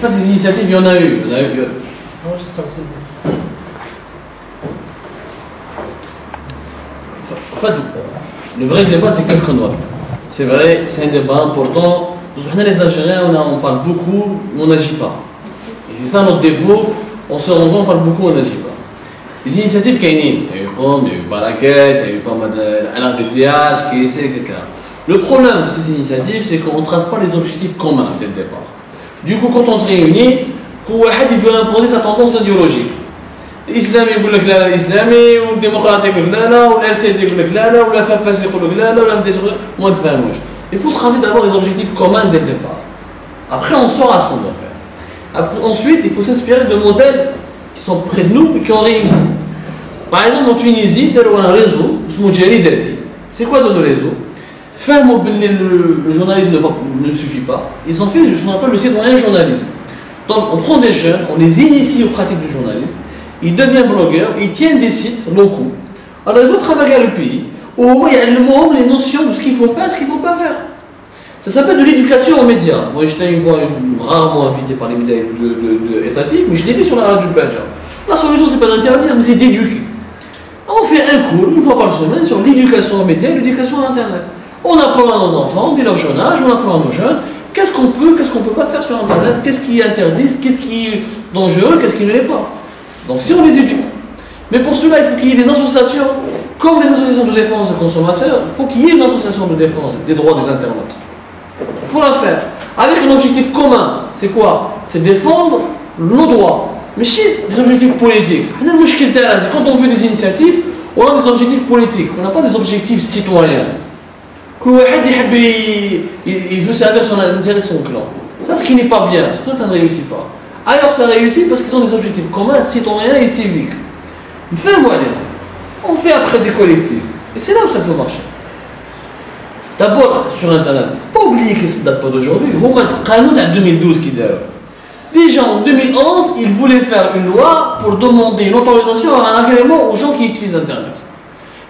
a des initiatives, il y en a eu. En fait, le vrai débat, c'est qu'est-ce qu'on doit faire. C'est vrai, c'est un débat important. Les Algériens, on parle beaucoup, mais on n'agit pas. Et c'est ça notre défaut, on se rend compte, on parle beaucoup, on n'agit pas. Les initiatives كاينين, il y a eu POM, il y a eu Baraket, il y a eu pas mal d'ALAR, qui essaie, etc. Le problème de ces initiatives, c'est qu'on ne trace pas les objectifs communs dès le départ. Du coup, quand on se réunit, il veut imposer sa tendance idéologique. L'islam يقول لك لا الاسلامي والديمقراطي يقول لك لا ولا السيد يقول لك لا ولا الفاس يقول لك لا ولا MDS ما نتفاهموش. Il faut tracer d'abord les objectifs communs dès le départ. Après, on saura ce qu'on doit faire. Après, ensuite, il faut s'inspirer de modèles qui sont près de nous et qui ont réussi. Par exemple, en Tunisie, il y a un réseau, c'est quoi dans le réseau? Le journalisme ne suffit pas. Ils ont fait ce qu'on appelle le citoyen journalisme. Donc, on prend des jeunes, on les initie aux pratiques du journalisme, ils deviennent blogueurs, ils tiennent des sites locaux. Alors, les autres travaillent dans le pays, au moins, il y a les notions de ce qu'il faut faire et ce qu'il ne faut pas faire. Ça s'appelle de l'éducation aux médias. Moi, j'étais rarement invité par les médias étatiques, mais je l'ai dit sur la radio du Badja. La solution, c'est pas d'interdire, mais c'est d'éduquer. On fait un cours, une fois par semaine, sur l'éducation aux médias et l'éducation à Internet. On apprend à nos enfants, dès leur jeune âge, on apprend à nos jeunes, qu'est-ce qu'on peut pas faire sur Internet, qu'est-ce qui est interdit, qu'est-ce qui est dangereux, qu'est-ce qui ne l'est pas. Donc si on les éduque. Mais pour cela, il faut qu'il y ait des associations, comme les associations de défense des consommateurs, il faut qu'il y ait une association de défense des droits des internautes. Il faut la faire. Avec un objectif commun, c'est quoi? C'est défendre nos droits. Mais si des objectifs politiques, quand on fait des initiatives, on a des objectifs politiques, on n'a pas des objectifs citoyens. Il veut servir son intérêt de son clan. Ça, ce qui n'est pas bien, ça ne réussit pas. Alors ça réussit parce qu'ils ont des objectifs communs, citoyens et civiques. On fait après des collectifs. Et c'est là où ça peut marcher. D'abord, sur Internet, il ne faut pas oublier que ça ne date pas d'aujourd'hui. En 2012 qui date. Déjà en 2011, ils voulaient faire une loi pour demander une autorisation à un agrément aux gens qui utilisent Internet.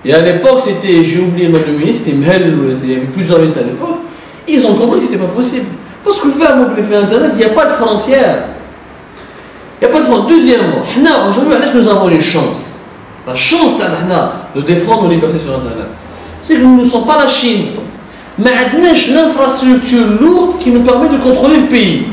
Et à l'époque, c'était, j'ai oublié le nom du ministre, c'était Mhel, il y avait plusieurs ministres à l'époque. Ils ont compris que ce n'était pas possible. Parce que faire Internet, il n'y a pas de frontières. Il n'y a pas de frontières. Deuxièmement, aujourd'hui, nous avons une chance. La chance de défendre nos libertés sur Internet. C'est que nous ne sommes pas la Chine. Mais nous avons l'infrastructure lourde qui nous permet de contrôler le pays.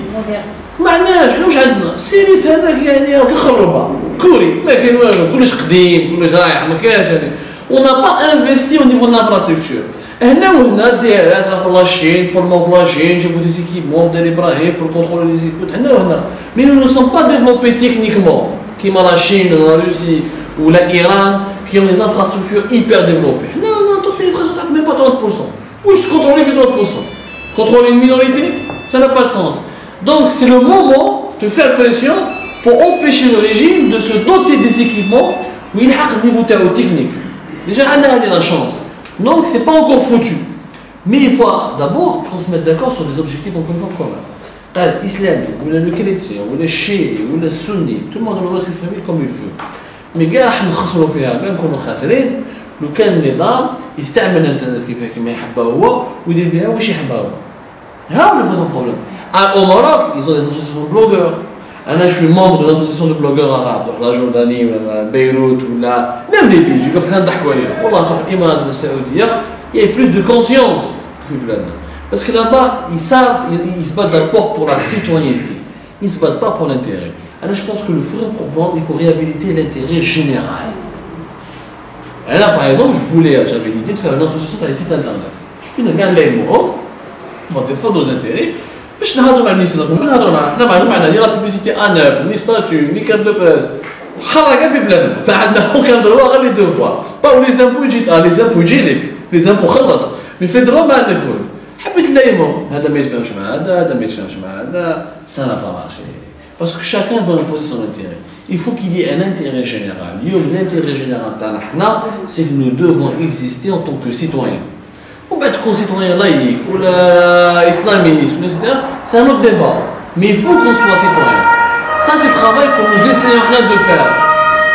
معناش حنا واش عندنا السيريس هذاك يعني كخربه كوري ما كاين والو كلش قديم كلش رايح ما كاينش يعني on n'a pas investi au niveau de l'infrastructure هنا وهنا ديالات راحوا لاشين فورماو في لاشين جابوا دي زيكيبمون ديال ابراهيم pour contrôler les écoutes هنا وهنا mais nous ne sommes pas développés techniquement كيما la Chine la Russie ou la Iran qui ont des infrastructures hyper développées هنا on a fait des même pas 30% واش contrôler que 30% contrôler une minorité ça n'a pas de sens. Donc c'est le moment de faire pression pour empêcher le régime de se doter des équipements où il a un niveau technique. Déjà, on a la chance. Donc c'est pas encore foutu. Mais il faut d'abord qu'on se mette d'accord sur des objectifs encore une fois communs. L'islam, ou le chrétien, ou le chiite, ou le sunni, tout le monde doit s'exprimer comme il veut. Mais gars, on خسروا فيها même كونوا خاسرين لو كان النظام يستعمل الانترنت كيما يحبها هو ويدير بها واش يحبها هو. ها le vrai problème. Au Maroc, ils ont des associations de blogueurs. Je suis membre de l'association de blogueurs arabes, la Jordanie, Beyrouth, ou même les pays. Je comprends il y a plus de conscience que là-dedans. Parce que là-bas, ils savent, ils se battent d'abord pour la citoyenneté. Ils ne se battent pas pour l'intérêt. Alors je pense que le vrai problème, il faut réhabiliter l'intérêt général. Et là, par exemple, j'avais l'idée de faire une association sur les sites internet. Puis on a les mots, on va défendre nos intérêts. باش نهضروا مع الناس نهضروا مع حنا معنا ديال لا بوبليسيتي اناب ني ستاتيو ني كارت دو بريس حركه في بلادنا فعندنا اوكان دروا غير لي دو فوا باو لي زامبو يجي لي زامبو يجي لك لي زامبو خلص مي في دروا ما عندك كل حبيت نلايمو هذا ما يتفاهمش مع هذا ما يتفاهمش مع هذا سا لا با مارشي باسكو شاكان doit imposer son intérêt il faut qu'il y ait un intérêt général اليوم l'intérêt général تاعنا حنا c'est que nous devons exister en tant que citoyens. Ou bien être citoyen laïque, ou l'islamisme, etc. C'est un autre débat. Mais il faut qu'on soit citoyen. Ça, c'est le travail que nous essayons de faire.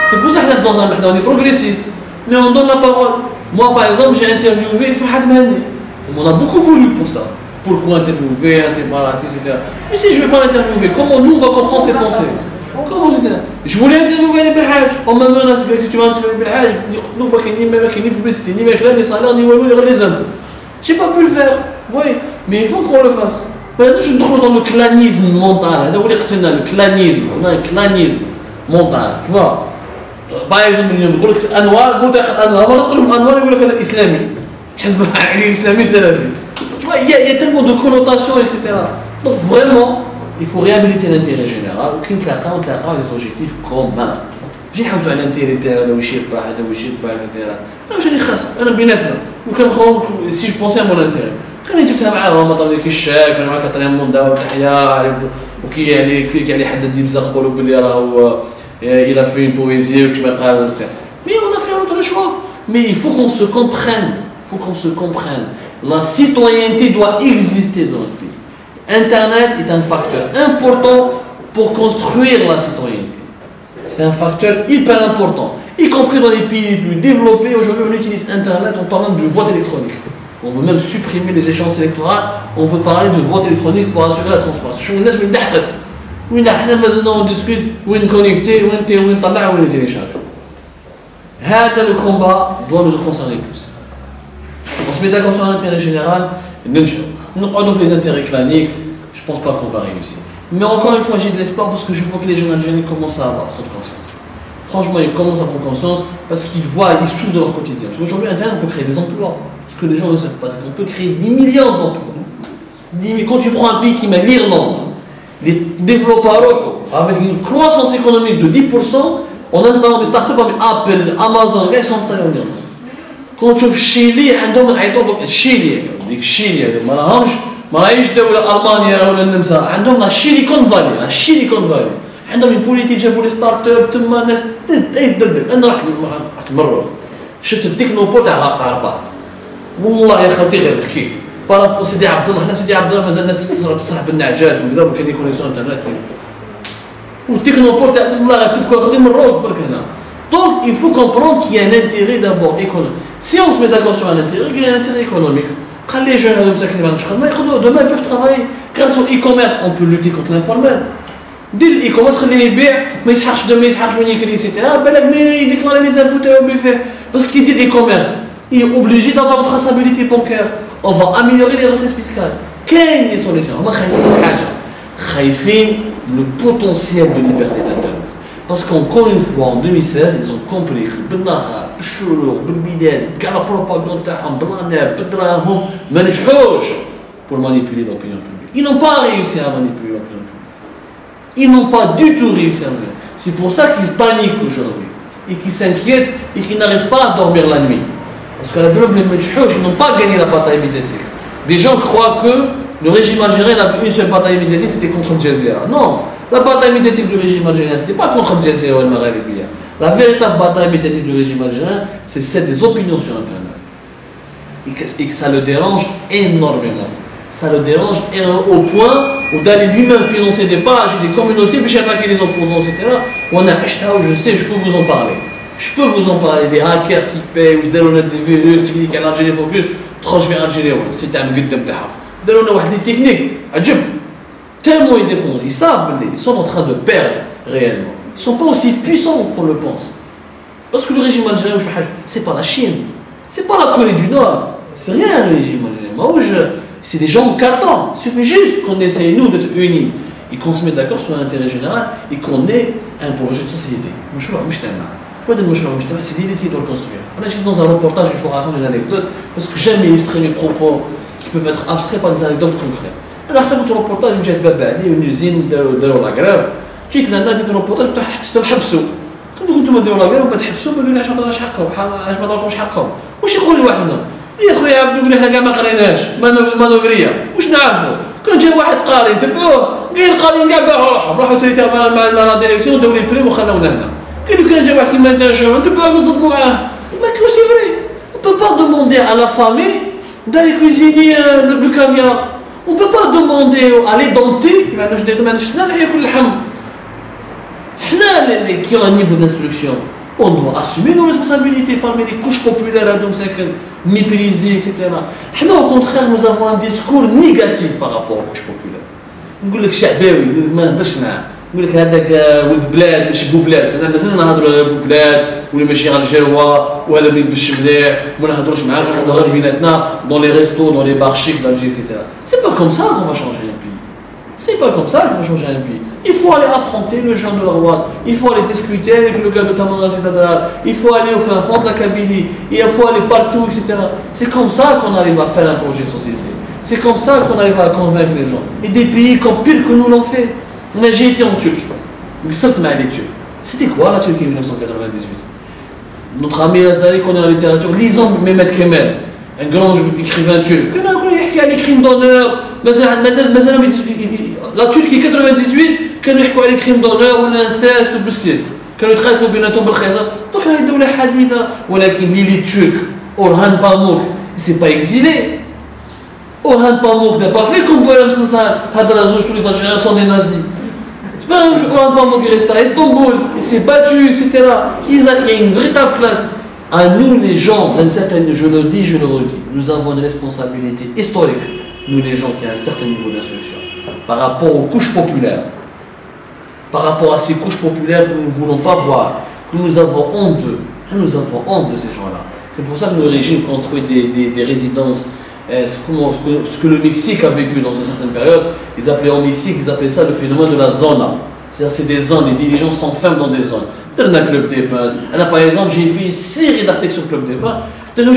C'est pour ça qu'on est progressiste. Mais on donne la parole. Moi, par exemple, j'ai interviewé Fahad Mahani. On m'en a beaucoup voulu pour ça. Pourquoi interviewer un séparatiste, etc. Mais si je ne vais pas l'interviewer, comment nous on va comprendre ses pensées? Comment c'était? Je voulais interviewer les Belhaj. On m'a menacé que si tu vas interviewer les Belhaj, nous, ni publicité, ni ni salaire, ni les impôts. Je n'ai pas pu le faire, oui, mais il faut qu'on le fasse. Par exemple, je me trouve dans le clanisme mental. Le clanisme, on a un clanisme mental, tu vois. باغ اكزومبل نقول لك انوار منتخب انوار ما نقول لهم انوار يقول لك هذا اسلامي حزب الاسلامي سلفي tu vois il y a tellement de connotations etc donc vraiment il faut réhabiliter l'intérêt général وكي نتلاقاو des objectifs communs ماشي نحوسوا على الانتيري تاع هذا واش يربح هذا واش يربح etc انا واش راني خاص انا بيناتنا وكنبغيو سي جو بونسي مون انتيري كان جبتها معاهم ما طوني كيشاك انا معاك طريق موندا وتحيا عارف وكي يعني حد يبزق نقولوا بلي راهو il a fait une poésie ou كما قال mais on a fait notre choix mais il faut qu'on se comprenne la citoyenneté doit exister dans notre pays internet est un facteur important pour construire la citoyenneté c'est un facteur hyper important y compris dans les pays les plus développés aujourd'hui on utilise internet en parlant de vote électronique on veut même supprimer les échéances électorales on veut parler de vote électronique pour assurer la transparence شو الناس اللي ضحكت وين احنا مازلنا ندسكوت وين كونيكتي وين طلع وين تيليشارج هذا الكومبا doit nous concerner tous on se met d'accord sur l'intérêt général ننجحوا نقعدوا في les intérêts claniques je pense pas qu'on va réussir mais encore une fois j'ai de l'espoir parce que je vois que les jeunes algériens commencent à prendre conscience franchement ils commencent à prendre conscience parce qu'ils voient ils souffrent de leur quotidien parce qu'aujourd'hui internet on peut créer des emplois ce que les gens ne savent pas c'est qu'on peut créer 10 millions d'emplois quand tu prends un pays qui met l'Irlande les développeurs avec une croissance économique de 10% en installant des startups comme Apple, Amazon, ils sont installés en Irlande. Quand tu vois Chili, Chili, ما راهيش دولة ألمانيا ولا النمسا، عندهم لا Silicon Valley، عندهم une politique جابوا لي ستارت اب تما ناس تدردك، أنا رحت المغرب شفت التكنوبول تاع الرباط، والله يا خوتي غير بكيت. بارابور سيدي عبد الله، حنا في سيدي عبد الله مازال الناس تسرح بالنعجات وكذا وكاين كونيكسيون انترنت والتكنوبول تاع والله غتبكوا خاطر من الروك برك هنا. Donc il faut comprendre qu'il y a un intérêt d'abord économique. Si on se met d'accord sur un intérêt, il y a un intérêt économique. Quand les jeunes هذو مساكين ما عندهمش خدمه يقدروا demain ils peuvent travailler. Grâce au e-commerce on peut lutter contre l'informel. دير الاي-commerce خليه يبيع ما يسحقش دم ما يسحقش وين يكري سيتيرا بالك ما يديكلاري لي زامبو تاعو بيفيه باسكو كي يدير الاي-commerce il est obligé d'avoir une traçabilité bancaire. On va améliorer les recettes fiscales. Quelles sont les solutions? On a le potentiel de liberté d'Internet. Parce qu'encore une fois, en 2016, ils ont compris que la propagande, pour manipuler l'opinion publique. Ils n'ont pas réussi à manipuler l'opinion publique. Ils n'ont pas du tout réussi à manipuler. C'est pour ça qu'ils paniquent aujourd'hui. Et qu'ils s'inquiètent et qu'ils n'arrivent pas à dormir la nuit. Parce que ils n'ont pas gagné la bataille médiatique. Des gens croient que le régime algérien avait une seule bataille médiatique, c'était contre le Jazeera. Non, la bataille médiatique du régime algérien, c'était pas contre le Jazeera ou le Maghrebia. La véritable bataille médiatique du régime algérien, c'est celle des opinions sur Internet. Et que ça le dérange énormément. Ça le dérange au point où d'aller lui-même financer des pages et des communautés, puis attaquer les opposants, etc. On a acheté, je sais, je peux vous en parler. Je peux vous en parler, des hackers qui payent, ou des virus, techniques à l'Algérie Focus, je vais en Algérie, c'est un guide de des techniques, tellement ils dépendent, ils savent, ils sont en train de perdre réellement. Ils ne sont pas aussi puissants qu'on le pense. Parce que le régime algérien, c'est pas la Chine, c'est pas la Corée du Nord, c'est rien le régime algérien. C'est des gens cartons, il suffit juste qu'on essaye, nous, d'être unis et qu'on se mette d'accord sur l'intérêt général et qu'on ait un projet de société. C'est l'idée qui doit le construire. On a dans un reportage, je vous raconte une anecdote, parce que j'aime illustrer mes propos qui peuvent être abstraits par des anecdotes concrètes. Alors, quand je reportage, je me dis une usine de la grève, j'ai dit un reportage, je me حبسوا. قلت لكم انتم ديروا لا غير وما تحبسوا ما قالوا علاش ما عطاوناش حقهم علاش ما عطاوكمش حقهم واش يقول لي واحد منهم يا خويا عبدو بلي حنا كاع ما قريناش مانوفريه واش نعرفوا كان جا واحد قاري تبعوه قال القاريين كاع باعوا روحهم راحوا تريتا مع لا ديريكسيون داو لي بريم وخلاونا هنا قالوا كان جا واحد كيما انت شو تبعوه وصدقوا معاه ما كاين سي فري on peut pas demander à la famille d'aller cuisiner le caviar on peut pas demander à l'édenté ما عندوش سنان ياكل اللحم qui ont un niveau d'instruction, on doit assumer nos responsabilités parmi les couches populaires, méprisées, etc. Nous, au contraire, nous avons un discours négatif par rapport aux couches populaires. نقول لك شعباوي ما نهضرش معاه نقول لك هذاك ولد بلاد ماشي بو بلاد انا مازال نهضروا على بو بلاد ولا ماشي غير الجروه وهذا ما يلبسش مليح وما نهضروش معاه نهضروا غير بيناتنا دون لي ريستو دون لي بار شيك دالجي etc. C'est pas comme ça qu'on va changer un pays. C'est pas comme ça qu'on va changer un pays. Il faut aller affronter le gens de la droite, il faut aller discuter avec le gars de Tamara Citadel, il faut aller au fin fond de la Kabylie, il faut aller partout, etc. C'est comme ça qu'on arrive à faire un projet de société. C'est comme ça qu'on arrive à convaincre les gens. Et des pays comme pire que nous l'ont fait. Mais j'ai été en Turquie. C'était quoi la Turquie en 1998? Notre ami Azali connaît la littérature. Lisons Mehmet Kemal, un grand écrivain turc. Il y a les crimes d'honneur. La Turquie 98, كانوا يحكوا على crimes d'honneur ou l'inceste ou بالسيف. كانوا يتقاتلوا بيناتهم بالخيزة. Donc là, une دولة حديثة. ولكن l'élite turque, Orhan Pamuk, il ne s'est pas exilé. Orhan Pamuk n'a pas fait comme Boualem Sansal. Tous les Algériens sont des nazis. C'est pas Orhan Pamuk qui reste à Istanbul, il s'est battu, etc. Il y a une véritable classe. À nous les gens, je le dis, je le redis, nous avons une responsabilité historique, nous les gens qui ont un certain niveau d'instruction, par rapport aux couches populaires, par rapport à ces couches populaires que nous ne voulons pas voir, que nous avons honte d'eux. Nous avons honte de ces gens-là. C'est pour ça que le régime construit des résidences, ce que le Mexique a vécu dans une certaine période, ils appelaient au Mexique, ils appelaient ça le phénomène de la zona. C'est-à-dire c'est des zones, les dirigeants s'enferment dans des zones. Dans un club des pains, par exemple, j'ai fait une série d'articles sur le club des pains. C'est pour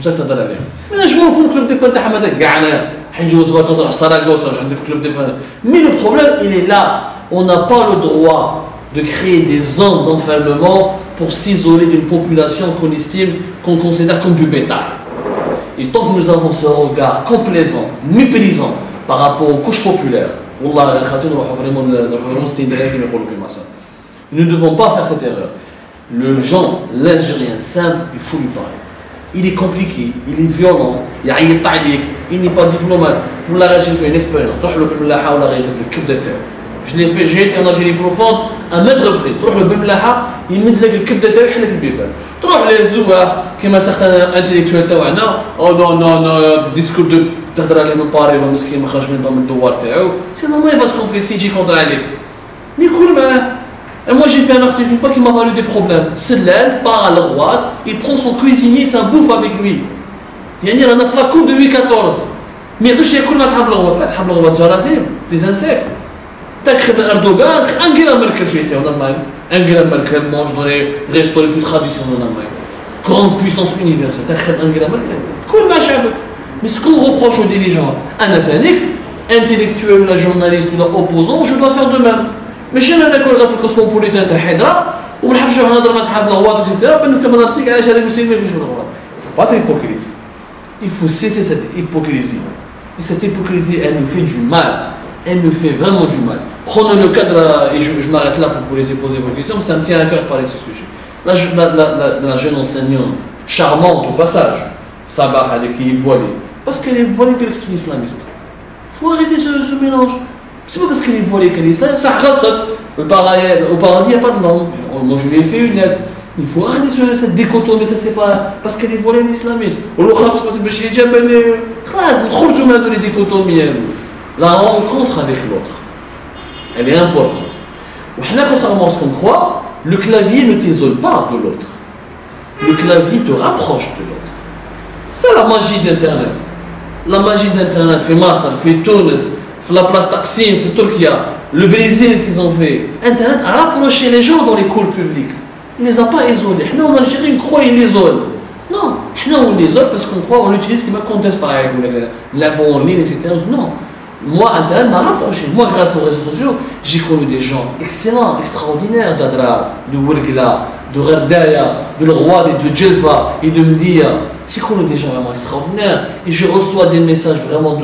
ça que tu as donné. Mais je m'en fous le club des pains, mais le problème, il est là. On n'a pas le droit de créer des zones d'enfermement pour s'isoler d'une population qu'on estime, qu'on considère comme du bétail. Et tant que nous avons ce regard complaisant, méprisant par rapport aux couches populaires, nous ne devons pas faire cette erreur. Le genre, l'Algérien simple, il faut lui parler. Il est compliqué, il est violent, il n'est pas diplomate. J'ai fait une expérience. Je l'ai fait, j'ai été en Algérie profonde à maintes reprises. Il met le kibda تاعو يحل لك البيبان. تروح للزوار كما certains intellectuels تاعنا او non discours de تهضر عليه من باري مسكين ما خرج من الدوار تاعو. C'est normal il va se complexer يجي contre عليك. Mais يكون معاه. Et moi j'ai fait un article une fois qui m'a valu des problèmes. Sellal part à la droite, il prend son cuisinier, ça bouffe avec lui. يعني رانا في la cour de Louis XIV. ما يقدرش ياكل مع اصحاب الغوات، اصحاب الغوات جراثيم، des insectes. Erdogan, Angela Merkel, j'ai été en Allemagne. Angela Merkel mange dans les restos les plus traditionnels en Allemagne. Grande puissance universelle. Angela Merkel. Mais ce qu'on reproche aux dirigeants, un intellectuel, la journaliste, l'opposant, je dois faire de même. Mais chez un école cosmopolitain, il ne faut pas être hypocrite. Il faut cesser cette hypocrisie. Et cette hypocrisie, elle nous fait du mal. Elle nous fait vraiment du mal. Prenons le cadre, et je m'arrête là pour vous laisser poser vos questions, ça me tient à cœur de parler de ce sujet. La jeune enseignante, charmante au passage, Sabah, qui est voilée, parce qu'elle est voilée que l'extrême islamiste. Il faut arrêter ce mélange. C'est pas parce qu'elle est voilée qu'elle est islamiste, ça regarde au paradis, il n'y a pas de langue. Moi je lui ai fait une lettre. Il faut arrêter cette dichotomie, ça c'est pas parce qu'elle est voilée l'islamiste. La rencontre avec l'autre, elle est importante. Contrairement à ce qu'on croit, le clavier ne t'isole pas de l'autre. Le clavier te rapproche de l'autre. C'est la magie d'Internet. La magie d'Internet fait Masr, fait Tunis, fait la place Taksim, fait Turquie, le Brésil, ce qu'ils ont fait. Internet a rapproché les gens dans les cours publics. Il ne les a pas isolés. Nous en Algérie, on croit qu'ils l'isolent. Non, nous on l'isole parce qu'on croit, on l'utilise comme un Counter-Strike, la bombe en ligne, etc. Non. Moi, Internet m'a rapproché. Moi, grâce aux réseaux sociaux, j'ai connu des gens excellents, extraordinaires, d'Adra, de Wurgla, de Gardaya, de Roi, de Djelfa et de Mdia. J'ai connu des gens vraiment extraordinaires. Et je reçois des messages vraiment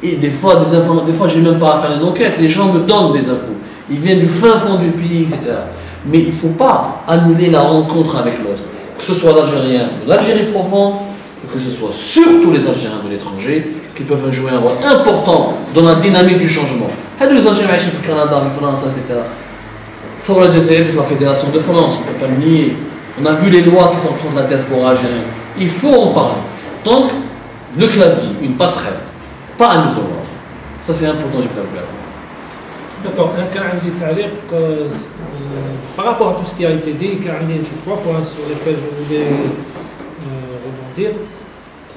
et des fois, des informations. Des fois, je n'ai même pas à faire une enquête. Les gens me donnent des infos. Ils viennent du fin fond du pays, etc. Mais il ne faut pas annuler la rencontre avec l'autre. Que ce soit l'Algérien de l'Algérie profonde, que ce soit surtout les Algériens de l'étranger, qui peuvent jouer un rôle important dans la dynamique du changement. Les Algériens qui sont au Canada, en France, etc. La Fédération de France, on ne peut pas le nier. On a vu les lois qui sont contre la diaspora algérienne. Il faut en parler. Donc, le clavier, une passerelle, pas un isolant. Ça c'est important, j'ai pas le faire. D'accord, par rapport à tout ce qui a été dit, il y a 3 points sur lesquels je voulais rebondir.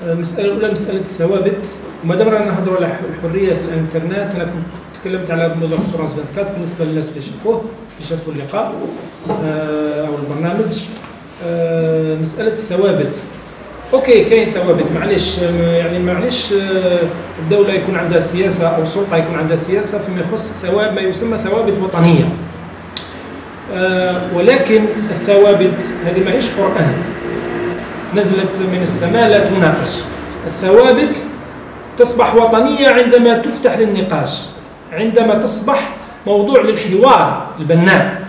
المسألة الأولى مسألة الثوابت، وما دام رانا نهضروا على الحرية في الإنترنت، أنا كنت تكلمت على موضوع فرانس 24 بالنسبة للناس اللي شافوا اللقاء أو البرنامج. مسألة الثوابت، أوكي كاين ثوابت، معليش يعني معليش الدولة يكون عندها سياسة أو السلطة يكون عندها سياسة فيما يخص ما يسمى ثوابت وطنية. ولكن الثوابت هذه معيش قرآن نزلت من السماء لا تناقش. الثوابت تصبح وطنية عندما تفتح للنقاش، عندما تصبح موضوع للحوار البناء.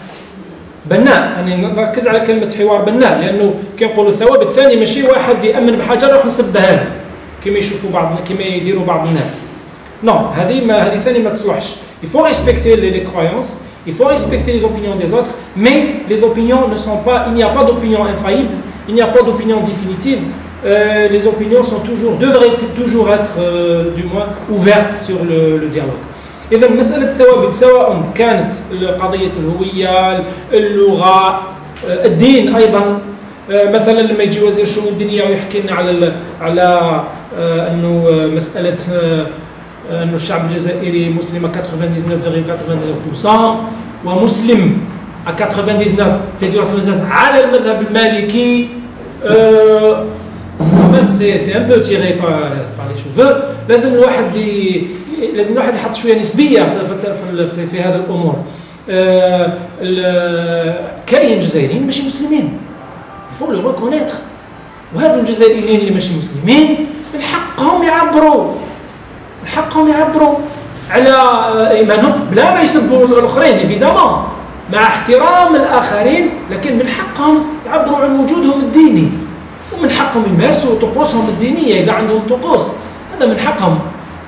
يعني نركز على كلمة حوار بناء، لأنه كنقولوا الثوابت ثاني ماشي واحد يأمن بحاجة نروح نسبها له كما يشوفوا كما يديروا بعض الناس. نو هذه ثاني ما تصلحش. Il faut respecter les croyances, il faut respecter les opinions des autres, mais les opinions ne sont pas, il n'y a pas d'opinion infaillible, il n'y a pas d'opinion définitive. Les opinions devraient toujours être du moins ouvertes sur le dialogue. إذا مسألة الثوابت سواء كانت قضية الهوية، اللغة، الدين أيضا. مثلا لما يجي وزير الشؤون الدينية ويحكي لنا على أنه مسألة أنه الشعب الجزائري مسلم 99.99% ومسلم 99.99% على المذهب المالكي. سي ان بو تيري بار لي شوفو. لازم الواحد يحط شويه نسبيه في هذا الامور. كاين جزائريين ماشي مسلمين، يفو لو ريكونيتر، وهذو الجزائريين اللي ماشي مسلمين من حقهم يعبروا على ايمانهم بلا ما يسبوا الاخرين ايفيدامون مع احترام الاخرين، لكن من حقهم يعبروا عن وجودهم الديني، ومن حقهم يمارسوا طقوسهم الدينيه اذا عندهم طقوس، هذا من حقهم.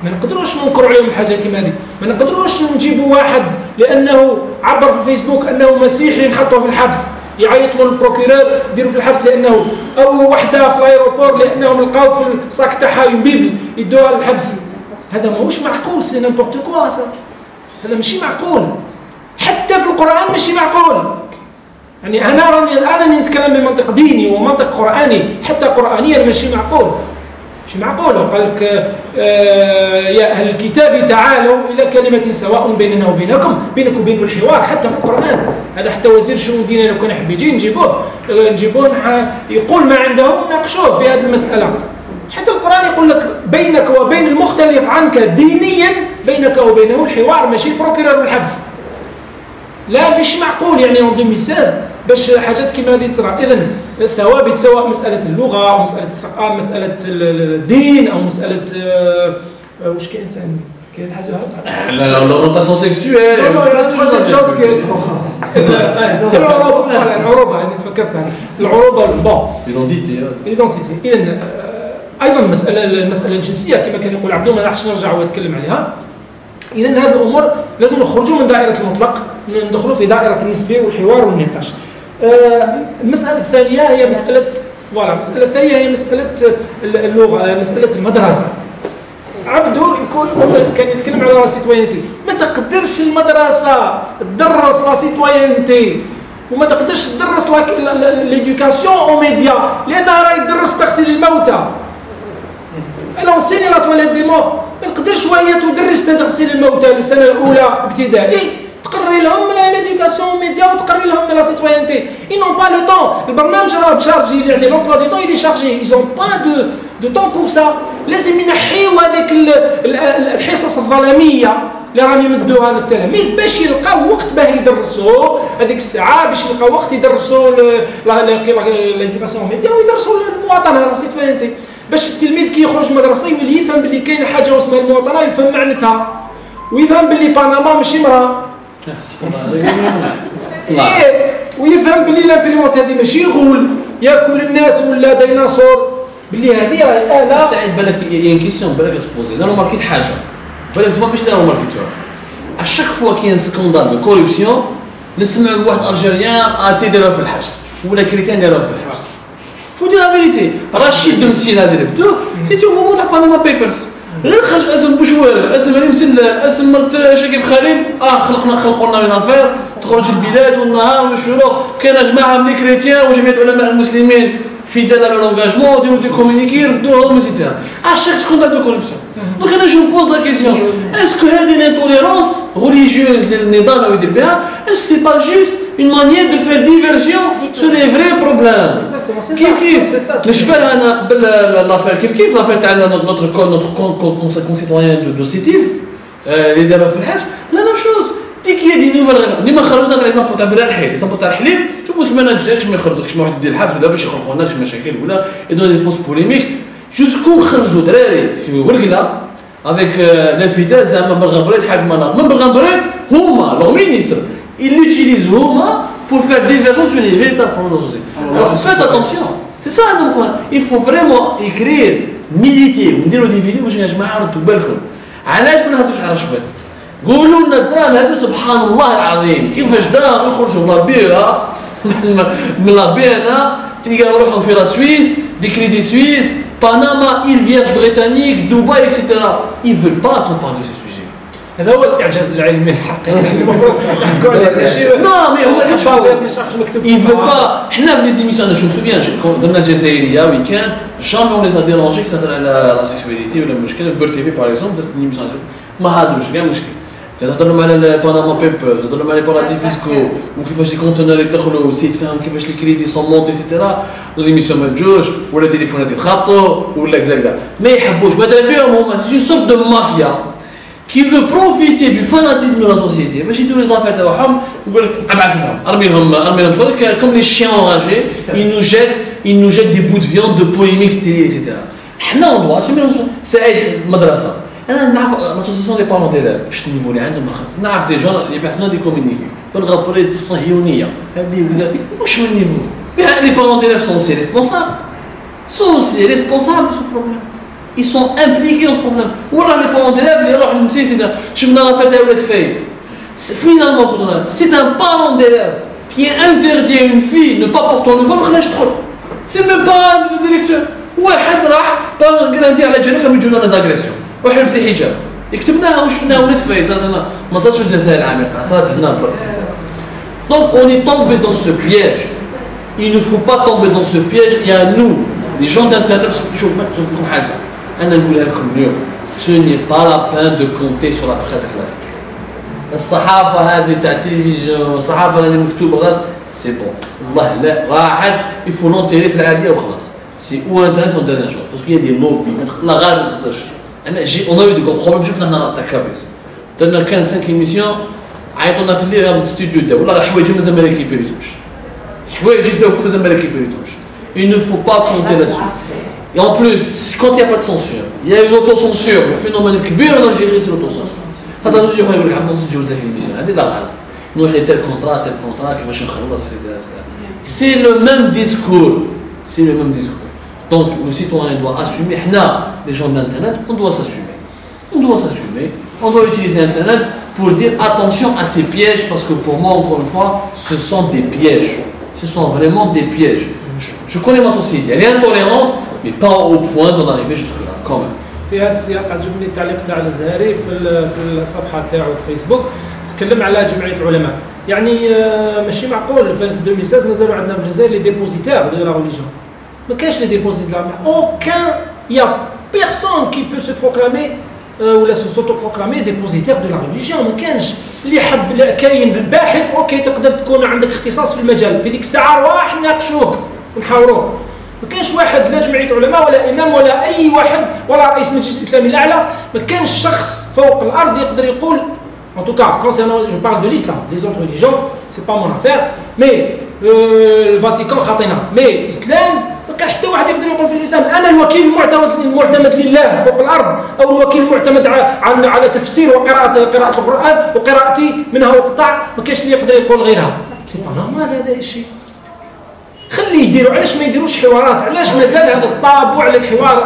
ما نقدروش ننكروا عليهم الحاجه كيما هذه، ما نقدروش نجيبوا واحد لانه عبر في الفيسبوك انه مسيحي نحطوه في الحبس، يعيط له البروكيرور يديروا في الحبس لانه، او وحده في الايروبور لانهم لقاو في الصاك تاعها بيبل يدوها للحبس. هذا ماهوش معقول، سي نيمبورت كوا، هذا ماشي معقول، حتى في القران ماشي معقول. يعني انا راني نتكلم بمنطق ديني ومنطق قراني، حتى قرانيا ماشي معقول. وقال لك يا أهل الكتاب تعالوا إلى كلمة سواء بيننا وبينكم، بينك وبين الحوار. حتى في القرآن هذا، حتى وزير الشؤون الدينية لو كان يحب يجي نجيبوه يقول ما عنده وناقشوه في هذه المسألة. حتى القرآن يقول لك بينك وبين المختلف عنك دينيا بينك وبينه الحوار، ماشي البروكيرور والحبس. لا مش معقول يعني اون 2016 باش حاجات كيما هذه تصرا. اذا الثوابت سواء مساله اللغه او مساله الثقافه، مساله الدين او مساله واش كاين ثاني؟ كاين حاجه لا لورونتاسيون سيكسويل. العروبه يعني تفكرت العروبه بون ليدونتيتي. اذا ايضا المساله الجنسيه كما كان يقول عبدو، ما راحش نرجع ونتكلم عليها. اذا هذه الامور لازم نخرجوا من دائره المطلق، ندخلوا في دائره النسبيه والحوار والنقاش. المساله الثانيه هي مساله اللغه، مساله المدرسه. عبدو كان يتكلم على لا سيتوينتي، ما تقدرش المدرسه تدرس لا سيتوينتي وما تقدرش تدرس ليدوكاسيون او ميديا، لانها راهي تدرس تغسيل الموتى. الانسيني لا تواليت دي مور، ما تقدرش وهي تدرس تغسيل الموتى للسنه الاولى ابتدائي تقري لهم ليدوكاسيون ميديا وتقري لهم لا سيتوينتي. ils n'ont pas le temps. البرنامج راه شارجي، يعني لومبلوا دي طون يلي شارجي، ils ont pas de temps pour ça. لازم ينحيوا هذيك الحصص الظلاميه اللي راهم يمدوها للتلاميذ باش يلقاو وقت باه يدرسوا هذيك الساعه، باش يلقاو وقت يدرسوا ليدوكاسيون ميديا ويدرسوا المواطنه لا سيتوينتي، باش التلميذ كي يخرج من المدرسه يولي يفهم باللي كاينه حاجه اسمها المواطنه، يفهم معناتها ويفهم باللي بنما ماشي مراه، ويفهم باللي لامبريمونت هذه ماشي غول ياكل الناس ولا ديناصور، باللي هذه اله. سعيد بالك هي كيسيون بالك تبوزي انا ماركيت حاجه، بالك انتما ماشي داروا ماركيتور. اشاك فوا كاين سكوندال دو كوربسيون نسمعوا واحد الجيريان اتي داروه في الحبس ولا كريتيان داروه في الحبس. فو دي لا فيريتي، رشيد دمسين هذا درتو سيتي هو تاع باناما بيبرز، غير خرج اسم بوشوار، اسم علي مسلال، اسم مرت شاكيب خليل، خلقوا لنا اون افير، تخرج البلاد والنهار والشروق، كاين جماعه من كريتيان وجمعيه علماء المسلمين fidèles à leur engagement, de communiquer, etc. À chaque scandale de corruption. Donc là, je me pose la question, est-ce que cette intolérance religieuse, est-ce que c'est pas juste une manière de faire diversion sur les vrais problèmes? Exactement, c'est ça. Je fais l'affaire l'affaire de notre concitoyen de Sétif, les débats la même chose. Dès qu'il y a des nouvelles règles, nous avons par exemple l'exemple de Halil, je vous semaine de Jack, je me خرجوش ما واحد يدير الحبس ولا باش يخلقوا هناك مشاكل ولا يدون des fausses polémiques jusqu'où خرجوا دراري في ورقله avec l'infidèle زعما بالغبريت حاكم مناط من بالغبريت هما لو ministre ils l'utilisent هما pour faire diversion sur les véritables problèmes de la société. Alors faites attention, c'est ça le point. Il faut vraiment écrire, militer ونديروا des vidéos باش يا جماعه ردوا بالكم علاش ما نهضوش على رشوات. قولوا لنا الدرهم هذا سبحان الله العظيم كيفاش درهم يخرجوا من لابيرا من لابيرا تلقى روحهم في لا سويس دي كريدي سويس بنما إل فيرج بريطانيك دبي اكسيتيرا ils veulent pas qu'on parle de ce sujet. هذا هو الاعجاز العلمي الحقيقي المفروض نحكوا على هذا الشيء. non mais هو ما يشرحش مكتوب. il veut pas حنا في لي زيميسيون je me souviens درنا الجزائريه ويكاند jamais on les a dérangés كي تهضر على لا سيكسواليتي ولا المشكل بير تي في باغ اكزومبل درت ليميسيون ما هادوش كاع مشكل. تهضروا على الباناما بيبرز تهضروا على الباراديس فيسكو وكيفاش لي كونتونور يدخلوا وسي تفهم كيفاش لي كريدي سون مونتي اكسيتيرا ليميسيون ما تجوش ولا تليفونات يتخابطوا ولا كذا كذا ما يحبوش ماذا بهم هما سي سورت دو مافيا كي فو بروفيتي دو فاناتيزم دو لا سوسيتي باش يديروا لي زافير تاعهم يقول لك ابعث لهم ارمي لهم شغل كوم لي شيان انراجي ils nous jettent des bouts de viande de polémiques stylées etc. حنا on doit assumer سعيد مدرسه انا نعرف لاسوسيسيون دي بارون ديلاب في النيفو اللي عندهم نعرف دي جون يبعثونا دي كومونيكي بالغابوريت الصهيونيه هذه ولا واش من النيفو بها لي بارون ديلاب سون سي ريسبونسابل سو بروبليم ils sont impliqués dans ce problème ولا لي بارون ديلاب اللي يروحوا للمسيك سيدا شفنا لا فات تاع ولاد فايز finalement c'est un parent d'élève qui est interdit à une fille ne pas porter le voile ما خلاش تدخل c'est même pas le directeur واحد راح قال انت على جنبك يجونا لي زاغريسيون واحد لبس حجاب كتبناها وشفناها ولد فايز انا ما صارتش في الجزائر العميقه صارت هنا برك. Donc on est tombé dans ce piège. Il ne faut pas tomber dans ce piège. Il y a nous les gens d'internet شوف نقولكم حاجه انا نقولها لكم اليوم ce n'est pas la peine de compter sur la presse classique. الصحافه هذه تاع التلفزيون الصحافه اللي مكتوبه غاز سي بون والله لا راحت il faut l'enterrer في العاديه وخلاص. C'est ou intéressant ou dernière chose parce qu'il y a des lobbies لا غير ما تقدرش. On a eu des gros problèmes شفنا هنا تاع كابيس درنا كان 5 ايميسيون عيطونا في الليل من الاستوديو دا والله الحوايج مازال ما ريكيبيريتهمش حوايج يداو مازال ما ريكيبيريتهمش. Il ne faut pas compter là-dessus. Et en plus, quand il n'y a pas de censure, il y a une autocensure. Le phénomène كبير en Algérie c'est l'autocensure. هذا زوج يقول لك حنا نسجلوا في الايميسيون هذه لا غير نروح لتال كونطرا كيفاش نخلص c'est le même discours. C'est le même discours. Donc le citoyen doit assumer, les gens d'internet, on doit s'assumer. On doit utiliser internet pour dire attention à ces pièges parce que pour moi encore une fois, ce sont des pièges. Ce sont vraiment des pièges. Je connais ma société, elle est intolérante, mais pas au point d'en arriver jusque-là quand même. في هذا السياق عجبني التعليق تاع الزهري في الصفحه تاعو في فيسبوك تكلم على جمعيه العلماء. يعني ماشي معقول في 2016 مازالوا عندنا في الجزائر لي ديبوزيتير دو لا ريليجيون. ما كاينش لي ديبوزيتير aucun il y a personne qui peut se proclamer ولا s'auto-proclamer dépositaire de la religion. ما كاينش اللي حب كاين باحث اوكي تقدر تكون عندك اختصاص في المجال في ديك الساعه نروح نناقشوك ونحاوروك. ما كاينش واحد لا جمعيه علماء ولا امام ولا اي واحد ولا رئيس المجلس الاسلامي الاعلى ما كاينش شخص فوق الارض يقدر يقول en tout cas concernant je parle de l'islam les autres religions c'est pas mon affaire mais le Vatican خاطينا mais الاسلام ما كان حتى واحد يقدر يقول في الاسلام انا الوكيل المعتمد لله فوق الارض او الوكيل المعتمد على تفسير وقراءه القران وقراءتي منها وقطع ما كاينش اللي يقدر يقول غيرها سي با نورمال هذا الشيء. خلي يديروا علاش ما يديروش حوارات علاش مازال هذا الطابع على الحوار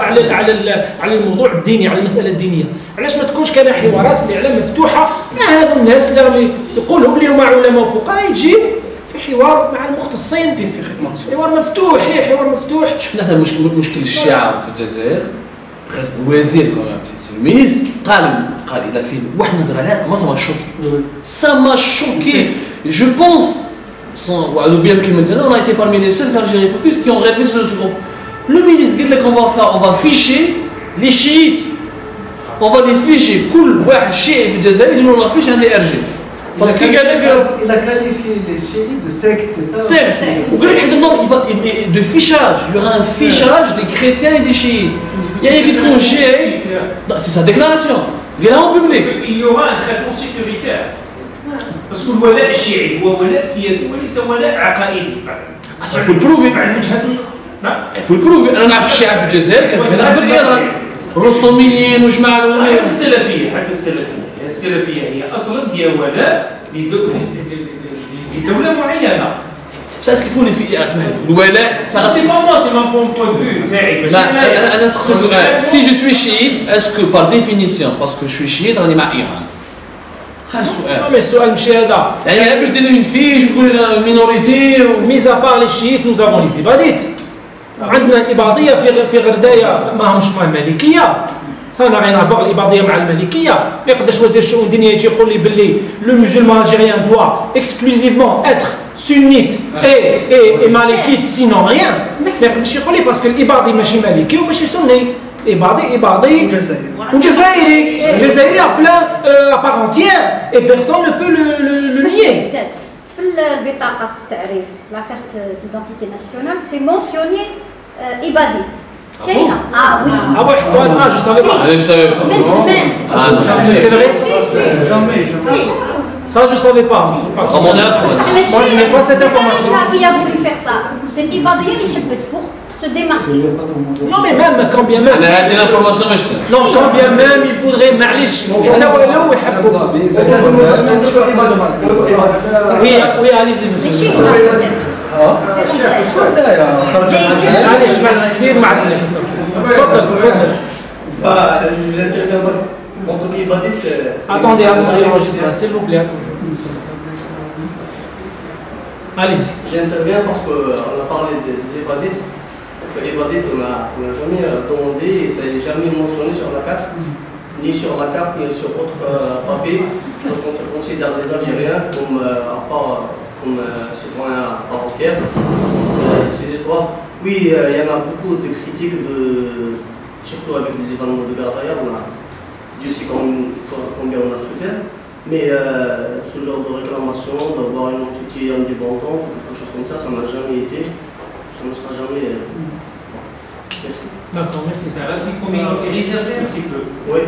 على الموضوع الديني على المساله الدينيه علاش ما تكونش كان حوارات في الاعلام مفتوحه مع هذو الناس اللي راهم يقولوا بلي هما علماء وفقهاء يجي في حوار مع المختصين في خدمه حوار مفتوح حوار مفتوح. شفنا هذا مشكل الشيعة في الجزائر الوزير كمان المينيستر قال الى في واحد نهضر عليها ما سا ما شوكي جو بونس maintenant, on a été parmi les seuls d'Algérie Focus qui ont rêvé ce groupe. Le ministre dit qu'on va ficher les chiites. On va les ficher. Cool, ouais, chiite du Jazaïr, on va ficher un DRG. Parce qu'il a qualifié les chiites de secte, c'est ça? Secte. De fichage. Il y aura un fichage des chrétiens et des chiites. Il y a qui te chiite. C'est sa déclaration. Il est là en public. Il y aura un traitement sécuritaire. Parce que le wala chiite, هو ولاء سياسي وليس ولاء عقائدي. Ça, il faut le prouver. Il faut le prouver. أنا نعرف الشيعة في الجزائر كانت هنا بالبلاد. رستميين وجماعة حتى السلفية هي أصلا هي ولاء لدولة معينة. Ça, ce qu'il faut les filles, le wala, ça c'est pas moi, c'est mon point de vue. Si je suis chiite, est-ce que par définition, parce que je suis chiite, on est مع إيران؟ هذا السؤال. mais السؤال مش هذا. يعني باش دير une fille, je connais la minorité. Mis à part les chiites, nous avons les ibadites. عندنا الإباضية في غرداية ما همش مالكية. Ça n'a rien à voir l'ibadiyya مع المالكية. ما يقدرش وزير الشؤون الدينية يجي يقول لي باللي le musulman algérien doit exclusivement être sunnite et malikite sinon rien. ما يقدرش يقول لي parce que الإباضي ماشي مالكي وماشي سني. إباضي وجزائري. الجزائري à plein à part entière et personne ne peut le lier. في البطاقة التعريف لا كارت ديدونتيتي ناسيونال سي مونسيوني إباديت. كاينة وي. je savais pas. من زمان. C'est vrai. Ça je savais pas. Moi je n'ai pas cette information. Qui a voulu faire ça? C'est l'Ibadiyya اللي حبت pour se démarquer. Non mais même quand bien même. هذه الانفورماسيون مش Non quand bien même il faudrait معليش حتى ولو يحبوا. Oui allez-y monsieur. معليش كثير معليش. تفضل. Attendez, l'enregistrement, s'il vous plaît. Allez-y. J'interviens parce qu'on a parlé des évadites. Les évadites, on n'a jamais demandé et ça n'est jamais mentionné sur la carte, ni sur la carte, ni sur autre papier. Donc on se considère les Algériens comme, comme citoyens à part entière. Ces histoires. Oui, il y en a beaucoup de critiques, surtout avec les événements de Gardaïa. Dieu sait combien on a souffert. Mais ce genre de réclamation, d'avoir une entité indépendante, quelque chose comme ça n'a jamais été. Ça ne sera jamais. Merci. D'accord, merci. Ça reste une communauté réservée un petit peu. Oui.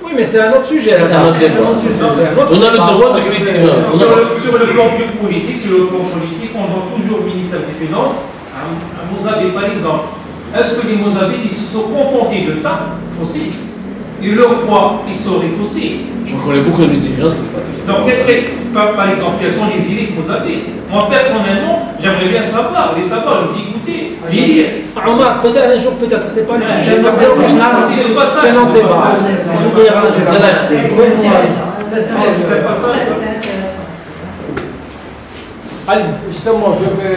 Oui, mais c'est un autre sujet. C'est un autre débat. On a le droit de critiquer. Sur le plan politique, on doit toujours au ministère des Finances, à Mozambique par exemple. Est-ce que les Mozambiques se sont contentés de ça aussi? Et leur poids historique aussi. J'en connais beaucoup de ministres des Finances qui n'ont pas été. Donc, par exemple, quelles sont les idées que vous avez? Moi, personnellement, j'aimerais bien savoir, les écouter, les lire. Omar, peut-être un jour, peut-être, c'est pas le sujet. C'est un autre débat. Allez-y. Justement, je vais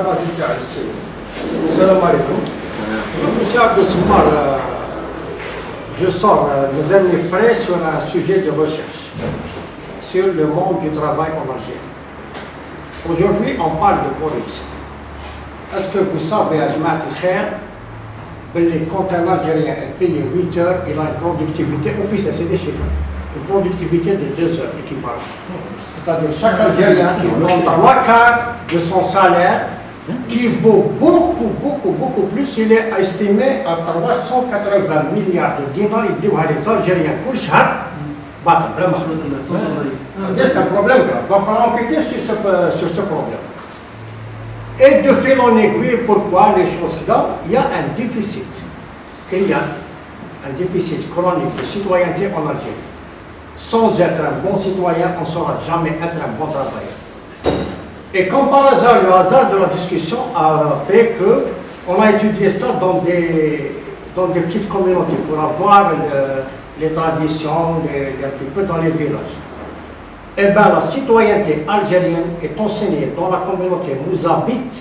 rajouter à ici. Salam alaikum. Monsieur Abdel Soumar, je sors mes amis frais sur un sujet de recherche sur le monde du travail en Algérie. Aujourd'hui, on parle de corruption. Est-ce que vous savez, à Jamaat al-Khair, quand un Algérien est payé 8 heures, il a une productivité officielle, c'est des chiffres, une productivité de 2 heures équivalent. C'est-à-dire chaque Algérien, il donne 3/4 de son salaire, qui vaut beaucoup plus. Il est estimé à 380 milliards de dinars. Il dit aux Algériens, pour chaque c'est un problème grave. Donc on a enquêté sur ce problème. Et de fil en aiguille, pourquoi les choses là, il y a un déficit. Il y a un déficit chronique de citoyenneté en Algérie. Sans être un bon citoyen, on ne saura jamais être un bon travailleur. Et comme par hasard, le hasard de la discussion a fait qu'on a étudié ça dans des petites communautés pour avoir les traditions, un petit peu dans les villages. Eh bien, la citoyenneté algérienne est enseignée dans la communauté mouzabite,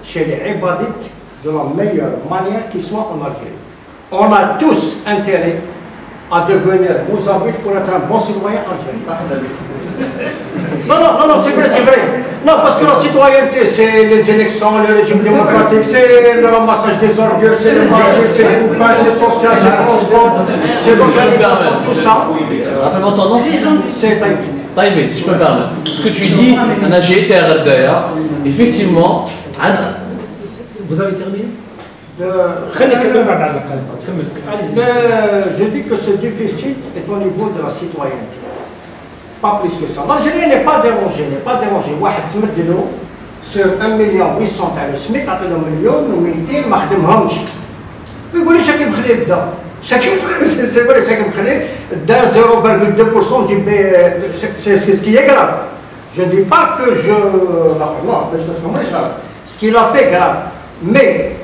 chez les ibadites, de la meilleure manière qui soit en Algérie. On a tous intérêt à devenir Mozambique pour être un bon citoyen algérien. Non, c'est vrai, c'est vrai. Non, parce que la citoyenneté, c'est les élections, le régime démocratique, c'est le ramassage des ordures, c'est le marché, c'est les bouffins, c'est social, c'est le transport, c'est l'organisation, tout ça. Rappelle-moi ton nom. C'est Taïmé, si je peux me permettre. Ce que tu dis, j'ai été à Radaya, effectivement, vous avez terminé? Je dis que ce déficit est au niveau de la citoyenneté. Pas plus que ça. L'Algérie n'est pas dérangé, n'est pas dérangé. واحد تمدلو sur 1,8 تاع السميك عطيهم 1,200,000 ما خدمهمش. يقول لي شاكي مخلي دا. شاكي سي فري شاكي مخلي دا 0,2% du c'est ce qui est grave. Je ne dis pas que je non, ce qu'il a fait grave. Mais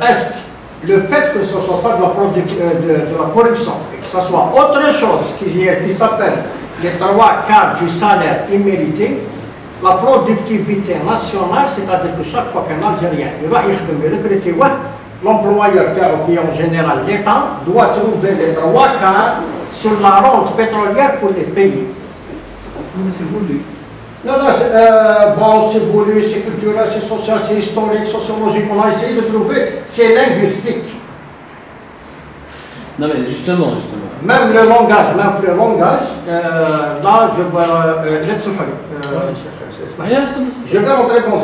est-ce que le fait que ce ne soit pas de la corruption et que ce soit autre chose qui s'appelle les 3 quarts du salaire immérité, la productivité nationale, c'est-à-dire que chaque fois qu'un Algérien va recruter l'employeur qui est en général l'État doit trouver les 3 quarts sur la rente pétrolière pour les payer. C'est voulu. Non, bon, c'est voulu, c'est culturel, c'est social, c'est historique, sociologique. On a essayé de trouver, c'est linguistique. Non, mais justement. Même le langage, là, je vois. Je vais entrer dans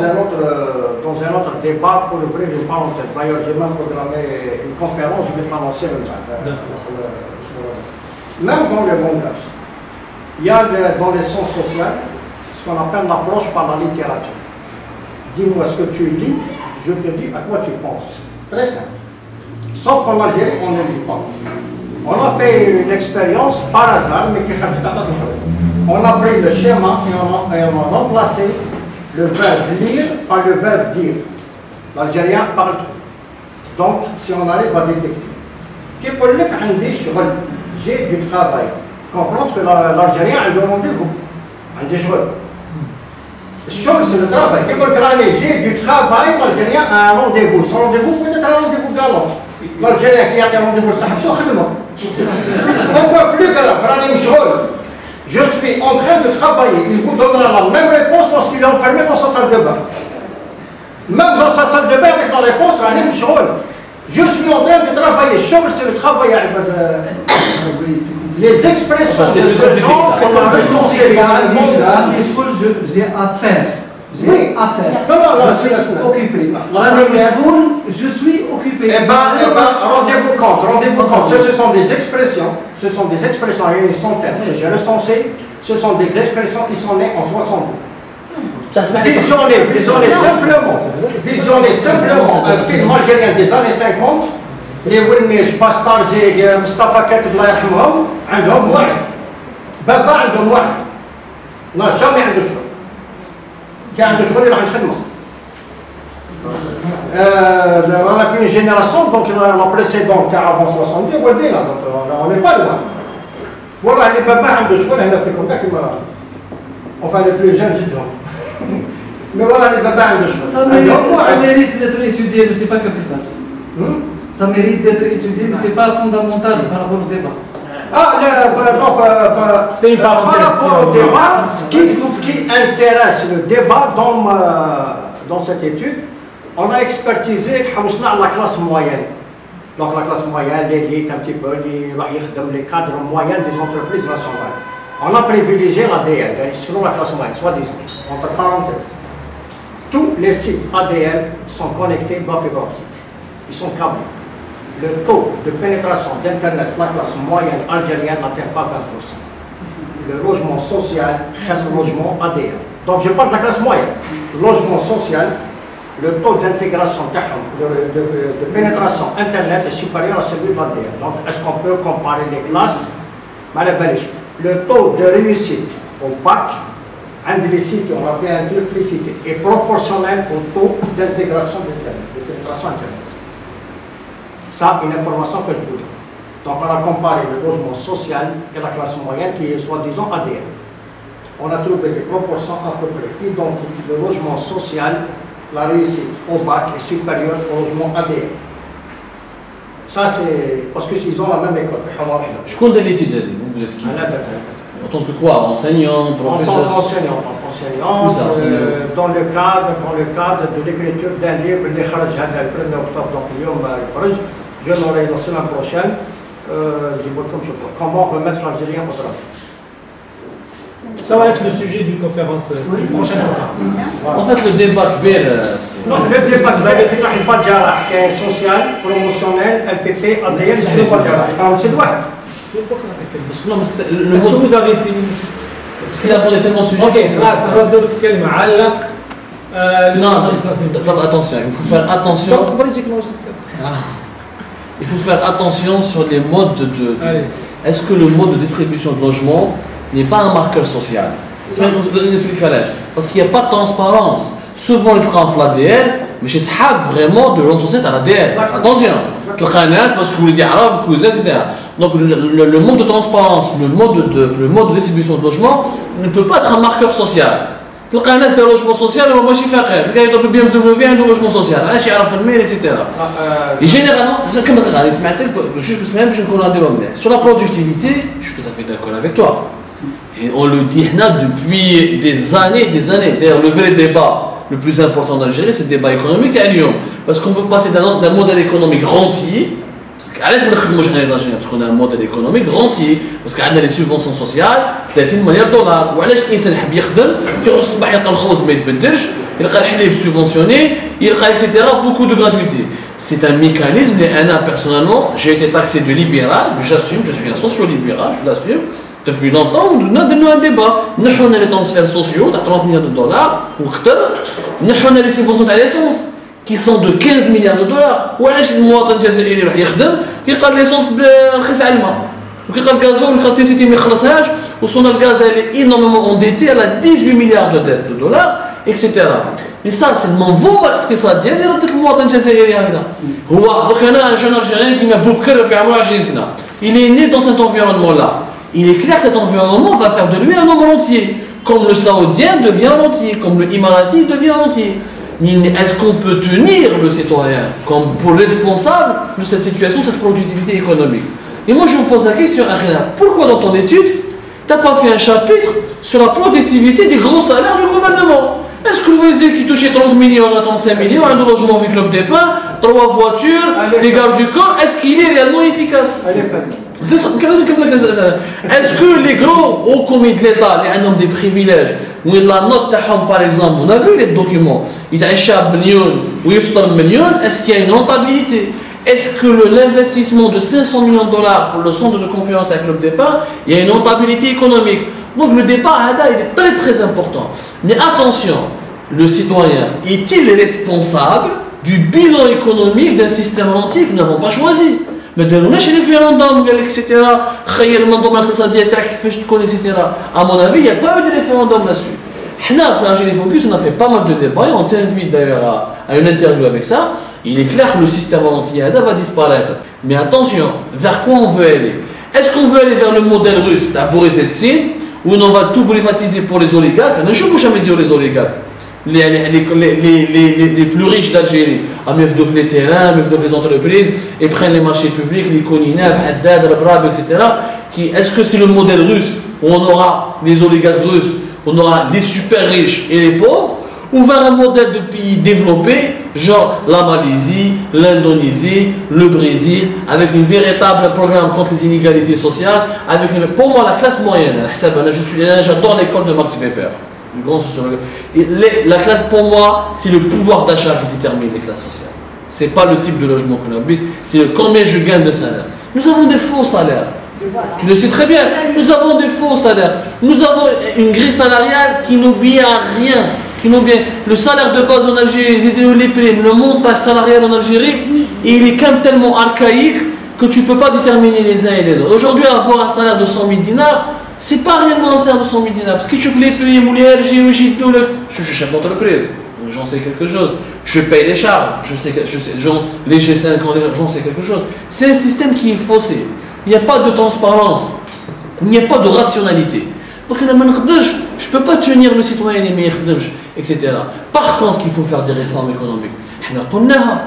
un autre débat pour ouvrir une parenthèse. D'ailleurs, j'ai même programmé une conférence, je vais t'annoncer le même dans le langage. Il y a dans les sciences sociales ce qu'on appelle l'approche par la littérature. Dis-moi ce que tu lis, je te dis à quoi tu penses. Très simple. Sauf qu'en Algérie, on ne lit pas. On a fait une expérience par hasard, mais qui on a pris le schéma et on a remplacé le verbe lire par le verbe dire. L'Algérien parle trop. Donc, si on arrive à détecter, j'ai du travail. Comprendre que l'Algérien a le rendez-vous. Un des joueurs. C'est le travail. J'ai du travail, l'Algérien a un rendez-vous. Son rendez-vous peut être un rendez-vous galant. L'Algérien qui a un rendez-vous, ça encore plus grave. Je suis en train de travailler. Il vous donnera la même réponse lorsqu'il est enfermé dans sa salle de bain. Même dans sa salle de bain, avec la réponse, je suis en train de travailler. C'est le travail. Les expressions de ce genre, on a recensé j'ai affaire. Oui, affaire. Je suis occupé. Je suis occupé. Eh bien, rendez-vous compte. Ce sont des expressions, il y a une centaine que j'ai recensées, ce sont des expressions qui sont nées en 62. Visionnez simplement un film algérien des années 50. Les Wilmich, Bastardi, Mustafa Katib, Allah yarhamhom, عندهم وعد. بابا عندهم وعد. لا jamais عنده شغل. كان عنده شغل يروح يخدمه. On a fait une génération, donc la précédente avant 62, donc on n'est pas loin. Voilà, les papas عنده شغل هنا في كونكا كيما enfin les plus jeunes جدهم. Mais voilà, les papas عنده شغل. Ça mérite d'être étudié, mais c'est pas capital. Ça mérite d'être étudié, mais ce n'est pas fondamental par rapport au débat. C'est une parenthèse. Par rapport au débat, ce qui intéresse le débat dans cette étude, on a expertisé la classe moyenne. Donc la classe moyenne, l'élite, un petit peu, les cadres moyens des entreprises nationales. On a privilégié l'ADL, selon la classe moyenne, soi-disant, entre parenthèses. Tous les sites ADL sont connectés bas fibre optique. Ils sont câblés. Le taux de pénétration d'Internet, la classe moyenne algérienne n'atteint pas 20%. Le logement social reste le logement ADL. Donc je parle de la classe moyenne. Le logement social, le taux d'intégration, de pénétration Internet est supérieur à celui de l'ADL. Donc est-ce qu'on peut comparer les classes? Le taux de réussite au bac, les sites, on a fait un duplicité, est proportionnel au taux d'intégration d'Internet, de pénétration Internet. Ça, une information que je vous donne. Donc on a comparé le logement social et la classe moyenne qui est soi-disant ADL. On a trouvé des proportions à peu près identiques. Le logement social, la réussite au bac est supérieure au logement ADL. Ça, c'est parce qu'ils ont la même école. Je compte de l'étude, vous êtes qui? En tant que quoi? Enseignant, professeur? En tant qu'enseignant. Dans le cadre de l'écriture d'un livre, le 1er octobre, donc je l'aurai la semaine prochaine. Comment remettre l'Algérien au travail. Ça va être le sujet d'une conférence, d'une prochaine conférence. En fait, le débat non, le débat, vous avez fait un pas de dialogue social, promotionnel, LPP, ADN, c'est le droit. Est-ce que vous avez fini? Parce qu'il a abordé tellement de sujets. Ok, là, ça va donner quelqu'un non, attention, il faut faire attention. Il faut faire attention sur les modes de est-ce que le mode de distribution de logement n'est pas un marqueur social? C'est bien qu'on se donne une explication. Parce qu'il n'y a pas de transparence. Souvent, ils trempent l'ADN, mais chez Sahab, vraiment, de l'ensociété à l'ADN. Attention, parce que vous voulez dire arabe, cousin, etc. Donc, le mode de transparence, le mode de distribution de logement ne peut pas être un marqueur social. تلقى ناس داروا لوجمون سوسيال وهو ماشي فقير، تلقى يضرب بي ام دبليو عنده لوجمون سوسيال، علاش يعرف الميل اكسيتيرا. جينيرالمون كما غادي سمعت جوج بسمعين باش نكونوا عندنا مليح. Sur la productivité, je suis tout à fait d'accord avec toi. Et on le dit depuis des années. D'ailleurs, le vrai débat le plus important d'Algérie, c'est le débat économique à Lyon. Parce qu'on veut passer d'un modèle économique rentier. علاش ما نخدموش حنا لي زاجينير؟ باسكو عندنا موديل ايكونوميك غونتي، باسكو عندنا لي سوبونسيون سوسيال 30 مليار دولار. وعلاش الانسان حاب يخدم كيخرج الصباح يلقى الخبز ما يتبدلش، يلقى الحليب سوبونسيوني، يلقى اكسيتيرا بوكو دو غراتويتي. C'est un mécanisme, et Anna, personnellement, j'ai été taxé de libéral, j'assume, je suis un socio-libéral, je l'assume. Depuis longtemps, on a un débat. Nous avons les transferts sociaux, 30 milliards de dollars, ou nous avons les subventions à l'essence, qui sont de 15 milliards de dollars. Ou alors, le مواطن الجزائري يروح يخدم كيلقى ليسونس برخيص على الماء وكيلقى الغازول ويلقى التيسيتي ما يخلصهاش وصون الغاز est énormément endetté, elle a 18 milliards de dettes de dollars, etc. Mais ça, c'est المنظومة الاقتصادية اللي ردت المواطن الجزائري هذا. هو دوك أنا جون ألجيريان كيما بكر في عمره 20 سنة. Il est né dans cet environnement-là. Il est clair que cet environnement va faire de lui un homme entier. Comme le Saoudien devient un entier, comme le Imarati devient un entier. Mais est-ce qu'on peut tenir le citoyen comme pour responsable de cette situation, cette productivité économique? Et moi je vous pose la question, Arina, pourquoi dans ton étude, tu n'as pas fait un chapitre sur la productivité des grands salaires du gouvernement? Est-ce que le Wazir qui touchait 30 millions à 35 millions, un logement avec Club des Pins, 3 voitures, des gardes du corps, est-ce qu'il est réellement efficace? Est-ce que les grands hauts commis de l'État, les hommes des privilèges, où la note par exemple, on a vu les documents, ils achètent millions ou ils font millions, est-ce qu'il y a une rentabilité? Est-ce que l'investissement de 500 millions de dollars pour le centre de confiance avec le départ, il y a une rentabilité économique? Donc le départ il est très très important. Mais attention, le citoyen est-il responsable du bilan économique d'un système entier que nous n'avons pas choisi? ما داروناش ريفيروندوم قال لك اكسيتيرا خير المنظومه الاقتصاديه تاعك كيفاش تكون اكسيتيرا. À mon avis, il n'y a pas eu de référendum là-dessus. حنا في Algérie Focus, on a fait pas mal de débats et on t'invite d'ailleurs à une interview avec ça. Il est clair que le système entier va disparaître. Mais attention, vers quoi on veut aller? Est-ce qu'on veut aller vers le modèle russe d'Boris Eltsine où on va tout privatiser pour les oligarques? Je ne veux jamais dire les oligarques. Les plus riches d'Algérie, ils donnent les terrains, ils donnent les entreprises, et prennent les marchés publics, les Koninav, Haddad, Rabrab, etc. Est-ce que c'est le modèle russe où on aura les oligarques russes, on aura les super riches et les pauvres, ou vers un modèle de pays développés, genre la Malaisie, l'Indonésie, le Brésil, avec un véritable programme contre les inégalités sociales, pour moi la classe moyenne, j'adore l'école de Max Weber. La classe, pour moi, c'est le pouvoir d'achat qui détermine les classes sociales. Ce n'est pas le type de logement qu'on a, c'est combien je gagne de salaire. Nous avons des faux salaires. Tu le sais très bien, nous avons des faux salaires. Nous avons une grille salariale qui n'oublie à rien. Le salaire de base en Algérie, les primes, le montage salarial en Algérie, il est quand même tellement archaïque que tu ne peux pas déterminer les uns et les autres. Aujourd'hui, avoir un salaire de 100 000 dinars, c'est pas réellement un salaire de 100 000 dinars. Parce que tu fais les prix, je suis chef d'entreprise, j'en sais quelque chose. Je paye les charges, les G5, j'en sais quelque chose. C'est un système qui est faussé. Il n'y a pas de transparence, il n'y a pas de rationalité. Donc je ne peux pas tenir le citoyen, etc. Par contre, il faut faire des réformes économiques.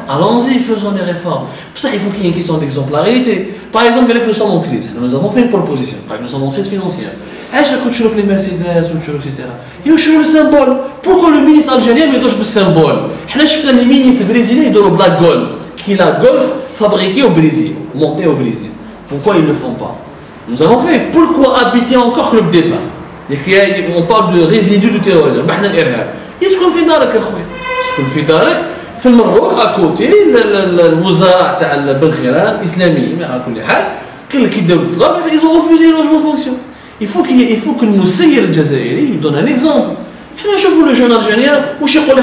Allons-y, faisons des réformes. Pour ça, il faut qu'il y ait une question d'exemplarité. Par exemple, nous sommes en crise. Nous avons fait une proposition. Nous sommes en crise financière. Est-ce que tu les Mercedes, etc. Et où est le symbole? Pourquoi le ministre algérien ne touche pas le symbole? Nous avons les ministres brésiliens qui ont le Black Golf, qui est la Golf fabriquée au Brésil, montée au Brésil. Pourquoi ils ne le font pas? Nous avons fait. Pourquoi habiter encore Club Débat? On parle de résidus du terrorisme. Est-ce qu'on fait d'arc? Est-ce qu'on fait d'arc? في المروك اكوتي الوزراء تاع بالخيران الاسلاميين على كل حال كاين اللي كيداو الطلب ils ont refusé le logement de fonction. Il faut que المسير الجزائري يدون ان اكزومبل. حنا نشوفوا لو جون الجيريان واش يقول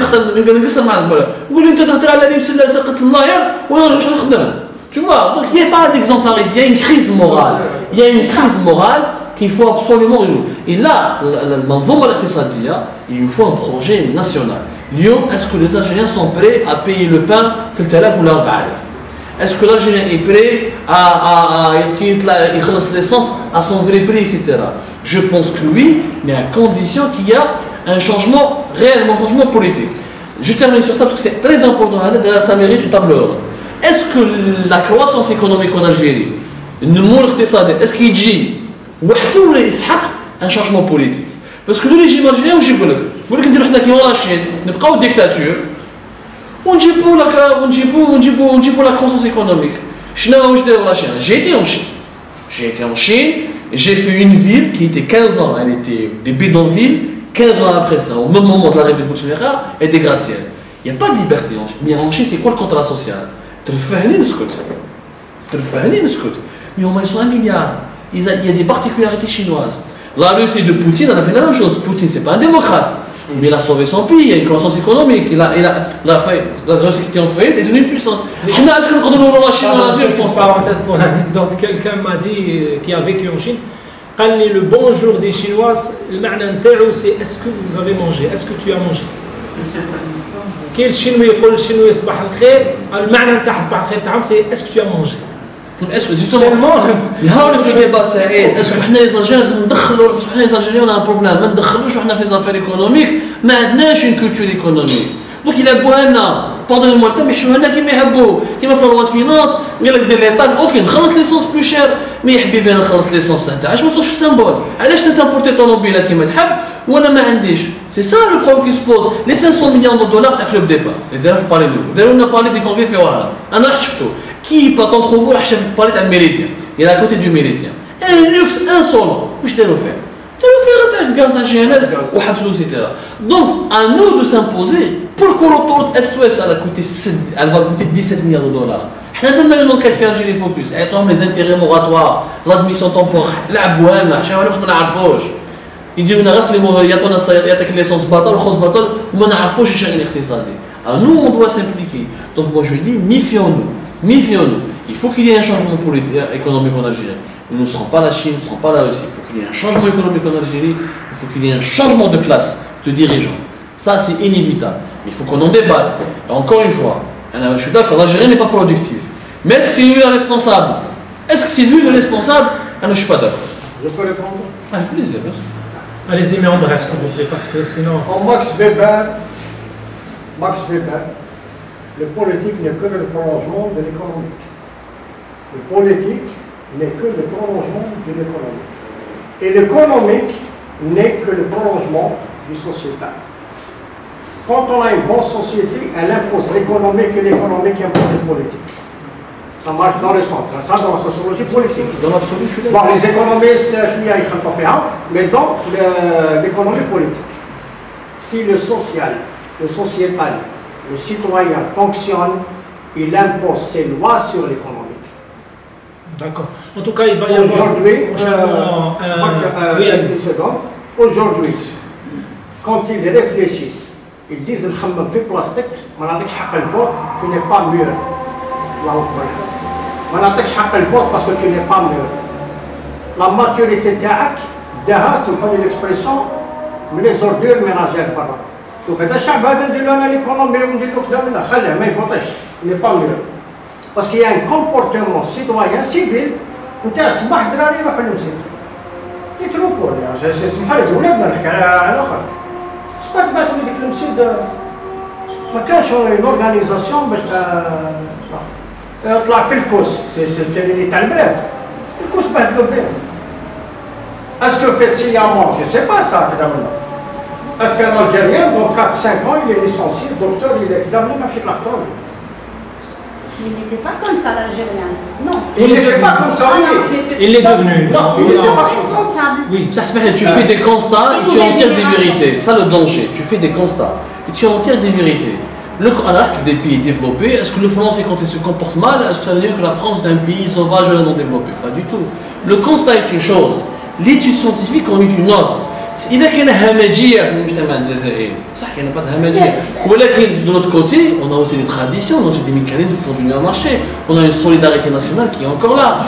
يقصر مع الزباله يقول انت تهضر على اللي مسلى سقط اللاير وانا نروح نخدم. Tu vois, donc il n'y a pas d'exemplarité, il y a une crise morale. Il y a une crise morale qu'il faut absolument résoudre. Et là, المنظومة الاقتصادية, il faut un projet national. Lyon, est-ce que les Algériens sont prêts à payer le pain tel ou 4000? Est-ce que l'Algérien est prêt à يخلص l'essence à son vrai prix, etc. Je pense que oui, mais à condition qu'il y a un changement, réellement un changement politique. Je termine sur ça parce que c'est très important, ça mérite une table ronde. Est-ce que la croissance économique en Algérie, est-ce qu'il dit un changement politique? Parce que le régime algérien, je vous dis que nous avons la Chine, nous avons une dictature, on dit pour la croissance économique. J'ai été en Chine. J'ai été en Chine, j'ai fait une ville qui était 15 ans, elle était des bidonvilles, 15 ans après ça, au même moment de la révolution et des gratte-ciel. Il n'y a pas de liberté en Chine. Mais en Chine, c'est quoi le contrat social? Mais au moins ils sont 1 milliard. Il y a des particularités chinoises. La Russie de Poutine, on a fait la même chose. Poutine, c'est pas un démocrate. Mais il a sauvé son pays, il y a une croissance économique. La Russie qui était en faillite est devenue une puissance. Est-ce que nous avons la Chine en Asie? Je pense parenthèse pour l'anecdote. Quelqu'un m'a dit, qui a vécu en Chine, le bonjour des Chinois, le معنى نتاعو c'est est-ce que vous avez mangé? Est-ce que tu as mangé? كاين الشينوي يقول الشينوي صباح الخير، المعنى نتاع صباح الخير تاعهم سي اسكو تو مونجي. اسكو جوستومون هاولك لي ديبا سعيد اسكو حنا لي زالجيريان لازم ندخلوا باسكو حنا لي زالجيريان انا بروبليم ما ندخلوش وحنا في زافير ايكونوميك ما عندناش اون كولتور ايكونوميك دونك يلعبوها لنا باردون المرتب يحشوها لنا كيما يحبوا كيما في الواد فينانس قال لك دير لي طاك اوكي نخلص ليسونس بلو شير مي حبيبي انا نخلص ليسونس تاع علاش ما توصلش السامبول علاش تنبورتي طوموبيلات كيما تحب وانا ما عنديش سي سا لو بروبليم كي سبوز لي 500 مليون دولار تاع كلوب ديبا اللي داروا في باري نو داروا لنا باري دي كونفي في وراها انا رحت شفتو كي با d'entre vous a acheté parler d'un méridien il est à côté du méridien un luxe insolent واش داروا فيه تاع الغاز الجنرال وحبسوا etc. Donc à nous de s'imposer pourquoi l'autoroute est-ouest elle va coûter 17 milliards de dollars. حنا درنا لهم كات في الجيري فوكس عطاهم لي زانتيغي موراتوار لادميسيون طومبور لعبوها لنا حنا ما نعرفوش يديرونا غير في يعطونا يعطيك ليسونس بطل والخبز بطل وما نعرفوش الشأن الاقتصادي. nous on doit s'impliquer. Donc moi je dis méfions-nous. Il faut qu'il y ait un changement politique, économique en Algérie. Nous ne serons pas la Chine, nous ne serons pas la Russie. Pour qu'il y ait un changement économique en Algérie, il faut qu'il y ait un changement de classe de dirigeants. Ça c'est inévitable. Mais il faut qu'on en débatte. Et encore une fois, je suis d'accord, l'Algérie n'est pas productive. Mais est-ce que c'est lui le responsable? Est-ce que c'est lui le responsable? Je ne suis pas d'accord. Je peux répondre? Avec plaisir, bien sûr. Allez-y, mais en bref, s'il vous plaît, parce que sinon... En Max Weber, le politique n'est que le prolongement de l'économique. Le politique n'est que le prolongement de l'économique. Et l'économique n'est que le prolongement du sociétal. Quand on a une bonne société, elle impose l'économique et l'économique impose le politique. Ça marche dans le sens. Ça, dans la sociologie politique. Dans l'absolu, je suis d'accord. Bon, les économistes, je suis à mais dans l'économie politique. Si le social, le sociétal, le citoyen fonctionne, il impose ses lois sur l'économique. D'accord. En tout cas, il va y avoir... Aujourd'hui, quand ils réfléchissent, ils disent le fait plastique, tu n'es pas mûr. Le vote parce que tu n'es pas mûr. La maturité c'est l'expression, les ordures ménagères. Donc, الشعب هذا ندير له انا ليكونومي وندير له كذا خليه ما يفوتش il n'est pas mûr. Parce qu'il y a un comportement citoyen civil نتاع الصباح دراري يروحوا للمسجد يتروكوا سمح لي ولادنا نحكي على الاخر صباح تبعثوا لي ديك المسجد ما كانش اون اورغانيزاسيون باش طلع في الكوس سي اللي تاع البلاد الكوس بهدلوا بهم اسكو في سيامون جو سي با سا كذا ولا اسكو ان الجيريان دون 4 5 ans il est licencié docteur il est كذا ولا ما مشيت لافطور Il n'était pas comme ça l'Algérien. Non. il n'était pas comme ça oui Il est devenu. non Ils sont responsables. Oui. Ça, tu fais des constats et tu en tires des vérités. Ça le danger. Tu fais des constats et tu en tires des vérités. Alors que des pays développés, est-ce que le français quand il se comporte mal, est-ce que ça veut dire que la France est un pays sauvage ou non développé? Pas du tout. Le constat est une chose, l'étude scientifique en est une autre. إذا كان همجية في المجتمع الجزائري صح كاين pas de همجية ولكن de l'autre côté on a aussi des traditions, on a aussi des mécanismes qui continuent à marcher, on a une solidarité nationale qui est encore là.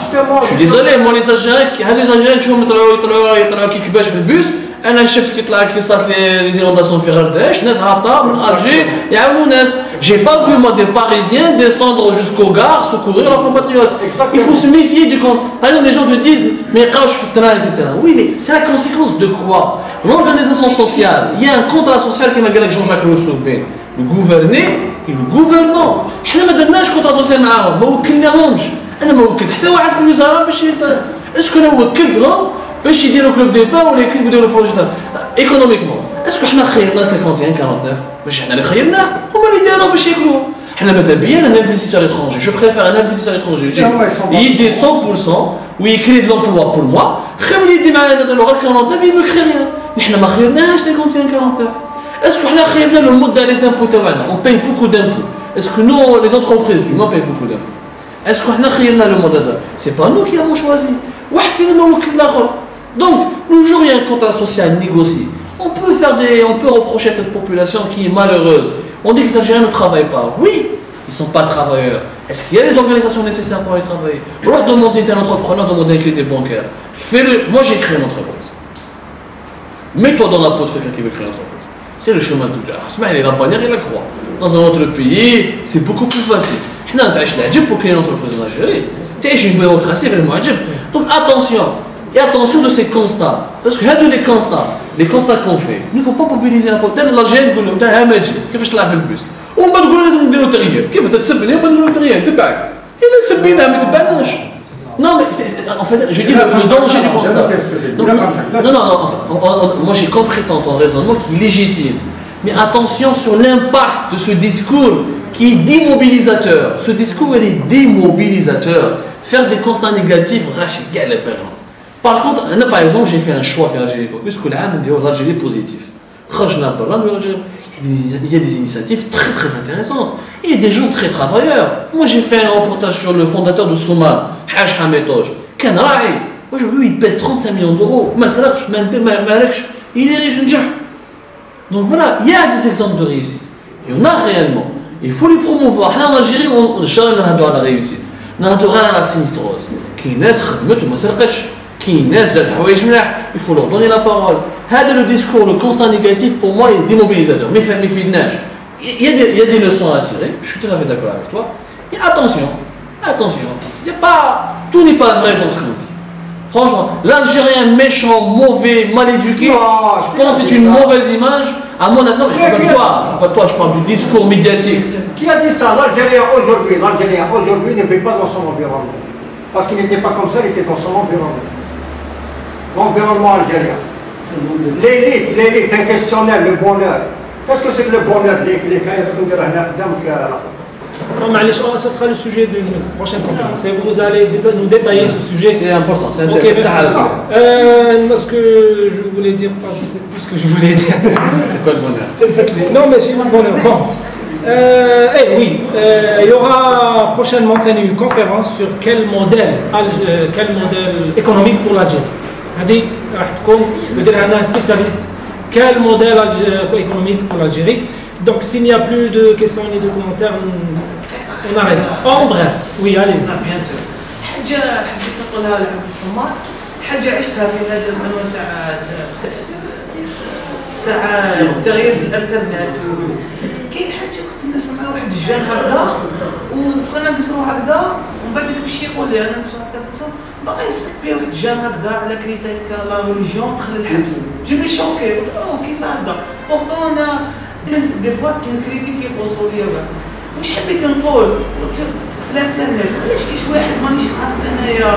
Je suis désolé, moi les Algériens شوفهم يطلعوا كيفاش في البوس انا شفت كيطلع كي صارت لي زينونداسيون في غرداش ناس هابطه من الجي يعاونوا ناس. J'ai pas vu moi des Parisiens descendre jusqu'aux gares secourir leurs compatriotes. Il faut se méfier du compte. Par exemple, les gens te disent mais quand je fais le train, etc. Oui, mais c'est la conséquence de quoi? L'organisation sociale. Il y a un contrat social qui m'a dit avec Jean-Jacques Rousseau. Le gouverné et le gouvernement. احنا ما درناش contrat social معاهم ما وكلناهمش. انا ما وكلت حتى واحد في الوزاره باش اسكو انا وكلتهم باش يديروا كلوب ديبا ولا يديروا بروجي ايكونوميكمون. اسكو حنا خيرنا 51 49 باش حنا اللي خيرناه هما اللي داروا باش ياكلوه. حنا ماذا بيا un investisseur étranger. Je préfère un investisseur étranger. Il يدي 100% ou il crée de l'emploi pour moi. خير اللي يدي معنا هذا لو غير 49 il me crée rien. نحنا ما خيرناش 51 49. اسكو حنا خيرنا لو مود تاع لي زامبو تاعنا. On paye beaucoup d'impôts. Est-ce que nous les entreprises humaines payent beaucoup d'impôts? Est-ce que حنا خيرنا le mode هذا؟ C'est pas nous qui avons choisi. واحد فينا ما وكل الاخر. Donc le jour où il y a un contrat social négocié, on peut reprocher à cette population qui est malheureuse. On dit que les Algériens ne travaillent pas. Oui, ils ne sont pas travailleurs. Est-ce qu'il y a les organisations nécessaires pour aller travailler? Ou alors demander à un entrepreneur, demander un crédit bancaire. Fais-le. Moi j'ai créé une entreprise. Mets-toi dans la peau de quelqu'un qui veut créer une entreprise. C'est le chemin de tout à l'heure. Il est la bannière et la croix. Dans un autre pays, c'est beaucoup plus facile. On a pour créer une entreprise en Algérie. Tu as une bureaucratie, donc attention. Et attention de ces constats. Parce que les constats qu'on fait, il ne faut pas mobiliser un peu. L'Algérien يقول لهم انت همجي كيفاش تلعب في البوس ومن بعد تقول لازم نديروا تغيير كيف تتسبني ومن بعد نديروا تغيير تبعك اذا سبينا ما تبعناش. Non mais en fait je dis le danger du constat. Non, moi j'ai compris ton raisonnement qui est légitime. Mais attention sur l'impact de ce discours qui est démobilisateur. Ce discours il est démobilisateur. Faire des constats négatifs, Rachid Galabert. Par contre, par exemple, j'ai fait un choix faire l'Algérie Focus que l'Algérie positif. Il y a des initiatives très très intéressantes. Il y a des gens très travailleurs. Moi j'ai fait un reportage sur le fondateur de Somal, Haj Hametoj. Aujourd'hui il pèse 35 millions d'euros. Il est riche. Donc voilà, il y a des exemples de réussite. Il y en a réellement. Il faut les promouvoir. En Algérie, on jamais n'a la réussite. On a la sinistrose. Qui il faut leur donner la parole. Le discours, le constat négatif, pour moi, il est démobilisateur. Mais il y a des leçons à tirer. Je suis tout à fait d'accord avec toi. Et attention, tout n'est pas vrai dans ce qu'on dit. Franchement, l'Algérien méchant, mauvais, mal éduqué, je pense que c'est une mauvaise image. À mon avis, non, mais je ne parle pas de toi, je parle du discours médiatique. Qui a dit ça? L'Algérien aujourd'hui ne vit pas dans son environnement. Parce qu'il n'était pas comme ça, il était dans son environnement. L'environnement algérien. L'élite, un questionnaire, le bonheur. Qu'est-ce que c'est que le bonheur? Non, mais ça sera le sujet de la prochaine conférence. Et vous allez nous détailler ce sujet. C'est important, c'est intéressant. Ce que je voulais dire, je ne sais plus ce que je voulais dire. C'est quoi le bonheur? Non, mais c'est le bonheur. Bon. Oui, il y aura prochainement une conférence sur quel modèle économique pour l'Algérie. Un spécialiste, quel modèle économique pour l'Algérie. Donc s'il n'y a plus de questions ni de commentaires, on arrête. En bref, oui, allez. Bien sûr. حاجة حبيت نقولها للحمار، حاجة عشتها في هذا المنوع تاع التغيير في الانترنت. كاين حاجة كنت نسمع واحد الجان هكذا وكنا نقصروا هكذا ومن بعد فيك شي يقول لي انا باقي يسمع بيه واحد الجان هكذا على كريتيك لا ريليجيون دخل الحبس. جيب لي شوكي كيف هكذا؟ بورتون دي فوا كنكريتيكي القصوريه واش حبيت نقول في الانترنت علاش كاين شي واحد مانيش عارف انايا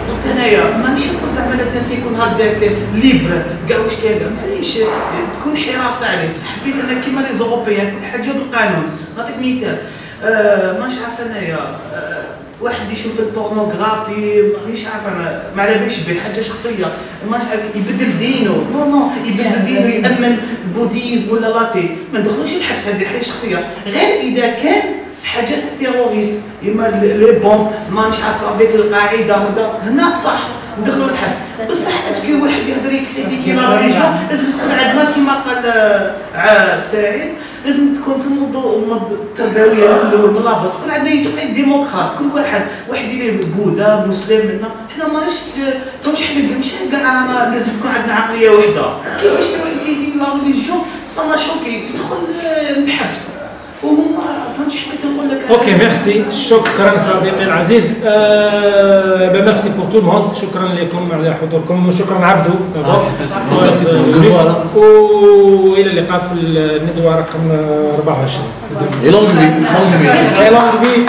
قلت انايا مانيش نقول زعما لا تيكون هكاك ليبر كاع واش كاين معليش تكون حراسه عليه بصح حبيت انا كيما لي زوروبيان كل حاجه بالقانون. نعطيك مثال مانيش عارف انايا واحد يشوف البورنوغرافي مانيش عارف انا ما على باليش به حاجه شخصيه مانيش عارف يبدل دينه نو يبدل دينه يامن بوديزم ولا لاتي ما ندخلوش الحبس هذه حاجه شخصيه غير اذا كان حاجات التيروريست اما لي بوم مانيش عارف افيك القاعده هنا صح ندخلوا الحبس بصح اسكو واحد يهضر يكريتيكي لا ريليجيون لازم تكون عندنا كما قال سعيد لازم تكون في الموضوع التربويه من لاباس تكون عندنا يسمى ديمقراط كل واحد يدير بوذا مسلم حنا ماناش حنا ماشي كاع انا لازم تكون عندنا عقليه واحده كيفاش واحد كيدير لا ريليجيون سما شوكي يدخل الحبس وما فهمتش حبيت نقول لك. اوكي ميرسي شكرا صديقي العزيز ميرسي بور تو الموند شكرا لكم على حضوركم وشكرا عبدو والى اللقاء في الندوه رقم 24. Longue vie.